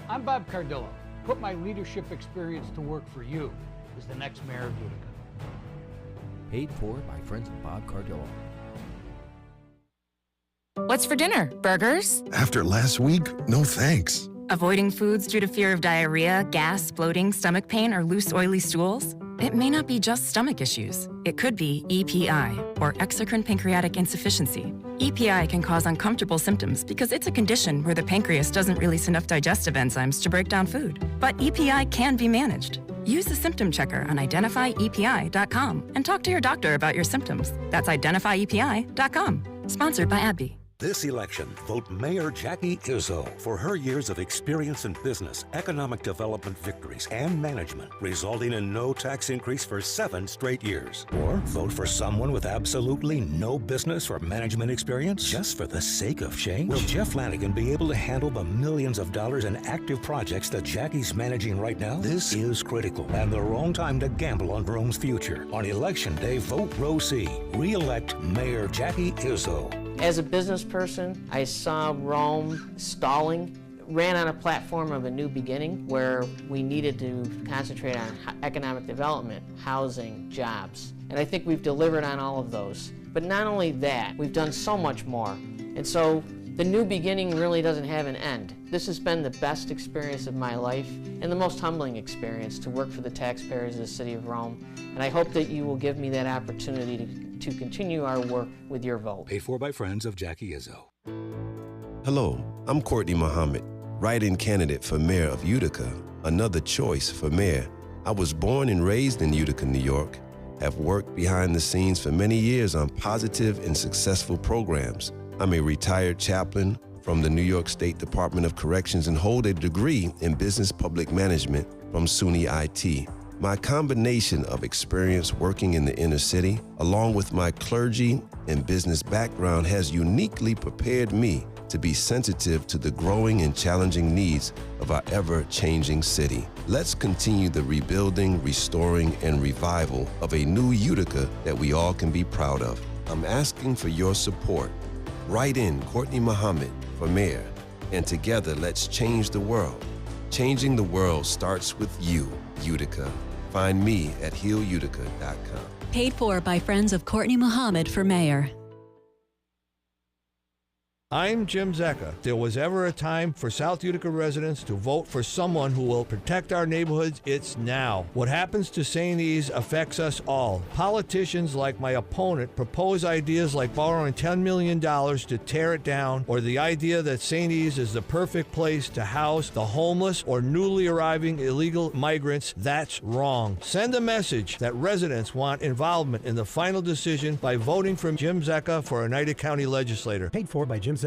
I'm Bob Cardillo. Put my leadership experience to work for you as the next Mayor of Utica. Paid for by Friends of Bob Cardillo. What's for dinner? Burgers? After last week, no thanks. Avoiding foods due to fear of diarrhea, gas, bloating, stomach pain, or loose, oily stools? It may not be just stomach issues. It could be EPI, or exocrine pancreatic insufficiency. EPI can cause uncomfortable symptoms because it's a condition where the pancreas doesn't release enough digestive enzymes to break down food. But EPI can be managed. Use the symptom checker on identifyepi.com and talk to your doctor about your symptoms. That's identifyepi.com. Sponsored by AbbVie. This election, vote Mayor Jackie Izzo for her years of experience in business, economic development victories, and management, resulting in no tax increase for 7 straight years. Or vote for someone with absolutely no business or management experience just for the sake of change. Will Jeff Flanagan be able to handle the millions of dollars in active projects that Jackie's managing right now? This is critical and the wrong time to gamble on Rome's future. On Election Day, vote Row C. Re-elect Mayor Jackie Izzo. As a business person, I saw Rome stalling, ran on a platform of a new beginning where we needed to concentrate on economic development, housing, jobs. And I think we've delivered on all of those. But not only that, we've done so much more. And so the new beginning really doesn't have an end. This has been the best experience of my life and the most humbling experience to work for the taxpayers of the city of Rome. And I hope that you will give me that opportunity to continue our work with your vote. Paid for by friends of Jackie Izzo. Hello, I'm Courtney Muhammad, write-in candidate for mayor of Utica, another choice for mayor. I was born and raised in Utica, New York, have worked behind the scenes for many years on positive and successful programs. I'm a retired chaplain from the New York State Department of Corrections and hold a degree in business public management from SUNY IT. My combination of experience working in the inner city, along with my clergy and business background, has uniquely prepared me to be sensitive to the growing and challenging needs of our ever-changing city. Let's continue the rebuilding, restoring, and revival of a new Utica that we all can be proud of. I'm asking for your support. Write in Courtney Muhammad for mayor, and together let's change the world. Changing the world starts with you, Utica. Find me at healutica.com. Paid for by friends of Courtney Muhammad for mayor. I'm Jim Zecca. There was ever a time for South Utica residents to vote for someone who will protect our neighborhoods. It's now. What happens to St. E's affects us all. Politicians like my opponent propose ideas like borrowing $10 million to tear it down, or the idea that St. E's is the perfect place to house the homeless or newly arriving illegal migrants. That's wrong. Send a message that residents want involvement in the final decision by voting for Jim Zecca for Oneida County Legislator. Paid for by Jim Zecca.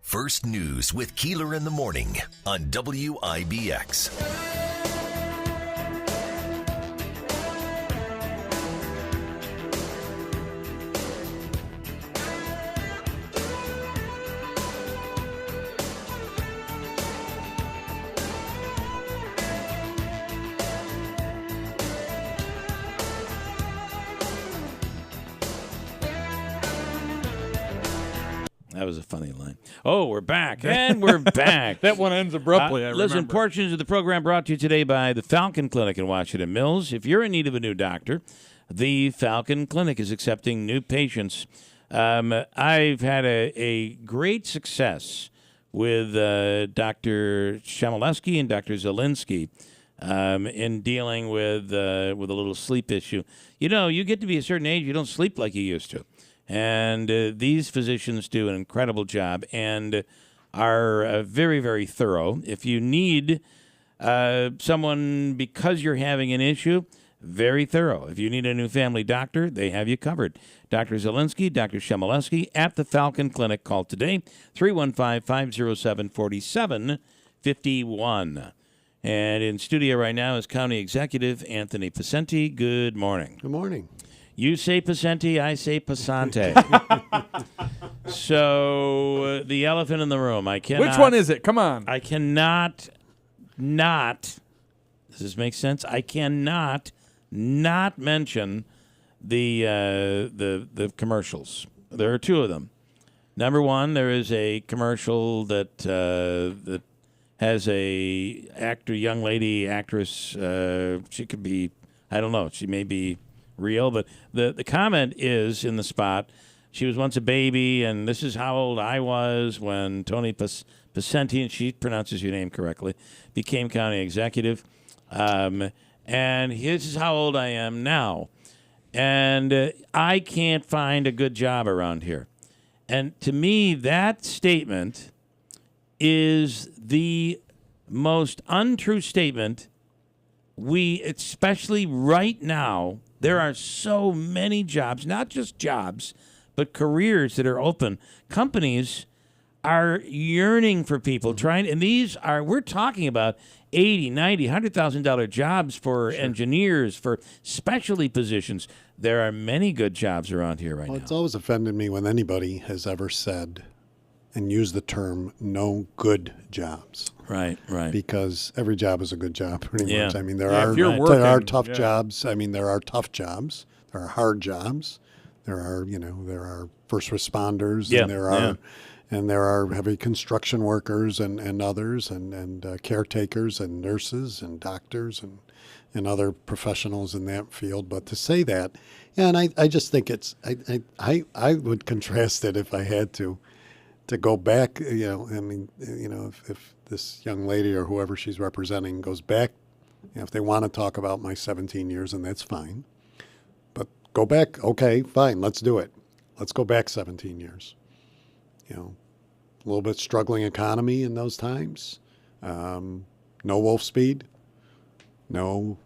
First News with Keeler in the morning on WIBX. That was a funny line. Oh, we're back, and we're back. That one ends abruptly, I Listen, remember. portions of the program brought to you today by the Falcon Clinic in Washington Mills. If you're in need of a new doctor, the Falcon Clinic is accepting new patients. I've had a great success with Dr. Shamileski and Dr. Zielinski in dealing with a little sleep issue. You know, you get to be a certain age, you don't sleep like you used to. And these physicians do an incredible job and are very, very thorough. If you need someone because you're having an issue, very thorough. If you need a new family doctor, they have you covered. Dr. Zielinski, Dr. Shamileski at the Falcon Clinic. Call today, 315-507-4751. And in studio right now is County Executive Anthony Pacenti. Good morning. Good morning. You say Pacenti, I say Passante. So the elephant in the room. I cannot. Which one is it? Come on. I cannot not. Does this make sense? I cannot not mention the commercials. There are two of them. Number one, there is a commercial that that has a young lady actress. She could be, I don't know. She may be real, but the comment is in the spot, she was once a baby, and this is how old I was when Tony Pacenti, and she pronounces your name correctly, became county executive. And this is how old I am now. And I can't find a good job around here. And to me, that statement is the most untrue statement especially right now. There are so many jobs, not just jobs, but careers that are open. Companies are yearning for people and we're talking about $80,000, $90,000, $100,000 jobs for engineers, for specialty positions. There are many good jobs around here now. It's always offended me when anybody has ever said and used the term no good jobs. Right. Because every job is a good job, pretty much. I mean, there are tough jobs. I mean, there are tough jobs. There are hard jobs. There are first responders, and there are heavy construction workers and others, and caretakers and nurses and doctors and other professionals in that field. But to say that, and I just think I would contrast it if I had to go back. If this young lady or whoever she's representing goes back, if they want to talk about my 17 years, and that's fine. But go back. Okay, fine, let's do it. Let's go back 17 years. You know, a little bit struggling economy in those times. No Wolf Speed. No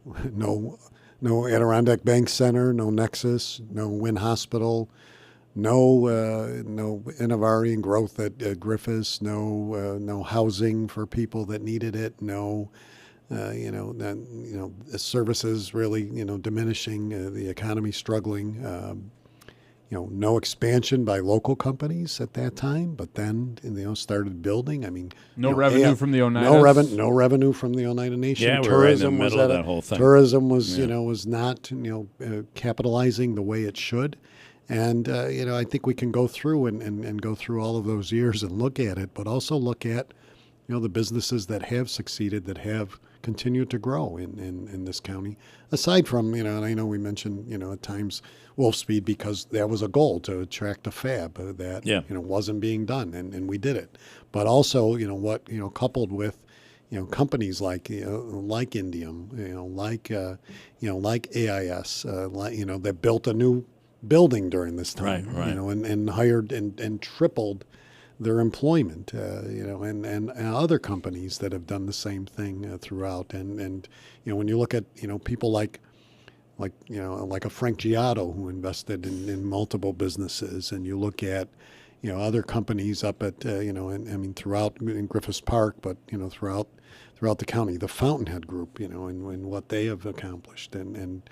Adirondack Bank Center. No Nexus. No Wynn Hospital. No Innovari and growth at Griffiths. No housing for people that needed it. No. The services really, diminishing, the economy struggling. No expansion by local companies at that time, but then started building. I mean, no revenue from the Oneida. No revenue from the Oneida Nation. Yeah, we're right in the middle of that whole thing. Tourism was, was not, capitalizing the way it should. And I think we can go through and go through all of those years and look at it, but also look at, the businesses that have succeeded, that have continued to grow in this county. Aside from, and I know we mentioned, at times Wolf Speed, because that was a goal to attract a fab that, wasn't being done, and we did it. But also, coupled with, companies like Indium, like AIS, that built a new building during this time, right. And hired and tripled their employment, and other companies that have done the same thing throughout. And when you look at, people like a Frank Giotto, who invested in multiple businesses, and you look at, other companies up at, throughout in Griffiths Park, but, throughout the county, the Fountainhead Group, and what they have accomplished, and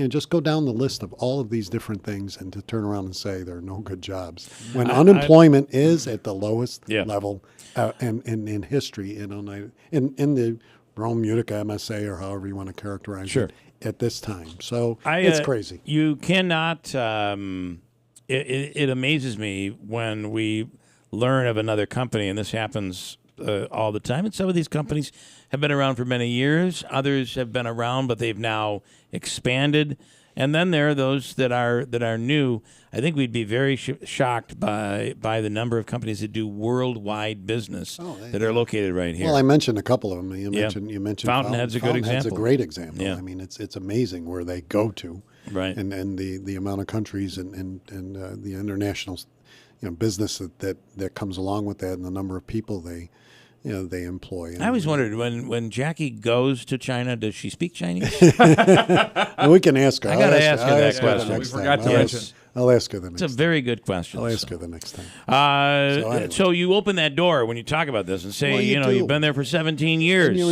just go down the list of all of these different things, and to turn around and say there are no good jobs when unemployment is at the lowest level in history in the Rome Utica MSA, or however you want to characterize it at this time. So it's crazy. You cannot. It amazes me when we learn of another company, and this happens all the time. And some of these companies have been around for many years. Others have been around, but they've now expanded. And then there are those that are new. I think we'd be very shocked by the number of companies that do worldwide business that are located right here. Well, I mentioned a couple of them. You mentioned Fountainhead's a good example. Fountainhead's a great example. Yeah. I mean, it's amazing where they go to, right? And the amount of countries and the international business that comes along with that, and the number of people they employ. I always wondered, when Jackie goes to China, does she speak Chinese? We can ask her. I got to ask her that question. We forgot to mention. I'll ask her the next time. It's a very good question. I'll ask her the next time. So you open that door when you talk about this and say, you've been there for 17 years. And you're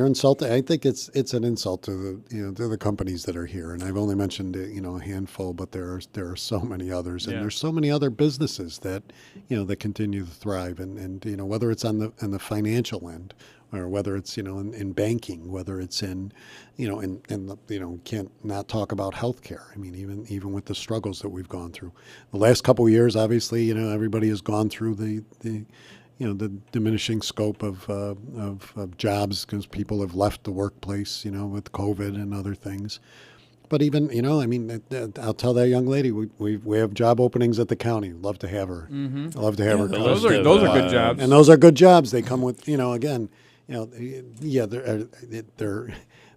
insulting. I think it's an insult to the companies that are here. And I've only mentioned a handful, but there are so many others, and there's so many other businesses that that continue to thrive. And whether it's on the financial end, or whether it's in banking, whether it's in can't not talk about healthcare. I mean, even with the struggles that we've gone through the last couple of years, obviously everybody has gone through the diminishing scope of jobs, because people have left the workplace with COVID and other things. But even I'll tell that young lady we have job openings at the county. Love to have her. Mm-hmm. I love to have her. Those are good jobs, and those are good jobs. They come with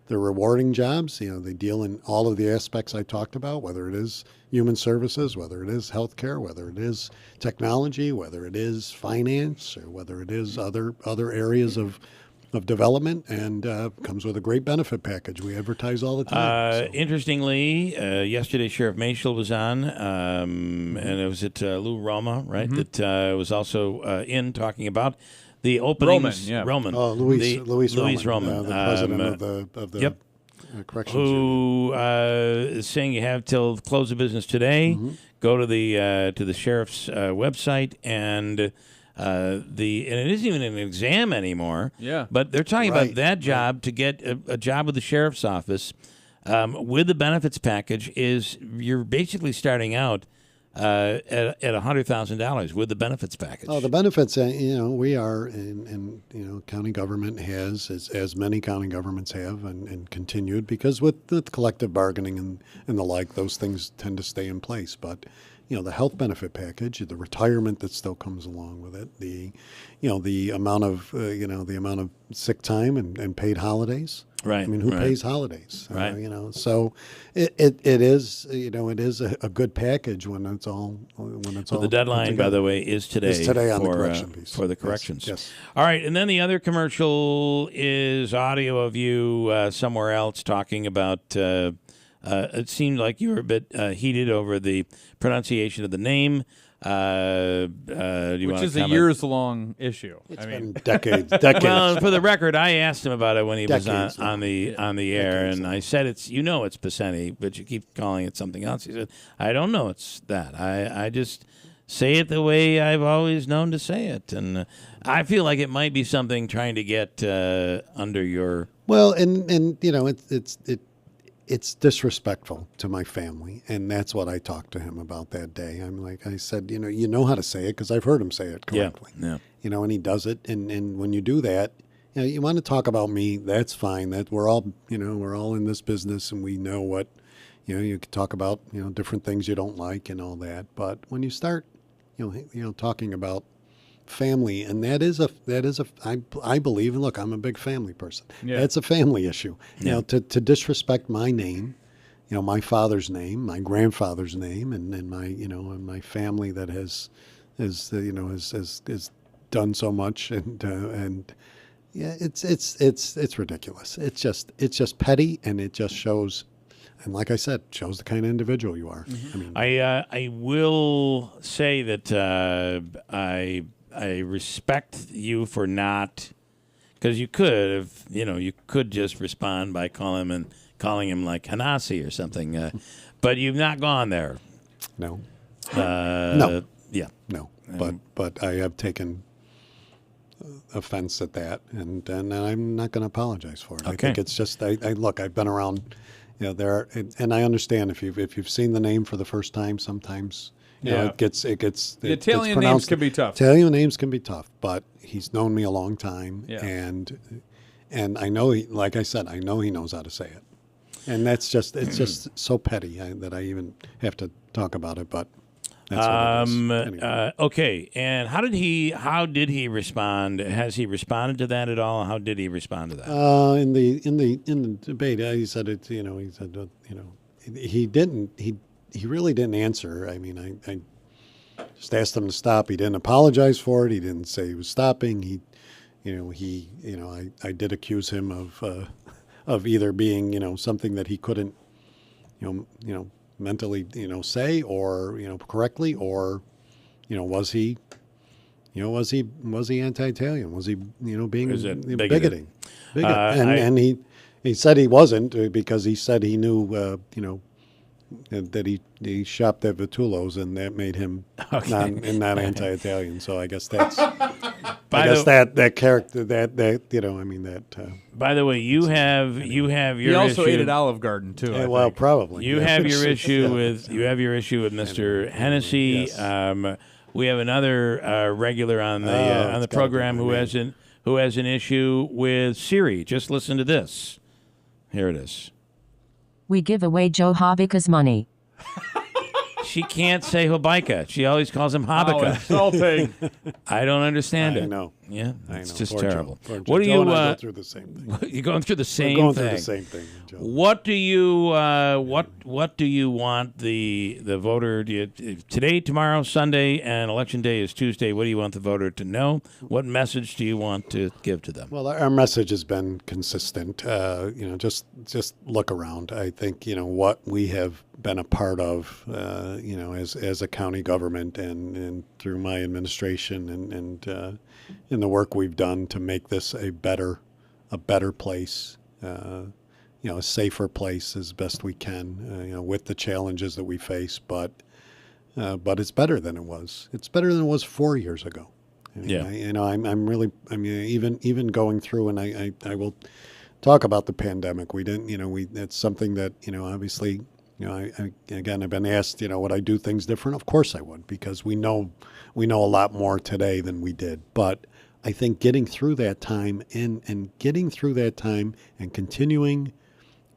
they're rewarding jobs. They deal in all of the aspects I talked about, whether it is human services, whether it is healthcare, whether it is technology, whether it is finance, or whether it is other areas of development, and comes with a great benefit package. We advertise all the time. Interestingly, yesterday Sheriff Mayoral was on, and it was at Lou Roma, right? Mm-hmm. That was also in talking about the openings. Roman. Oh, Luis Roman, the president of the corrections who is saying you have till close of business today. Mm-hmm. Go to the sheriff's website, and and it isn't even an exam anymore. Yeah. But they're talking about that job to get a job with the sheriff's office with the benefits package is you're basically starting out at $100,000 with the benefits package. Oh, the benefits, we are, and county government has, as many county governments have, and continued, because with collective bargaining and the like, those things tend to stay in place. But, the health benefit package, the retirement that still comes along with it, the amount of sick time and paid holidays. Right. I mean, who right. pays holidays? Right. So it is a good package when it's all So the deadline, by the way, is today. Is today on for, the correction piece. For the corrections. Yes. All right, and then the other commercial is audio of you somewhere else talking about. It seemed like you were a bit heated over the pronunciation of the name. Which is a comment? years-long issue. It's I mean, been decades. Well, for the record, I asked him about it when he was Decades on the air, and I said it's it's Paceni, but you keep calling it something else. He said, I don't know, it's that. I just say it the way I've always known to say it, and I feel like it might be something trying to get under your. Well, and it's disrespectful to my family, and that's what I talked to him about that day. I said, you know how to say it because I've heard him say it correctly. Yeah. And he does it, and when you do that, you want to talk about me, that's fine. That we're all in this business, and we know what, you can talk about, different things you don't like and all that. But when you start, talking about family, and that is I believe, and look, I'm a big family person. Yeah. That's a family issue. To disrespect my name, my father's name, my grandfather's name, and my and my family that has done so much, and yeah, it's ridiculous. It's just petty, and it just shows. And like I said, shows the kind of individual you are. Mm-hmm. I will say that I respect you for not, because you could have, you could just respond by calling him like Hanasi or something, but you've not gone there. No. No. Yeah. No. But I have taken offense at that, and I'm not going to apologize for it. Okay. I think it's just look. I've been around. And I understand if you've seen the name for the first time, sometimes. It gets. The Italian names can be tough. Italian names can be tough, but he's known me a long time, Yeah. and I know like I said, I know he knows how to say it, and it's just so petty that I even have to talk about it. But that's what it is. Anyway. Okay, and how did he respond? Has he responded to that at all? How did he respond to that? In the debate, he said it. He didn't. He really didn't answer. I mean, I just asked him to stop. He didn't apologize for it. He didn't say he was stopping. I did accuse him of either being, something that he couldn't, mentally, say or, correctly, or, was he anti-Italian? Was he, being bigoting? And he said he wasn't because he said he knew, that he shopped at Vitullo's, and that made him not anti-Italian. So I guess that's that character that. By the way, you have your. He also issue. ate at Olive Garden too. Yeah, well, probably. You have your issue with Mr. Hennessy. Yes. We have another regular on the program who has an issue with Siri. Just listen to this. Here it is. We give away Joe Habica's money. She can't say Habica. She always calls him Habica. Oh, insulting. I don't understand it. I know. Yeah, I it's know. just Poor terrible. Joe. What do Joe you? and I go through the same thing. You're going through the same We're going thing. through the same thing, Joe. What do you? What do you want the voter? Today, tomorrow, Sunday, and election day is Tuesday. What do you want the voter to know? What message do you want to give to them? Well, our message has been consistent. Just look around. I think what we have been a part of, as a county government and through my administration and in the work we've done to make this a better place, a safer place as best we can, with the challenges that we face. But it's better than it was. It's better than it was 4 years ago. I'm really. Even going through, and I will talk about the pandemic. We didn't. It's something that obviously. I've been asked, would I do things different? Of course I would, because we know a lot more today than we did. But I think getting through that time and continuing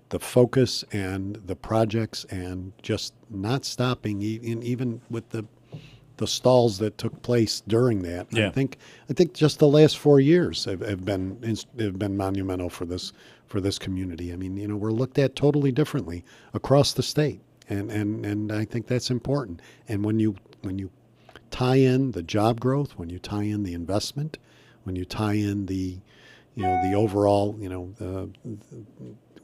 the focus and the projects and just not stopping, even with the stalls that took place during that. Yeah. I think just the last 4 years have been monumental for this community. I mean, we're looked at totally differently across the state, and I think that's important. And when you tie in the job growth, when you tie in the investment, when you tie in the overall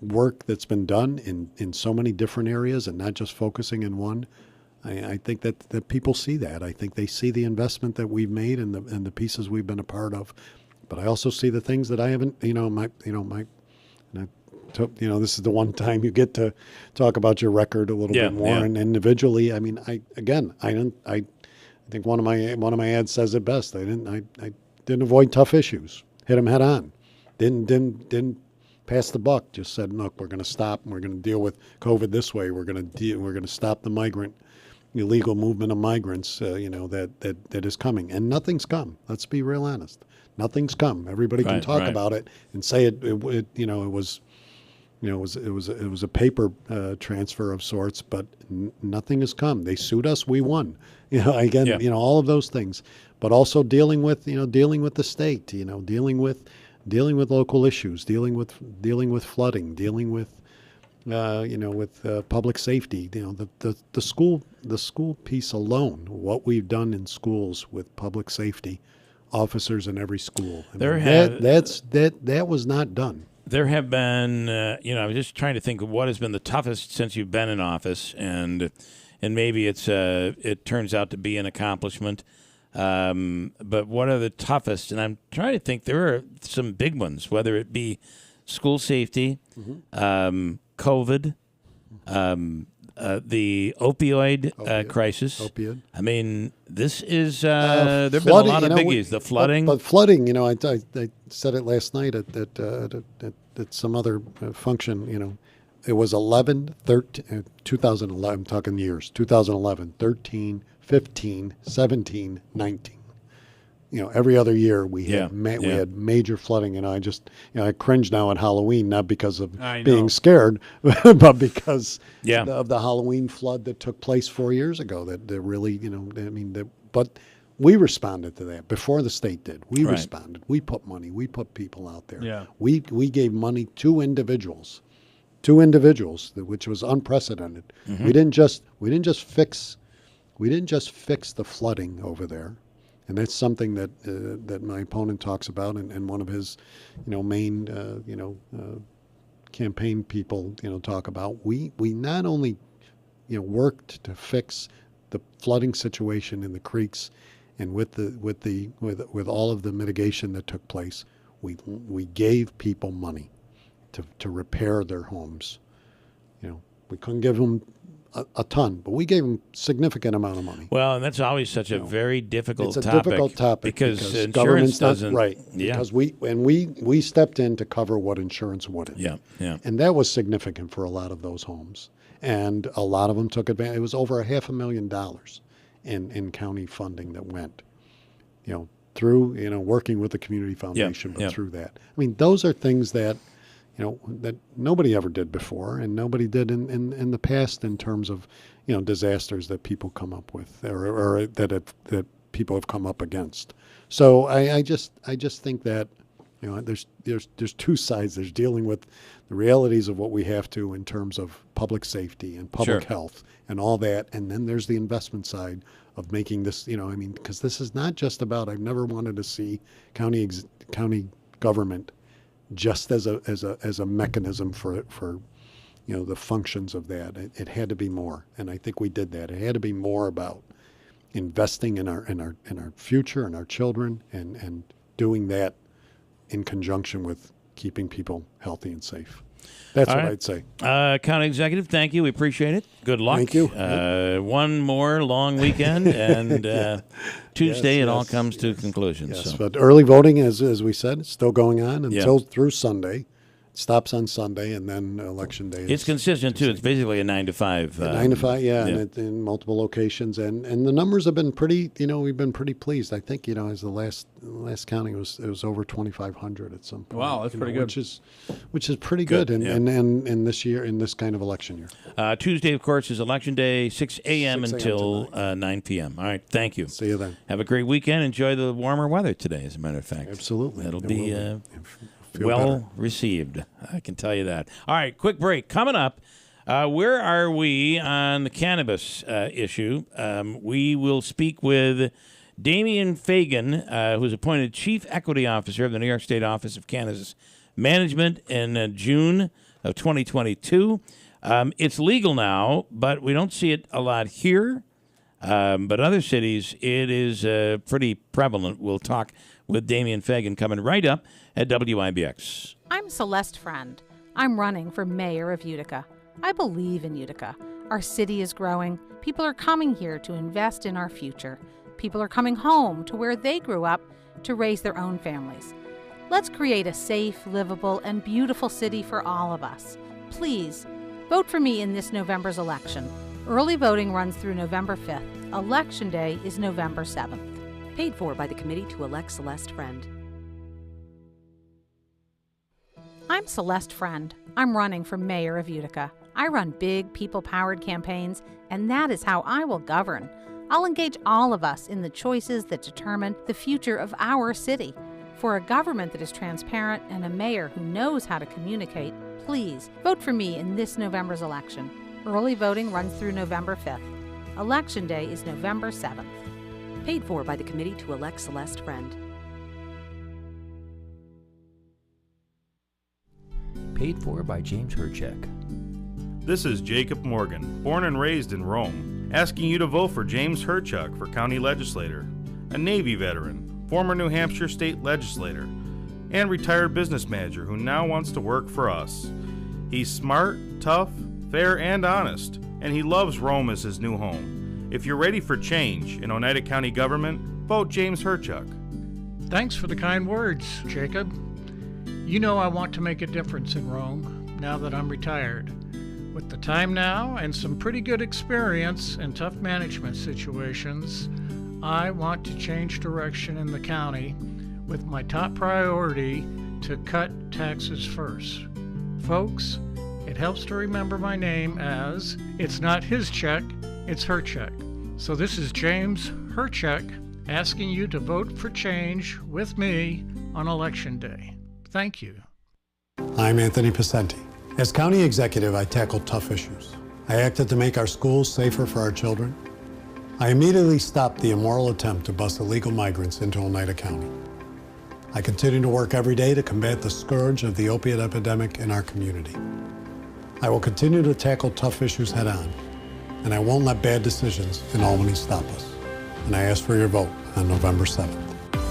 work that's been done in so many different areas and not just focusing in one, I think that people see that. I think they see the investment that we've made and the pieces we've been a part of. But I also see the things that I haven't, this is the one time you get to talk about your record a little bit more. Yeah. And individually, I mean, I think one of my ads says it best. I didn't avoid tough issues. Hit them head on. Didn't pass the buck. Just said, look, we're going to stop and we're going to deal with COVID this way. We're going to stop the illegal movement of migrants. That is coming, and nothing's come. Let's be real honest. Nothing's come. Everybody can talk about it and say it was a paper transfer of sorts, but nothing has come. They sued us. We won. All of those things, but also dealing with the state. Dealing with local issues. Dealing with flooding. Dealing with public safety. The school piece alone. What we've done in schools with public safety officers in every school. That was not done. There have been, I was just trying to think of what has been the toughest since you've been in office, and maybe it turns out to be an accomplishment. But what are the toughest? And I'm trying to think. There are some big ones, whether it be school safety, COVID, the opioid crisis. Opioid. I mean, this is there have been a lot of biggies. The flooding, but flooding. I said it last night at some other function. It was 2011. I'm talking years. 2011, 13, 15, 17, 19. Every other year we had major flooding, I cringe now at Halloween, not because of being scared, but because of the Halloween flood that took place 4 years ago. That really, but we responded to that before the state did. We responded. We put money. We put people out there. Yeah. We gave money to individuals, which was unprecedented. Mm-hmm. We didn't just fix the flooding over there. And that's something that my opponent talks about, and one of his, main, campaign people, talk about. We not only, worked to fix the flooding situation in the creeks, and with all of the mitigation that took place, we gave people money to repair their homes. We couldn't give them a ton, but we gave them significant amount of money. Well, and that's always such a very difficult topic. It's a topic. difficult topic because government's doesn't. Right. Yeah. Because we stepped in to cover what insurance wouldn't. Yeah. And that was significant for a lot of those homes. And a lot of them took advantage. It was over $500,000 in county funding that went, through, working with the community foundation, but through that. I mean, those are things that, that nobody ever did before, and nobody did in the past in terms of, disasters that people come up with or that people have come up against. So I just think that, there's two sides. There's dealing with the realities of what we have to in terms of public safety and public health and all that, and then there's the investment side of making this, because this is not just about. I've never wanted to see county government just as a mechanism for the functions of that. It had to be more, and I think we did that. It had to be more about investing in our future and our children, and doing that in conjunction with keeping people healthy and safe. That's all what right. I'd say. County Executive, thank you. We appreciate it. Good luck. Thank you. One more long weekend, and Tuesday it all comes to conclusion. Yes, so. but early voting, as we said, is still going on through Sunday. Stops on Sunday, and then Election Day. It's consistent, too. It's basically a 9 to 5. 9 to 5, yeah. And in multiple locations. And the numbers have been pretty, we've been pretty pleased. I think, as the last counting, it was over 2,500 at some point. Wow, that's pretty good. Which is pretty good in this year, in this kind of election year. Tuesday, of course, is Election Day, 6 a.m. until 9 p.m. All right, thank you. See you then. Have a great weekend. Enjoy the warmer weather today, as a matter of fact. Absolutely. It'll be well received. I can tell you that. All right, quick break. Coming up, where are we on the cannabis issue? We will speak with Damian Fagan, who's appointed Chief Equity Officer of the New York State Office of Cannabis Management in June of 2022. It's legal now, but we don't see it a lot here. But other cities, it is pretty prevalent. We'll talk with Damian Fagan coming right up at WIBX. I'm Celeste Friend. I'm running for mayor of Utica. I believe in Utica. Our city is growing. People are coming here to invest in our future. People are coming home to where they grew up to raise their own families. Let's create a safe, livable, and beautiful city for all of us. Please, vote for me in this November's election. Early voting runs through November 5th. Election Day is November 7th. Paid for by the Committee to Elect Celeste Friend. I'm Celeste Friend. I'm running for mayor of Utica. I run big, people-powered campaigns, and that is how I will govern. I'll engage all of us in the choices that determine the future of our city. For a government that is transparent and a mayor who knows how to communicate, please vote for me in this November's election. Early voting runs through November 5th. Election Day is November 7th. Paid for by the Committee to Elect Celeste Friend. Paid for by James Herchek. This is Jacob Morgan, born and raised in Rome, asking you to vote for James Herchuk for county legislator, a Navy veteran, former New Hampshire state legislator, and retired business manager who now wants to work for us. He's smart, tough, fair, and honest, and he loves Rome as his new home. If you're ready for change in Oneida County government, vote James Herchuk. Thanks for the kind words, Jacob. You know I want to make a difference in Rome now that I'm retired. With the time now and some pretty good experience in tough management situations, I want to change direction in the county with my top priority to cut taxes first. Folks, it helps to remember my name as it's not his check, it's her check. So this is James Herchuk asking you to vote for change with me on Election Day. Thank you. I'm Anthony Pacenti. As county executive, I tackled tough issues. I acted to make our schools safer for our children. I immediately stopped the immoral attempt to bus illegal migrants into Oneida County. I continue to work every day to combat the scourge of the opiate epidemic in our community. I will continue to tackle tough issues head on, and I won't let bad decisions in Albany stop us. And I ask for your vote on November 7th.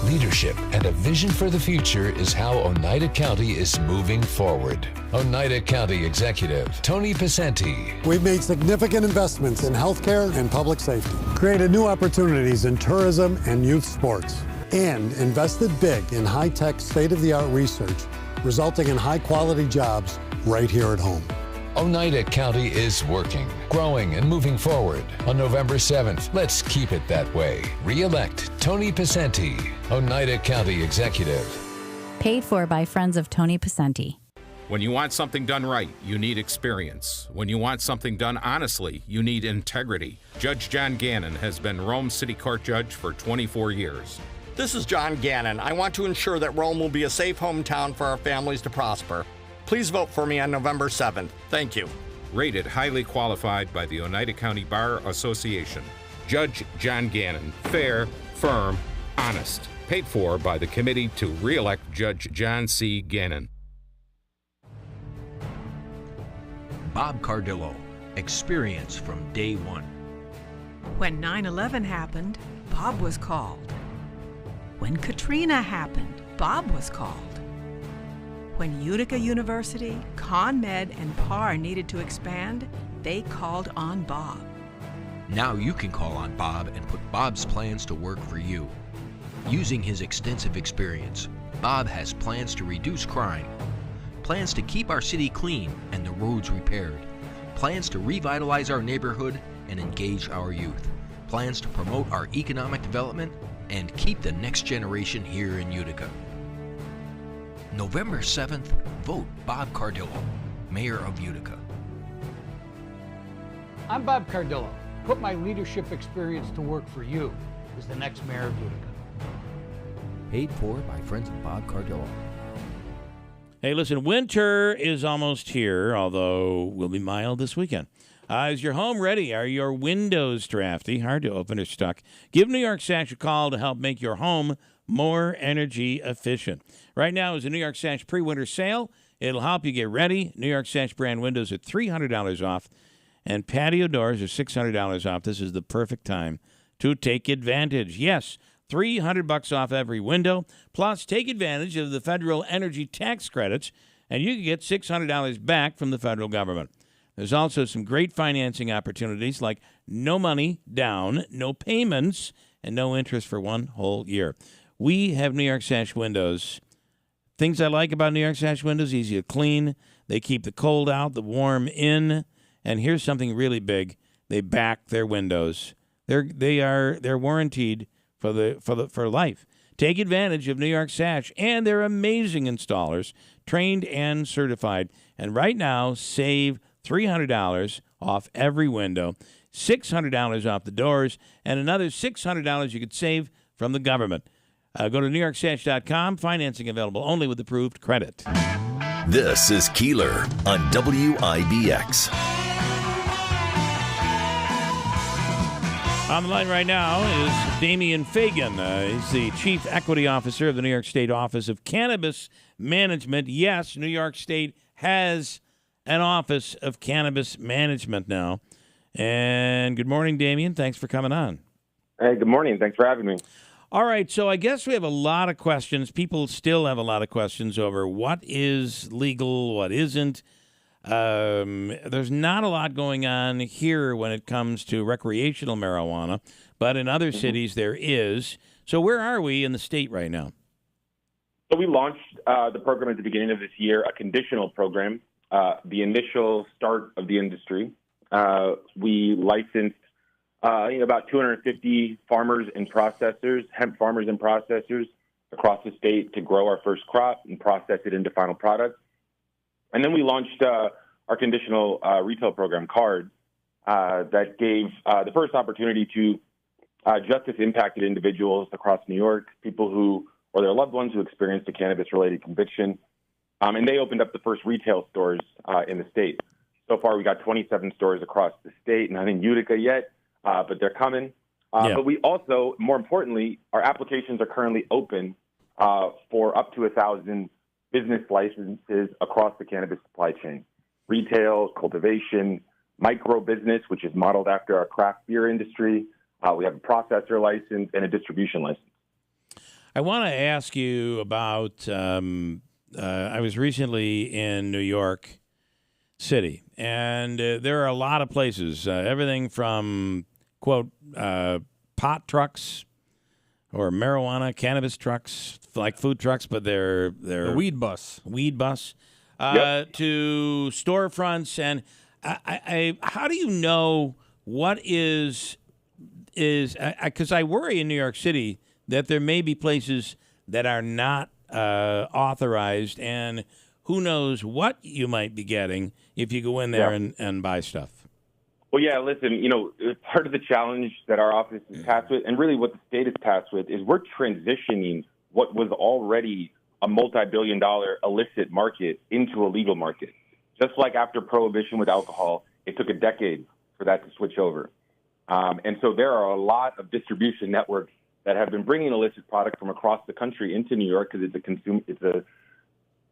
Leadership and a vision for the future is how Oneida County is moving forward. Oneida County Executive Tony Pacenti. We've made significant investments in healthcare and public safety, created new opportunities in tourism and youth sports, and invested big in high-tech, state-of-the-art research, resulting in high-quality jobs right here at home. Oneida County is working, growing, and moving forward. On November 7th, let's keep it that way. Re-elect Tony Pacenti, Oneida County Executive. Paid for by Friends of Tony Pacenti. When you want something done right, you need experience. When you want something done honestly, you need integrity. Judge John Gannon has been Rome City Court Judge for 24 years. This is John Gannon. I want to ensure that Rome will be a safe hometown for our families to prosper. Please vote for me on November 7th. Thank you. Rated highly qualified by the Oneida County Bar Association. Judge John Gannon. Fair, firm, honest. Paid for by the committee to re-elect Judge John C. Gannon. Bob Cardillo. Experience from day one. When 9/11 happened, Bob was called. When Katrina happened, Bob was called. When Utica University, ConMed, and PAR needed to expand, they called on Bob. Now you can call on Bob and put Bob's plans to work for you. Using his extensive experience, Bob has plans to reduce crime, plans to keep our city clean and the roads repaired, plans to revitalize our neighborhood and engage our youth, plans to promote our economic development and keep the next generation here in Utica. November 7th, vote Bob Cardillo, Mayor of Utica. I'm Bob Cardillo. Put my leadership experience to work for you as the next mayor of Utica. Paid for by friends of Bob Cardillo. Hey, listen, winter is almost here, although will be mild this weekend. Is your home ready? Are your windows drafty? Hard to open or stuck? Give New York Sash a call to help make your home more energy efficient. Right now is a New York Sash pre-winter sale. It'll help you get ready. New York Sash brand windows are $300 off, and patio doors are $600 off. This is the perfect time to take advantage. Yes, $300 off every window. Plus, take advantage of the federal energy tax credits, and you can get $600 back from the federal government. There's also some great financing opportunities like no money down, no payments, and no interest for one whole year. We have New York Sash windows. Things I like about New York Sash windows: easy to clean. They keep the cold out, the warm in. And here's something really big: they back their windows. They're warranted for life. Take advantage of New York Sash and their amazing installers, trained and certified. And right now, save $300 off every window, $600 off the doors, and another $600 you could save from the government. Go to NewYorkSash.com. Financing available only with approved credit. This is Keeler on WIBX. On the line right now is Damian Fagan. He's the Chief Equity Officer of the New York State Office of Cannabis Management. Yes, New York State has an Office of Cannabis Management now. And good morning, Damian. Thanks for coming on. Hey, good morning. Thanks for having me. All right, so I guess we have a lot of questions. People still have a lot of questions over what is legal, what isn't. There's not a lot going on here when it comes to recreational marijuana, but in other cities there is. So where are we in the state right now? So we launched the program at the beginning of this year, a conditional program, the initial start of the industry. We licensed about 250 farmers and processors, hemp farmers and processors across the state to grow our first crop and process it into final products. And then we launched our conditional retail program, CARD, that gave the first opportunity to justice-impacted individuals across New York, people who, or their loved ones who experienced a cannabis-related conviction. And they opened up the first retail stores in the state. So far, we got 27 stores across the state, not in Utica yet, but they're coming. But we also, more importantly, our applications are currently open for up to 1,000 business licenses across the cannabis supply chain. Retail, cultivation, micro business, which is modeled after our craft beer industry. We have a processor license and a distribution license. I want to ask you about, I was recently in New York City, and there are a lot of places, everything from, quote, pot trucks or marijuana, cannabis trucks, like food trucks, but they're the weed bus. To storefronts. And I how do you know what is because I worry in New York City that there may be places that are not authorized, and who knows what you might be getting if you go in there and buy stuff. Well, yeah, listen, part of the challenge that our office is tasked with, and really what the state is tasked with, is we're transitioning what was already a multi-billion-dollar illicit market into a legal market. Just like after Prohibition with alcohol, it took a decade for that to switch over. And so there are a lot of distribution networks that have been bringing illicit product from across the country into New York because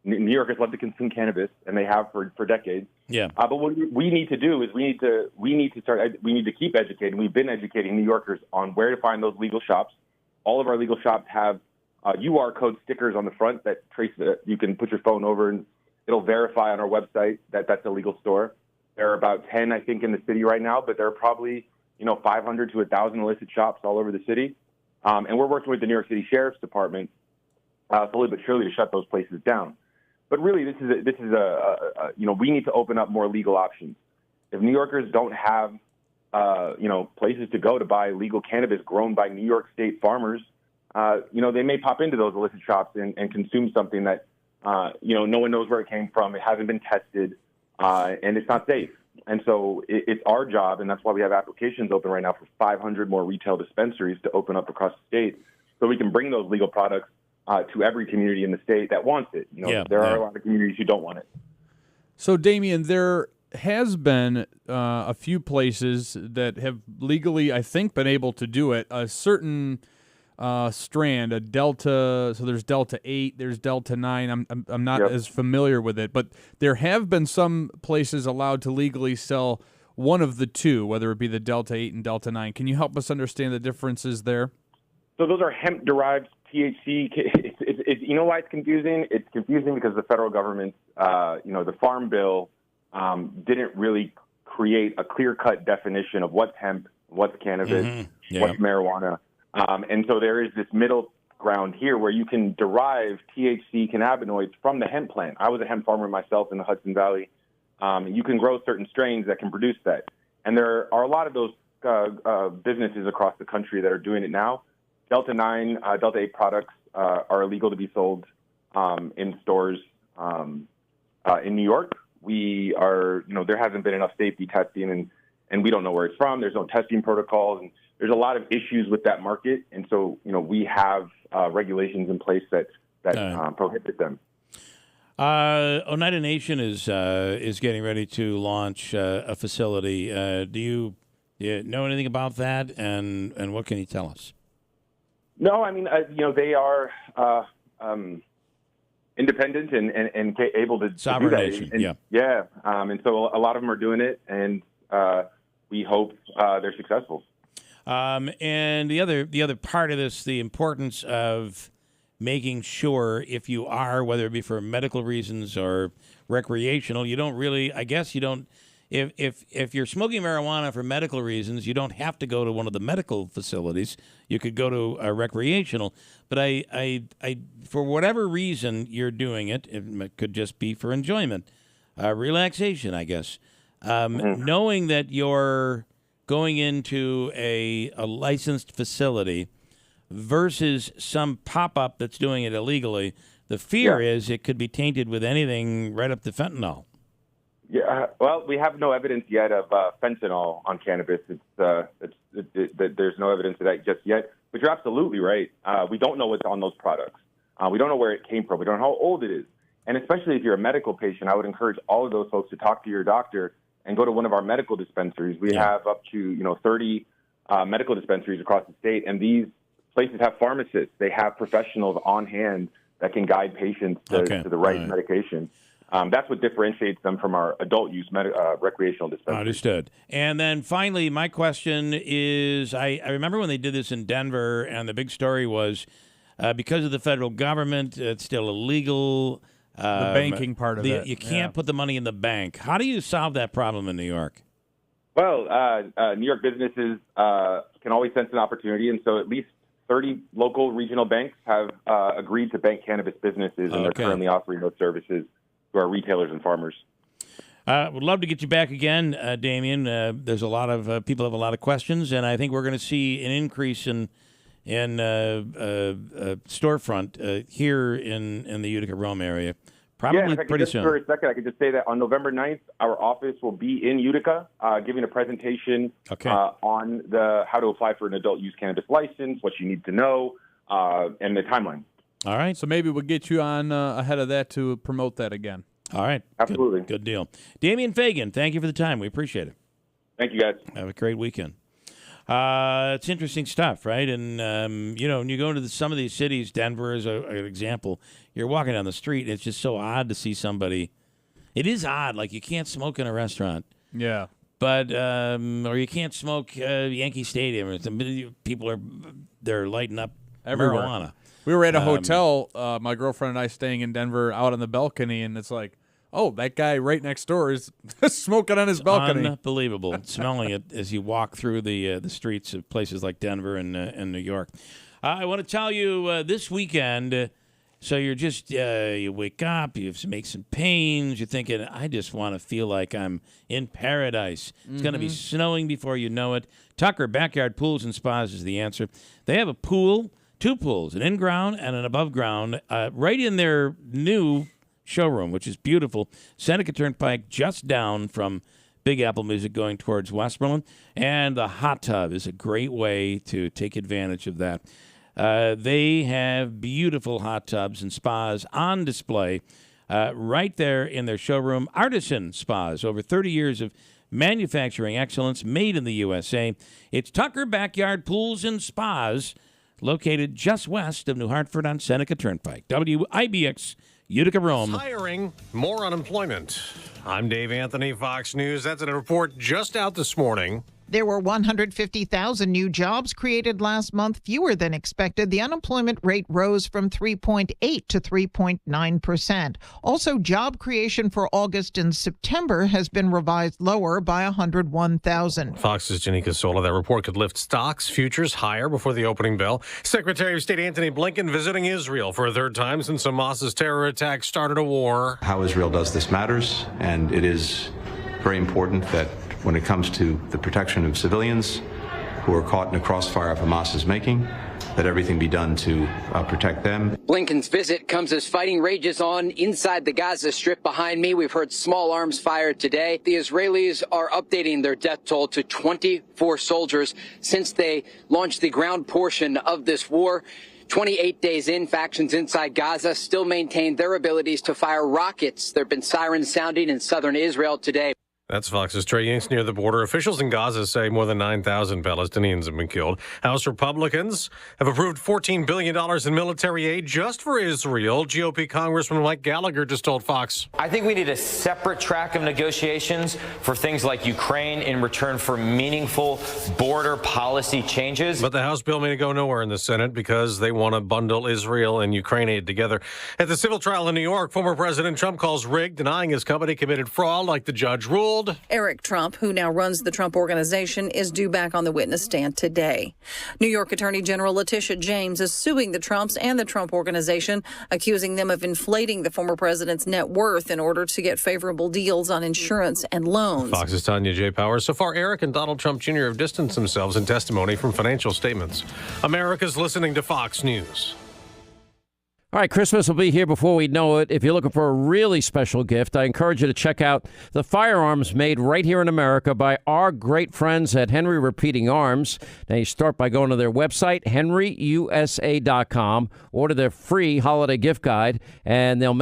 New Yorkers love to consume cannabis, and they have for decades. Yeah. But what we need to do is we need to keep educating. We've been educating New Yorkers on where to find those legal shops. All of our legal shops have UR code stickers on the front that trace it. You can put your phone over and it'll verify on our website that that's a legal store. There are about 10, I think, in the city right now, but there are probably 500 to 1,000 illicit shops all over the city. And we're working with the New York City Sheriff's Department slowly but surely to shut those places down. But really, this is a we need to open up more legal options. If New Yorkers don't have places to go to buy legal cannabis grown by New York State farmers, they may pop into those illicit shops and consume something that no one knows where it came from. It hasn't been tested, and it's not safe. And so it's our job, and that's why we have applications open right now for 500 more retail dispensaries to open up across the state, so we can bring those legal products to every community in the state that wants it. There are a lot of communities who don't want it. So, Damien, there has been a few places that have legally, I think, been able to do it. A certain strand, a Delta, so there's Delta 8, there's Delta 9. I'm not as familiar with it, but there have been some places allowed to legally sell one of the two, whether it be the Delta 8 and Delta 9. Can you help us understand the differences there? So those are hemp-derived THC. You know why it's confusing? It's confusing because the federal government, the Farm Bill, didn't really create a clear-cut definition of what's hemp, what's cannabis, what's marijuana. And so there is this middle ground here where you can derive THC cannabinoids from the hemp plant. I was a hemp farmer myself in the Hudson Valley. You can grow certain strains that can produce that. And there are a lot of those businesses across the country that are doing it now. Delta 9, Delta 8 products are illegal to be sold in stores in New York. We are, there hasn't been enough safety testing, and we don't know where it's from. There's no testing protocols, and there's a lot of issues with that market. And so, we have regulations in place that prohibit them. Oneida Nation is getting ready to launch a facility. Do you know anything about that, and what can you tell us? No, I mean, they are independent and able to sovereign do that. nation. And so a lot of them are doing it, and we hope they're successful. And the other part of this, the importance of making sure if you are, whether it be for medical reasons or recreational, you don't really, I guess you don't. If you're smoking marijuana for medical reasons, you don't have to go to one of the medical facilities. You could go to a recreational. But I for whatever reason you're doing it, it could just be for enjoyment, relaxation, I guess. Knowing that you're going into a licensed facility versus some pop-up that's doing it illegally, the fear is it could be tainted with anything right up to fentanyl. Yeah, well, we have no evidence yet of fentanyl on cannabis. There's no evidence of that just yet. But you're absolutely right. We don't know what's on those products. We don't know where it came from. We don't know how old it is. And especially if you're a medical patient, I would encourage all of those folks to talk to your doctor and go to one of our medical dispensaries. We have up to 30 medical dispensaries across the state, and these places have pharmacists. They have professionals on hand that can guide patients to the right medication. That's what differentiates them from our adult use recreational dispensaries. Understood. And then finally, my question is, I remember when they did this in Denver, and the big story was because of the federal government, it's still illegal. The banking part of it. You can't put the money in the bank. How do you solve that problem in New York? Well, New York businesses can always sense an opportunity, and so at least 30 local regional banks have agreed to bank cannabis businesses, and they're currently offering those services to our retailers and farmers. Would love to get you back again, Damien. There's a lot of people have a lot of questions, and I think we're going to see an increase in storefront here in the Utica-Rome area, probably pretty soon. For a second, I could just say that on November 9th, our office will be in Utica giving a presentation on how to apply for an adult use cannabis license, what you need to know, and the timeline. All right. So maybe we'll get you on ahead of that to promote that again. All right. Absolutely. Good deal. Damien Fagan, thank you for the time. We appreciate it. Thank you, guys. Have a great weekend. It's interesting stuff, right? And, when you go into some of these cities, Denver is an example, you're walking down the street, and it's just so odd to see somebody. It is odd. Like, you can't smoke in a restaurant. Yeah. But, or you can't smoke Yankee Stadium. People they're lighting up everywhere. Marijuana. We were at a hotel, my girlfriend and I staying in Denver, out on the balcony, and it's like, oh, that guy right next door is smoking on his balcony. Unbelievable. Smelling it as you walk through the streets of places like Denver and New York. I want to tell you this weekend So you're just, you wake up, you make some pains, you're thinking, I just want to feel like I'm in paradise. It's going to be snowing before you know it. Tucker Backyard Pools and Spas is the answer. They have a pool, 2 pools, an in-ground and an above-ground, right in their new showroom, which is beautiful. Seneca Turnpike, just down from Big Apple Music going towards Westmoreland. And the hot tub is a great way to take advantage of that. They have beautiful hot tubs and spas on display right there in their showroom. Artisan Spas, over 30 years of manufacturing excellence, made in the USA. It's Tucker Backyard Pools and Spas, located just west of New Hartford on Seneca Turnpike. WIBX, Utica, Rome. Hiring, more unemployment. I'm Dave Anthony, Fox News. That's a report just out this morning. There were 150,000 new jobs created last month, fewer than expected. The unemployment rate rose from 3.8 to 3.9%. Also, job creation for August and September has been revised lower by 101,000. Fox's Jenny Casola. That report could lift stocks futures higher before the opening bell. Secretary of State Antony Blinken visiting Israel for a third time since Hamas's terror attack started a war. How Israel does this matters, and it is very important that when it comes to the protection of civilians who are caught in a crossfire of Hamas's making, that everything be done to protect them. Blinken's visit comes as fighting rages on inside the Gaza Strip behind me. We've heard small arms fired today. The Israelis are updating their death toll to 24 soldiers since they launched the ground portion of this war. 28 days in, factions inside Gaza still maintain their abilities to fire rockets. There have been sirens sounding in southern Israel today. That's Fox's Trey Yanks near the border. Officials in Gaza say more than 9,000 Palestinians have been killed. House Republicans have approved $14 billion in military aid just for Israel. GOP Congressman Mike Gallagher just told Fox. I think we need a separate track of negotiations for things like Ukraine in return for meaningful border policy changes. But the House bill may go nowhere in the Senate because they want to bundle Israel and Ukraine aid together. At the civil trial in New York, former President Trump calls rigged, denying his company committed fraud like the judge ruled. Eric Trump, who now runs the Trump Organization, is due back on the witness stand today. New York Attorney General Letitia James is suing the Trumps and the Trump Organization, accusing them of inflating the former president's net worth in order to get favorable deals on insurance and loans. Fox's Tanya J. Powers. So far, Eric and Donald Trump Jr. have distanced themselves in testimony from financial statements. America's listening to Fox News. All right, Christmas will be here before we know it. If you're looking for a really special gift, I encourage you to check out the firearms made right here in America by our great friends at Henry Repeating Arms. Now, you start by going to their website, henryusa.com, order their free holiday gift guide, and they'll